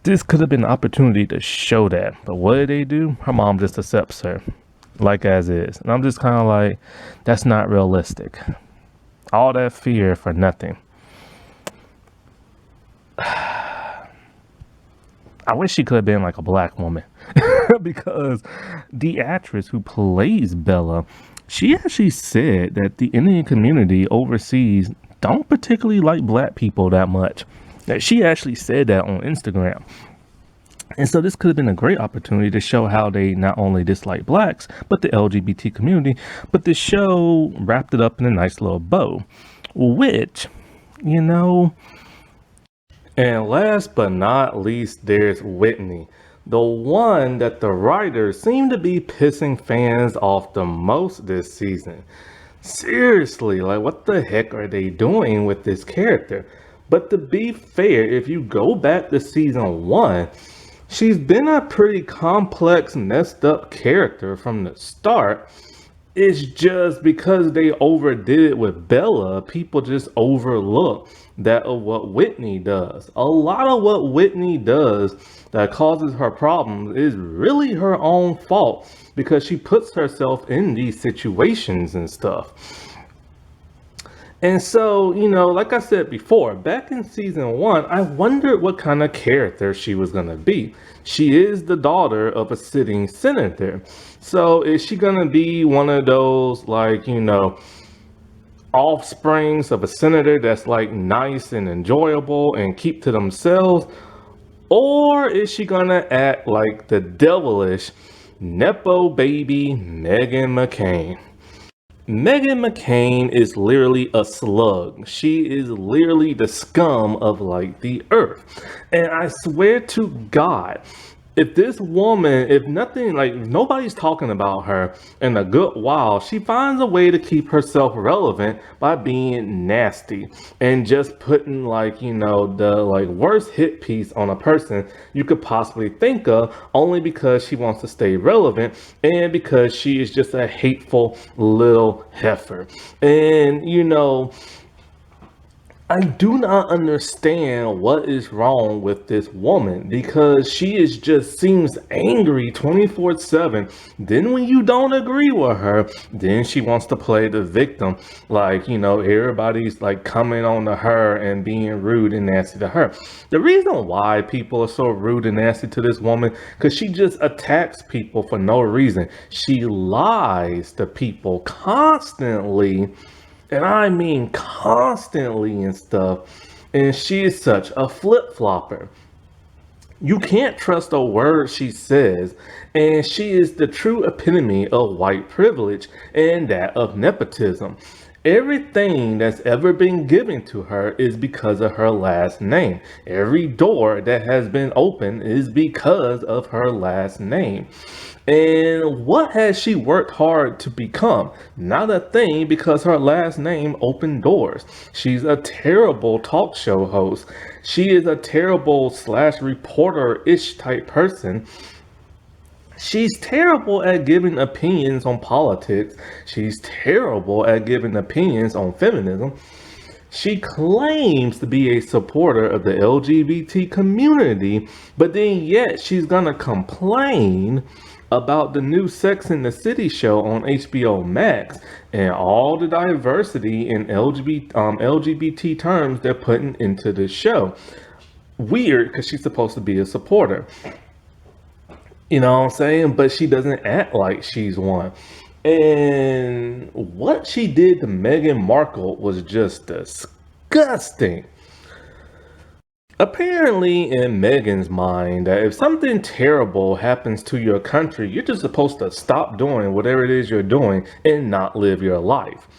this could have been an opportunity to show that, but what did they do? Her mom just accepts her, like as is, and I'm just kind of like, that's not realistic. All that fear for nothing. I wish she could have been like a black woman because the actress who plays Bella, she actually said that the Indian community overseas don't particularly like black people that much. That she actually said that on Instagram. And so this could have been a great opportunity to show how they not only dislike blacks, but the LGBT community. But the show wrapped it up in a nice little bow, which, you know. And last but not least, there's Whitney, the one that the writers seem to be pissing fans off the most this season. Seriously, like what the heck are they doing with this character? But to be fair, if you go back to season 1, she's been a pretty complex, messed up character from the start. It's just because they overdid it with Bella, people just overlook that of what Whitney does. A lot of what Whitney does that causes her problems is really her own fault because she puts herself in these situations and stuff. And so, you know, like I said before, back in season 1, I wondered what kind of character she was going to be. She is the daughter of a sitting senator. So is she going to be one of those, like, you know, offsprings of a senator that's like nice and enjoyable and keep to themselves? Or is she going to act like the devilish Nepo baby Meghan McCain? Meghan McCain is literally a slug. She is literally the scum of like the earth. And I swear to God, if this woman, if nothing, like nobody's talking about her in a good while, she finds a way to keep herself relevant by being nasty and just putting like, you know, the like worst hit piece on a person you could possibly think of, only because she wants to stay relevant and because she is just a hateful little heifer. And, you know, I do not understand what is wrong with this woman because she is just seems angry 24/7. Then when you don't agree with her, then she wants to play the victim. Like, you know, everybody's like coming on to her and being rude and nasty to her. The reason why people are so rude and nasty to this woman, because she just attacks people for no reason. She lies to people constantly, and I mean constantly and stuff. And she is such a flip-flopper. You can't trust a word she says. And she is the true epitome of white privilege and that of nepotism. Everything that's ever been given to her is because of her last name. Every door that has been opened is because of her last name. And what has she worked hard to become? Not a thing, because her last name opened doors. She's a terrible talk show host. She is a terrible slash reporter-ish type person. She's terrible at giving opinions on politics. She's terrible at giving opinions on feminism. She claims to be a supporter of the LGBT community, but then yet she's gonna complain about the new Sex and the City show on HBO Max and all the diversity in LGBT terms they're putting into the show. Weird, because she's supposed to be a supporter. You know what I'm saying? But she doesn't act like she's one. And what she did to Meghan Markle was just disgusting. Apparently, in Megan's mind, that if something terrible happens to your country, you're just supposed to stop doing whatever it is you're doing and not live your life.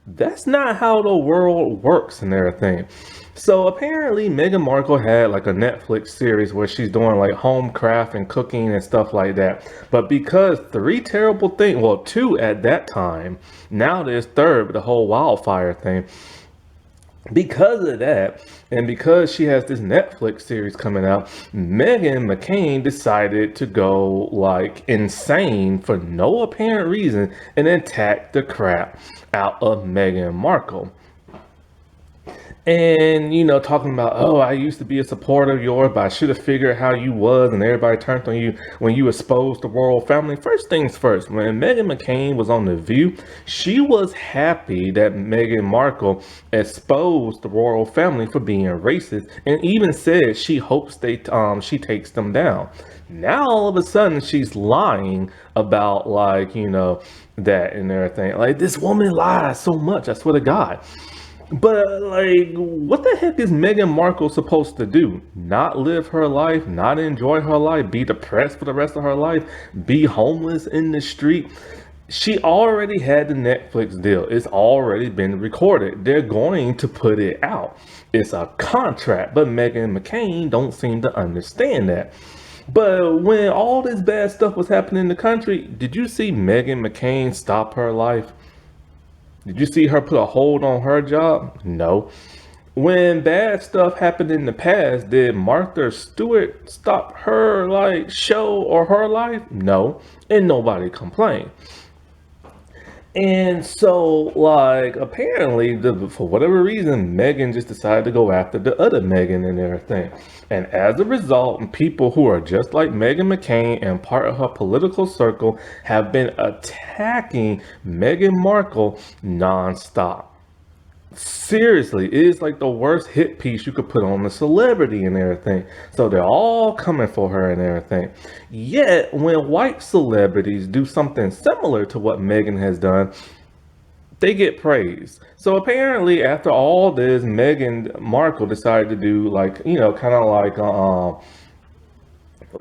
That's not how the world works and everything. So apparently Meghan Markle had like a Netflix series where she's doing like home craft and cooking and stuff like that. But because three terrible things, well, two at that time, now there's third with the whole wildfire thing. Because of that, and because she has this Netflix series coming out, Meghan McCain decided to go like insane for no apparent reason and attack the crap out of Meghan Markle. And, talking about, oh, I used to be a supporter of yours, but I should have figured how you was, and everybody turned on you when you exposed the royal family. First things first, when Meghan McCain was on The View, she was happy that Meghan Markle exposed the royal family for being racist, and even said she hopes she takes them down. Now all of a sudden she's lying about that and everything. Like, this woman lies so much, I swear to God. But like, what the heck is Meghan Markle supposed to do? Not live her life, not enjoy her life, be depressed for the rest of her life, be homeless in the street? She already had the Netflix deal. It's already been recorded. They're going to put it out. It's a contract, but Meghan McCain don't seem to understand that. But when all this bad stuff was happening in the country, did you see Meghan McCain stop her life? Did you see her put a hold on her job? No. When bad stuff happened in the past, did Martha Stewart stop her show or her life? No. And nobody complained. And so, apparently, for whatever reason, Meghan just decided to go after the other Meghan and everything. And as a result, people who are just like Meghan McCain and part of her political circle have been attacking Meghan Markle nonstop. Seriously, it is like the worst hit piece you could put on a celebrity and everything. So they're all coming for her and everything. Yet, when white celebrities do something similar to what Meghan has done, they get praised. So apparently, after all this, Meghan Markle decided to do where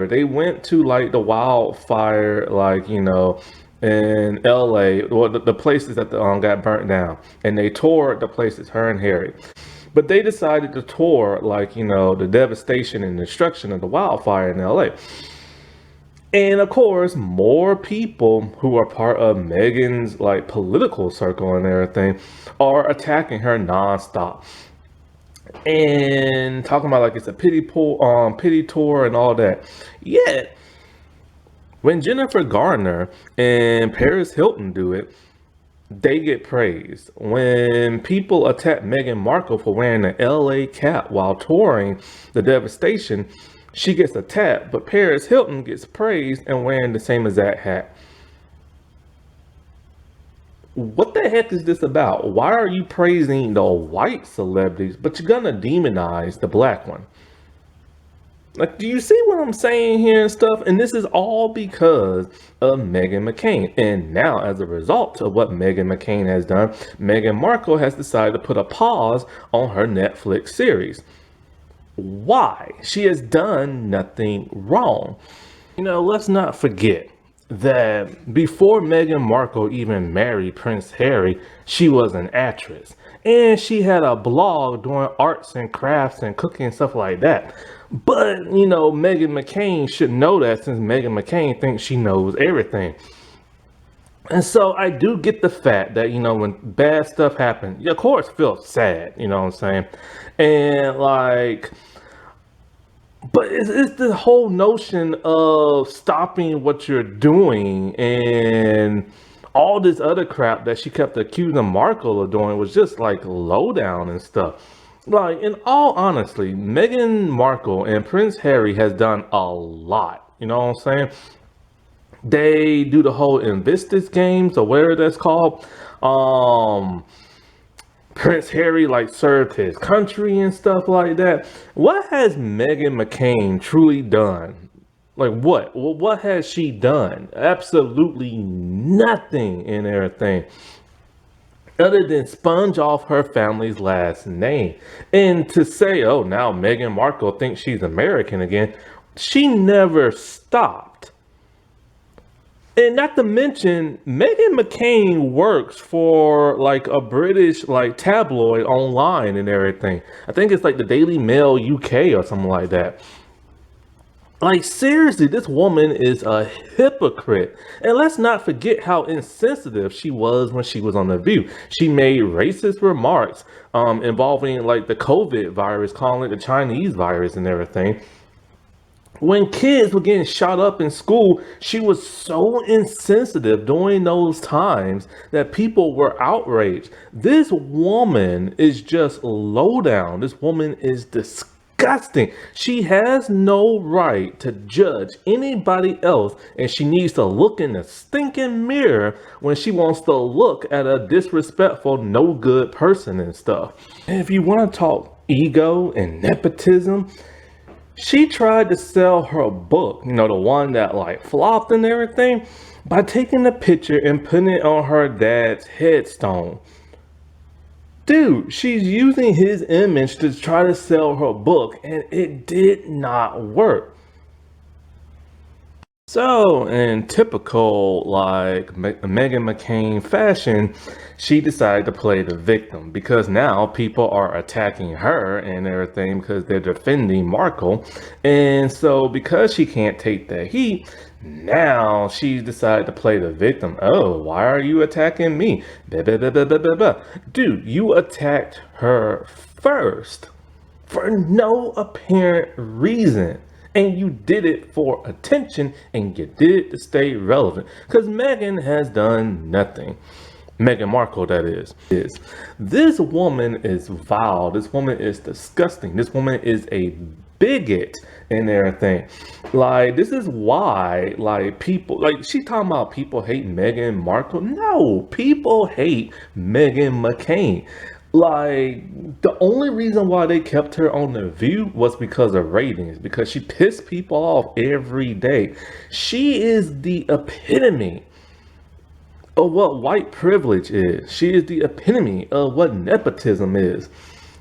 they went to the wildfire, in LA, or the places that got burnt down, and they toured the places, her and Harry. But they decided to tour the devastation and destruction of the wildfire in LA. And of course, more people who are part of Meghan's political circle and everything are attacking her nonstop and talking about it's a pity tour and all that. Yet, when Jennifer Garner and Paris Hilton do it, they get praised. When people attack Meghan Markle for wearing an LA cap while touring the devastation, she gets attacked, but Paris Hilton gets praised and wearing the same exact hat. What the heck is this about? Why are you praising the white celebrities, but you're gonna demonize the black one? Do you see what I'm saying here and stuff? And this is all because of Meghan McCain. And now, as a result of what Meghan McCain has done, Meghan Markle has decided to put a pause on her Netflix series. Why? She has done nothing wrong. Let's not forget that before Meghan Markle even married Prince Harry, she was an actress. And she had a blog doing arts and crafts and cooking and stuff like that. But, Meghan McCain should know that, since Meghan McCain thinks she knows everything. And so I do get the fact that, when bad stuff happens, you of course feel sad, you know what I'm saying? And but it's the whole notion of stopping what you're doing and all this other crap that she kept accusing Markle of doing was just low down and stuff. In all honesty, Meghan Markle and Prince Harry has done a lot. You know what I'm saying? They do the whole Invictus games or whatever that's called. Prince Harry served his country and stuff like that. What has Meghan McCain truly done? What? Well, what has she done? Absolutely nothing and everything. other than sponge off her family's last name. And to say, oh, now Meghan Markle thinks she's American again, she never stopped. And not to mention, Meghan McCain works for like a British like tabloid online and everything. I think it's like the Daily Mail UK or something like that. Like, seriously, this woman is a hypocrite. And let's not forget how insensitive she was when she was on The View. She made racist remarks involving like the COVID virus, calling it the Chinese virus and everything. When kids were getting shot up in school, she was so insensitive during those times that people were outraged. This woman is just low down. This woman is disgusting. She has no right to judge anybody else, and she needs to look in the stinking mirror when she wants to look at a disrespectful, no good person and stuff. And if you want to talk ego and nepotism, she tried to sell her book, you know, the one that like flopped and everything, by taking a picture and putting it on her dad's headstone. Dude, she's using his image to try to sell her book, and it did not work. So, in typical like Meghan McCain fashion, she decided to play the victim because now people are attacking her and everything because they're defending Markle. And so, because she can't take the heat, now she decided to play the victim. Oh, why are you attacking me? Blah, blah, blah, blah, blah, blah, blah. Dude, you attacked her first for no apparent reason. And you did it for attention, and you did it to stay relevant. Because Meghan has done nothing. Meghan Markle, that is. This woman is vile. This woman is disgusting. This woman is a bigot and everything. Like, this is why, like, people, like, she talking about people hate Meghan Markle. No, people hate Meghan McCain. Like, the only reason why they kept her on The View was because of ratings, because she pissed people off every day. She is the epitome of what white privilege is. She is the epitome of what nepotism is.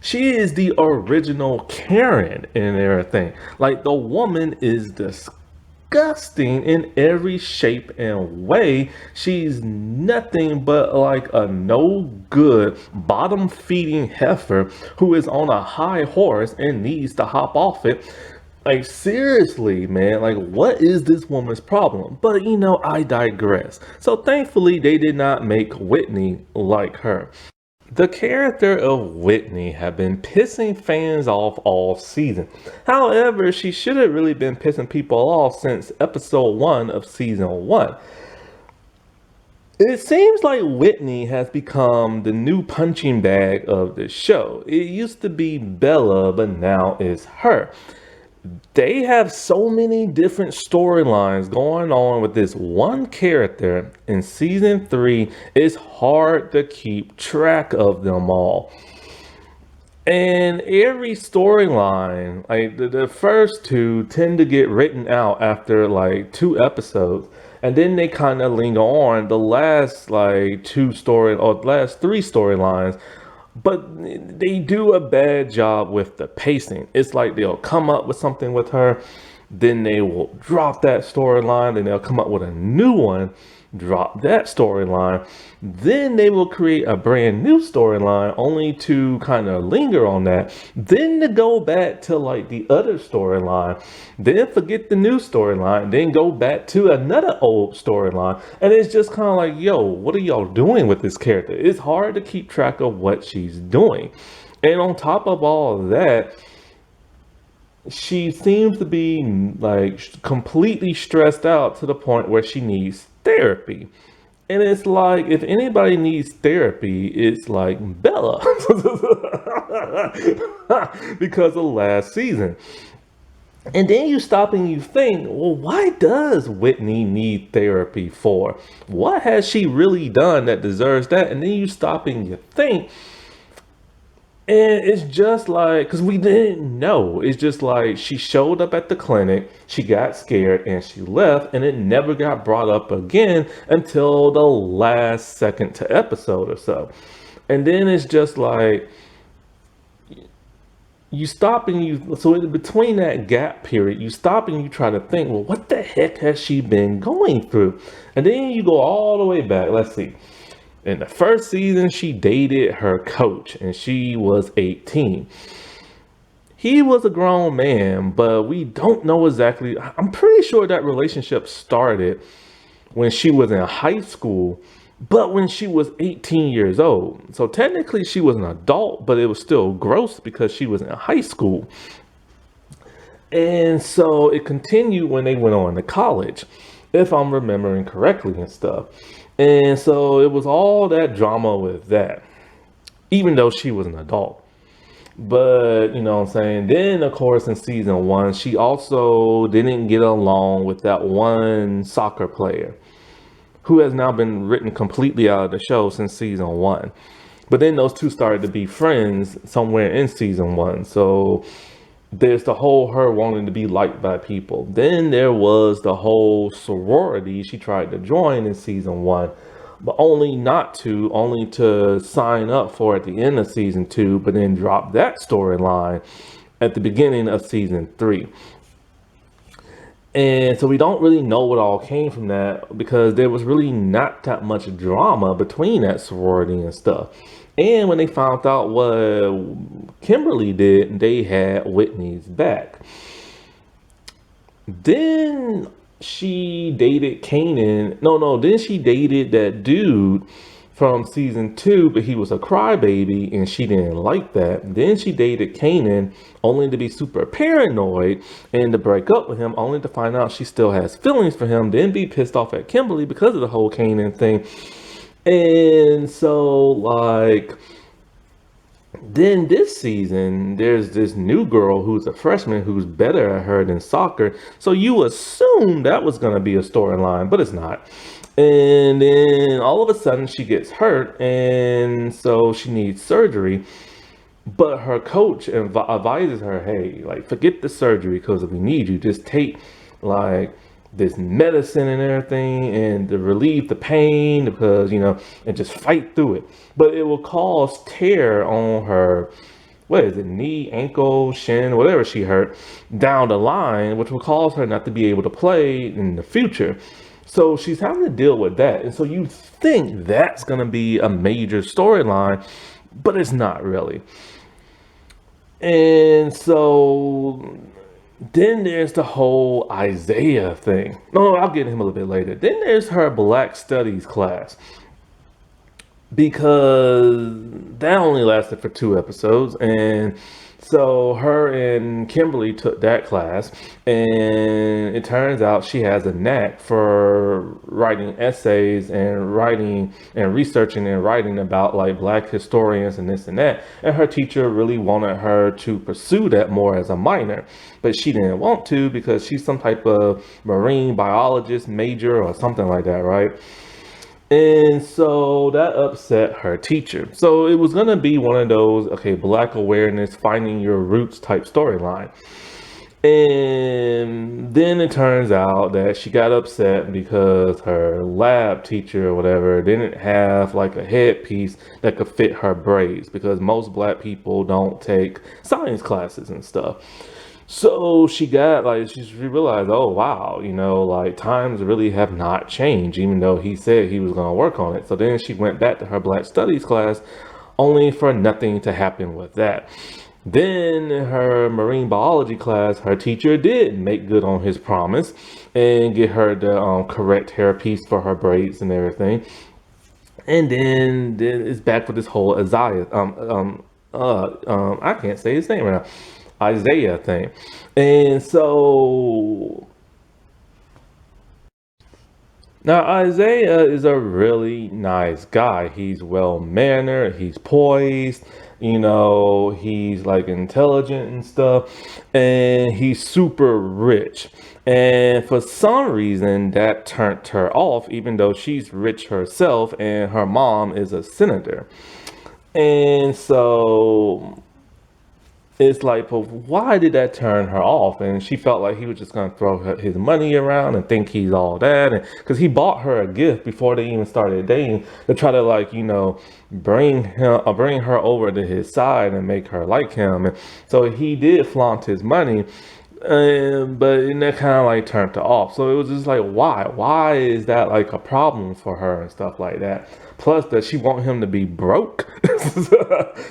She is the original Karen and everything. Like, the woman is disgusting in every shape and way. She's nothing but like a no good bottom feeding heifer who is on a high horse and needs to hop off it. Like, seriously, man, like, what is this woman's problem? But you know, I digress. So thankfully they did not make Whitney like her. The character of Whitney had been pissing fans off all season. However, she should have really been pissing people off since episode 1 of season 1. It seems like Whitney has become the new punching bag of the show. It used to be Bella, but now it's her. They have so many different storylines going on with this one character in season 3. It's hard to keep track of them all. And every storyline, like the first two tend to get written out after like 2 episodes. And then they kind of linger on the last like 3 storylines. But they do a bad job with the pacing. It's like they'll come up with something with her, then they will drop that storyline, then they'll come up with a new one, drop that storyline, then they will create a brand new storyline only to kind of linger on that, then to go back to like the other storyline, then forget the new storyline, then go back to another old storyline. And it's just kind of like, yo, what are y'all doing with this character? It's hard to keep track of what she's doing. And on top of all of that, she seems to be like completely stressed out to the point where she needs therapy. And it's like, if anybody needs therapy, it's like Bella because of last season. And then you stop and you think, well, why does Whitney need therapy for? What has she really done that deserves that? And then you stop and you think, and it's just like, because we didn't know. It's just like she showed up at the clinic, she got scared, and she left, and it never got brought up again until the last second to episode or so. And then it's just like you stop and you, so in between that gap period, you stop and you try to think, well, what the heck has she been going through? And then you go all the way back. Let's see. In the first season, she dated her coach and she was 18. He was a grown man, but we don't know exactly. I'm pretty sure that relationship started when she was in high school, but when she was 18 years old. So technically she was an adult, but it was still gross because she was in high school. And so it continued when they went on to college, if I'm remembering correctly and stuff. And so it was all that drama with that, even though she was an adult. But you know what I'm saying? Then of course in season one, she also didn't get along with that one soccer player who has now been written completely out of the show since season one. But then those two started to be friends somewhere in season one. So there's the whole her wanting to be liked by people. Then there was the whole sorority she tried to join in season one, but only to sign up for at the end of season two, but then drop that storyline at the beginning of season three. And so we don't really know what all came from that because there was really not that much drama between that sorority and stuff. And when they found out what Kimberly did, they had Whitney's back. Then she dated Kanan. No, then she dated that dude from season two, but he was a crybaby and she didn't like that. Then she dated Kanan only to be super paranoid and to break up with him only to find out she still has feelings for him, then be pissed off at Kimberly because of the whole Kanan thing. And so like then this season, there's this new girl who's a freshman who's better at her than soccer. So you assume that was going to be a storyline, but it's not. And then all of a sudden she gets hurt and so she needs surgery. But her coach advises her, hey, like forget the surgery because we need you. Just take like this medicine and everything and to relieve the pain because, you know, and just fight through it. But it will cause tear on her, what is it, knee, ankle, shin, whatever she hurt down the line, which will cause her not to be able to play in the future. So she's having to deal with that. And so you think that's going to be a major storyline, but it's not really. And so then there's the whole Isaiah thing. No, I'll get him a little bit later. Then there's her Black Studies class, because that only lasted for 2 episodes. And so her and Kimberly took that class, and it turns out she has a knack for writing essays and writing and researching and writing about like Black historians and this and that. And her teacher really wanted her to pursue that more as a minor, but she didn't want to because she's some type of marine biologist major or something like that, right? And so that upset her teacher. So it was going to be one of those, okay, Black awareness, finding your roots type storyline. And then it turns out that she got upset because her lab teacher or whatever didn't have like a headpiece that could fit her braids, because most Black people don't take science classes and stuff. So she realized, oh wow, you know, like times really have not changed, even though he said he was going to work on it. So then she went back to her Black Studies class only for nothing to happen with that. Then her marine biology class, her teacher did make good on his promise and get her the correct hairpiece for her braids and everything. And then it's back with this whole I can't say his name right now. Isaiah thing. And so now Isaiah is a really nice guy. He's well mannered, he's poised, you know, he's like intelligent and stuff, and he's super rich. And for some reason that turned her off, even though she's rich herself and her mom is a senator. And so it's like, but why did that turn her off? And she felt like he was just gonna throw his money around and think he's all that, and because he bought her a gift before they even started dating to try to, like, bring her over to his side and make her like him. And so he did flaunt his money, but that kind of like turned her off. So it was just like, why is that like a problem for her and stuff like that? Plus, that she want him to be broke,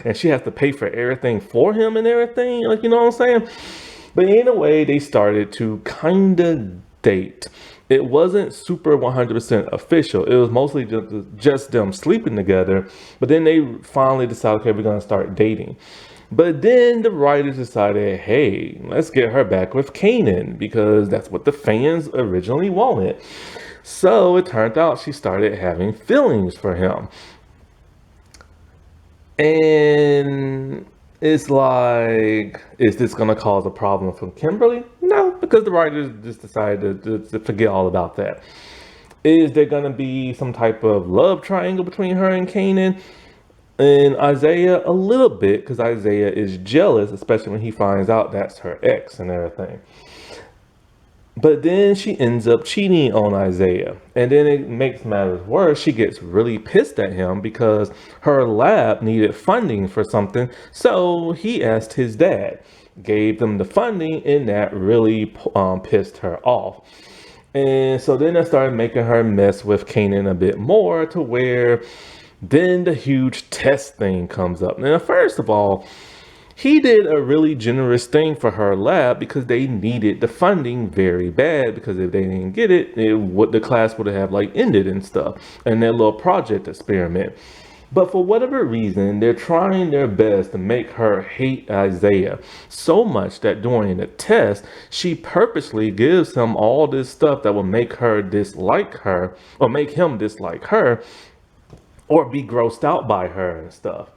and she has to pay for everything for him and everything. Like, you know what I'm saying? But in a way, they started to kind of date. It wasn't super 100% official. It was mostly just them sleeping together. But then they finally decided, okay, we're gonna start dating. But then the writers decided, hey, let's get her back with Kanan because that's what the fans originally wanted. So it turned out she started having feelings for him. And it's like, is this going to cause a problem for Kimberly? No, because the writers just decided to forget all about that. Is there going to be some type of love triangle between her and Kanan? And Isaiah, a little bit, because Isaiah is jealous, especially when he finds out that's her ex and everything. But then she ends up cheating on Isaiah. And then it makes matters worse. She gets really pissed at him because her lab needed funding for something. So he asked his dad, gave them the funding, and that really pissed her off. And so then I started making her mess with Kanan a bit more to where then the huge test thing comes up. Now, first of all, he did a really generous thing for her lab because they needed the funding very bad, because if they didn't get it, the class would have like ended and stuff, and their little project experiment. But for whatever reason, they're trying their best to make her hate Isaiah so much that during the test, she purposely gives him all this stuff that will make her dislike her, or make him dislike her, or be grossed out by her and stuff.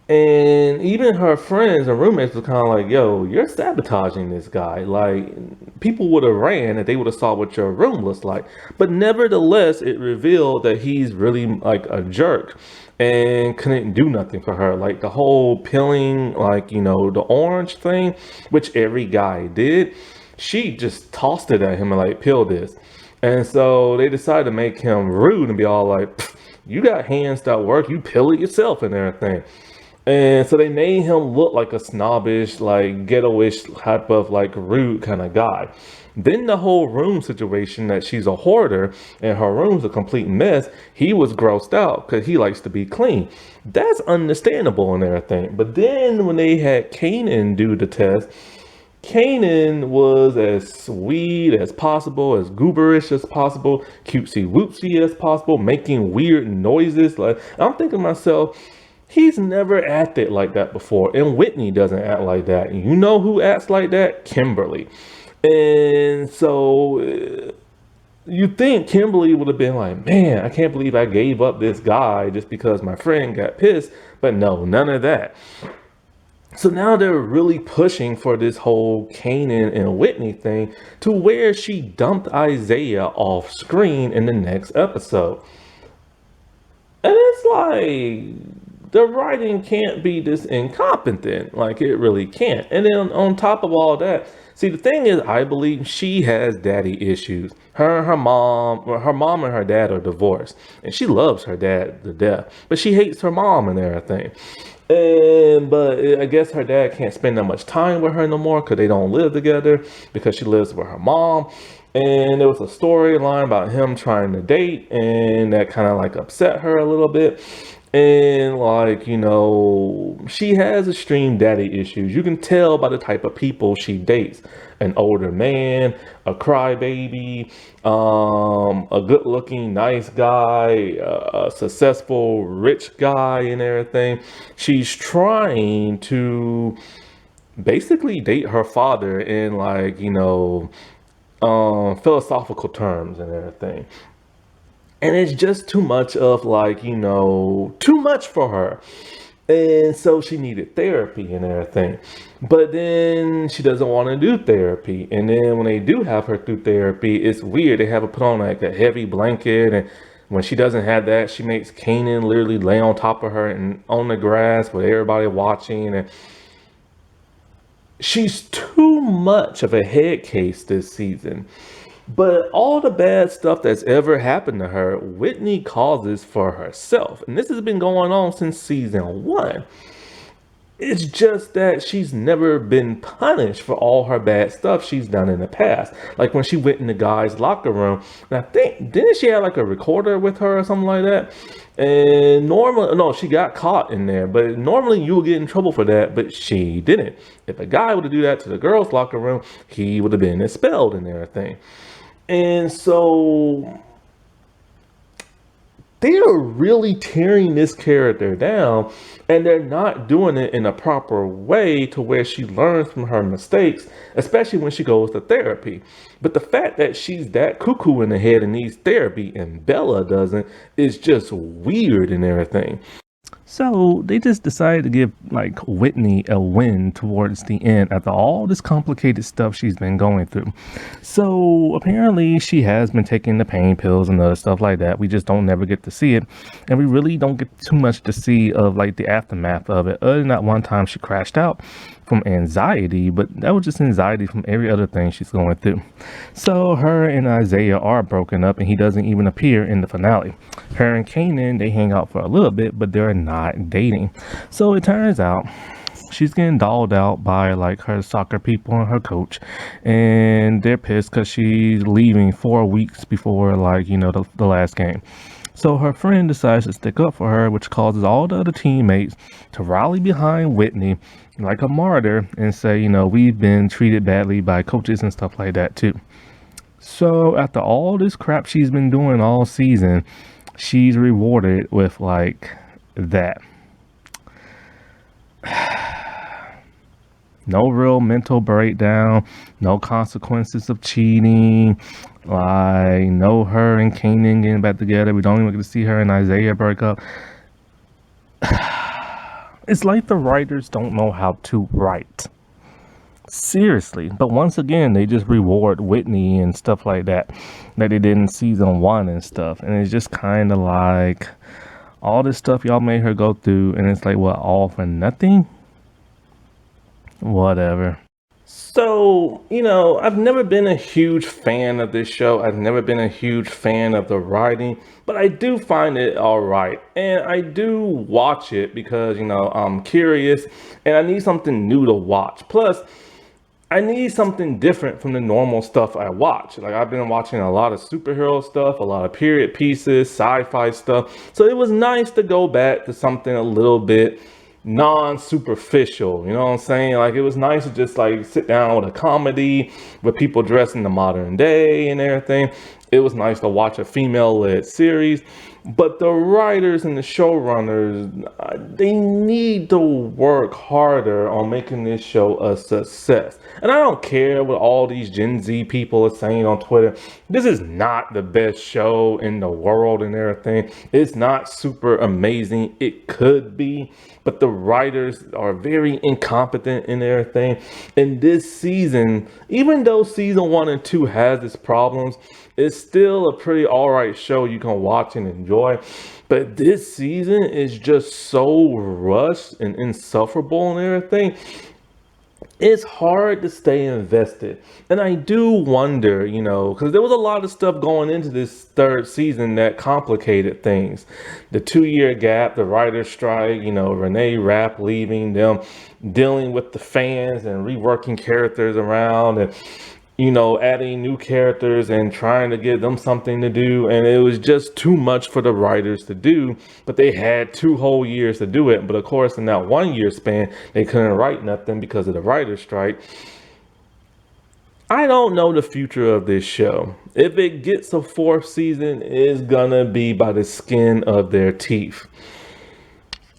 And even her friends and roommates were kind of like, yo, you're sabotaging this guy. Like, people would have ran if they would have saw what your room looks like. But nevertheless, it revealed that he's really like a jerk and couldn't do nothing for her. Like the whole peeling, like, the orange thing, which every guy did, she just tossed it at him and like, peel this. And so they decided to make him rude and be all like, you got hands that work, you peel it yourself and everything. And so they made him look like a snobbish, like ghetto-ish type of like rude kind of guy. Then the whole room situation, that she's a hoarder and her room's a complete mess, he was grossed out because he likes to be clean. That's understandable and everything. But then when they had Kanan do the test, Kanan was as sweet as possible, as gooberish as possible, cutesy whoopsie as possible, making weird noises. Like, I'm thinking to myself, he's never acted like that before, and Whitney doesn't act like that. And you know who acts like that? Kimberly. And so you think Kimberly would have been like, man, I can't believe I gave up this guy just because my friend got pissed. But no, none of that. So now they're really pushing for this whole Kanan and Whitney thing, to where she dumped Isaiah off screen in the next episode. And it's like, the writing can't be this incompetent. Like, it really can't. And then on top of all that, see, the thing is, I believe she has daddy issues. Her mom and her dad are divorced, and she loves her dad to death, but she hates her mom and everything. But I guess her dad can't spend that much time with her no more because they don't live together, because she lives with her mom. And there was a storyline about him trying to date, and that kind of like upset her a little bit. And like, she has extreme daddy issues. You can tell by the type of people she dates. An older man, a crybaby, a good looking, nice guy, a successful, rich guy and everything. She's trying to basically date her father in like, philosophical terms and everything. And it's just too much of like, too much for her. And so she needed therapy and everything. But then she doesn't want to do therapy. And then when they do have her through therapy, it's weird. They have her put on like a heavy blanket. And when she doesn't have that, she makes Kanan literally lay on top of her and on the grass with everybody watching. And She's too much of a head case this season. But all the bad stuff that's ever happened to her, Whitney causes for herself. And this has been going on since season one. It's just that she's never been punished for all her bad stuff she's done in the past. Like when she went in the guy's locker room, and I think, didn't she have like a recorder with her or something like that? And normally, no, she got caught in there, but normally you would get in trouble for that, but she didn't. If a guy would have do that to the girls' locker room, he would have been expelled and everything. And so they're really tearing this character down, and they're not doing it in a proper way to where she learns from her mistakes, especially when she goes to therapy. But the fact that she's that cuckoo in the head and needs therapy and Bella doesn't is just weird and everything. So they just decided to give like Whitney a win towards the end after all this complicated stuff she's been going through. So apparently she has been taking the pain pills and other stuff like that. We just don't never get to see it. And we really don't get too much to see of like the aftermath of it. Other than that one time she crashed out from anxiety, but that was just anxiety from every other thing she's going through. So her and Isaiah are broken up and he doesn't even appear in the finale. Her and Kanan, they hang out for a little bit, but they're not dating. So it turns out she's getting dolled out by like her soccer people and her coach, and they're pissed because she's leaving 4 weeks before like, you know, the last game. So her friend decides to stick up for her, which causes all the other teammates to rally behind Whitney like a martyr and say, you know, we've been treated badly by coaches and stuff like that too. So after all this crap she's been doing all season, she's rewarded with like that. No real mental breakdown, no consequences of cheating, like no her and Kanan getting back together. We don't even get to see her and Isaiah break up. It's like the writers don't know how to write. Seriously. But once again, they just reward Whitney and stuff like that they did in season one and stuff. And it's just kind of like all this stuff y'all made her go through, and it's like, what, all for nothing? Whatever. So, you know, I've never been a huge fan of this show. I've never been a huge fan of the writing, but I do find it all right. And I do watch it because, you know, I'm curious and I need something new to watch. Plus, I need something different from the normal stuff I watch. Like I've been watching a lot of superhero stuff, a lot of period pieces, sci-fi stuff. So it was nice to go back to something a little bit non-superficial, you know what I'm saying? Like it was nice to just like sit down with a comedy with people dressed in the modern day and everything. It was nice to watch a female-led series, but the writers and the showrunners, they need to work harder on making this show a success. And I don't care what all these Gen Z people are saying on Twitter. This is not the best show in the world and everything. It's not super amazing. It could be, but the writers are very incompetent in everything. And this season, even though season 1 and 2 has its problems, it's still a pretty alright show you can watch and enjoy. But this season is just so rushed and insufferable and everything. It's hard to stay invested. And I do wonder, you know, because there was a lot of stuff going into this third season that complicated things. The 2-year gap, the writer's strike, you know, Renee Rapp leaving, them dealing with the fans and reworking characters around and, you know, adding new characters and trying to give them something to do. And it was just too much for the writers to do, but they had 2 whole years to do it. But of course, in that 1 year span, they couldn't write nothing because of the writer's strike. I don't know the future of this show. If it gets a 4th season, it's gonna be by the skin of their teeth.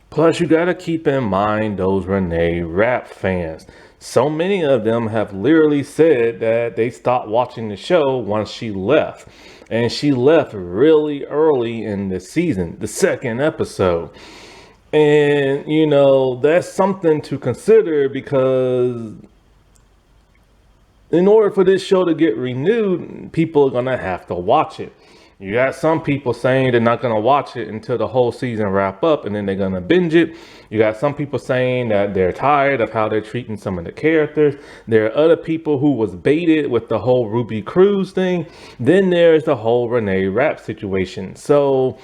Plus, you gotta keep in mind those Renee Rapp fans. So many of them have literally said that they stopped watching the show once she left. And she left really early in the season, the 2nd episode. And, you know, that's something to consider because in order for this show to get renewed, people are going to have to watch it. You got some people saying they're not going to watch it until the whole season wrap up and then they're going to binge it. You got some people saying that they're tired of how they're treating some of the characters. There are other people who was baited with the whole Ruby Cruz thing. Then there's the whole Renee Rapp situation. So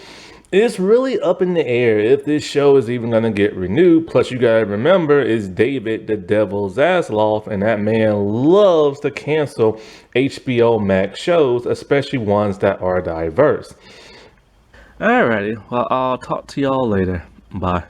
it's really up in the air if this show is even going to get renewed. Plus, you got to remember, it's David the Devil's Zasloff, and that man loves to cancel HBO Max shows, especially ones that are diverse. Alrighty, well, I'll talk to y'all later. Bye.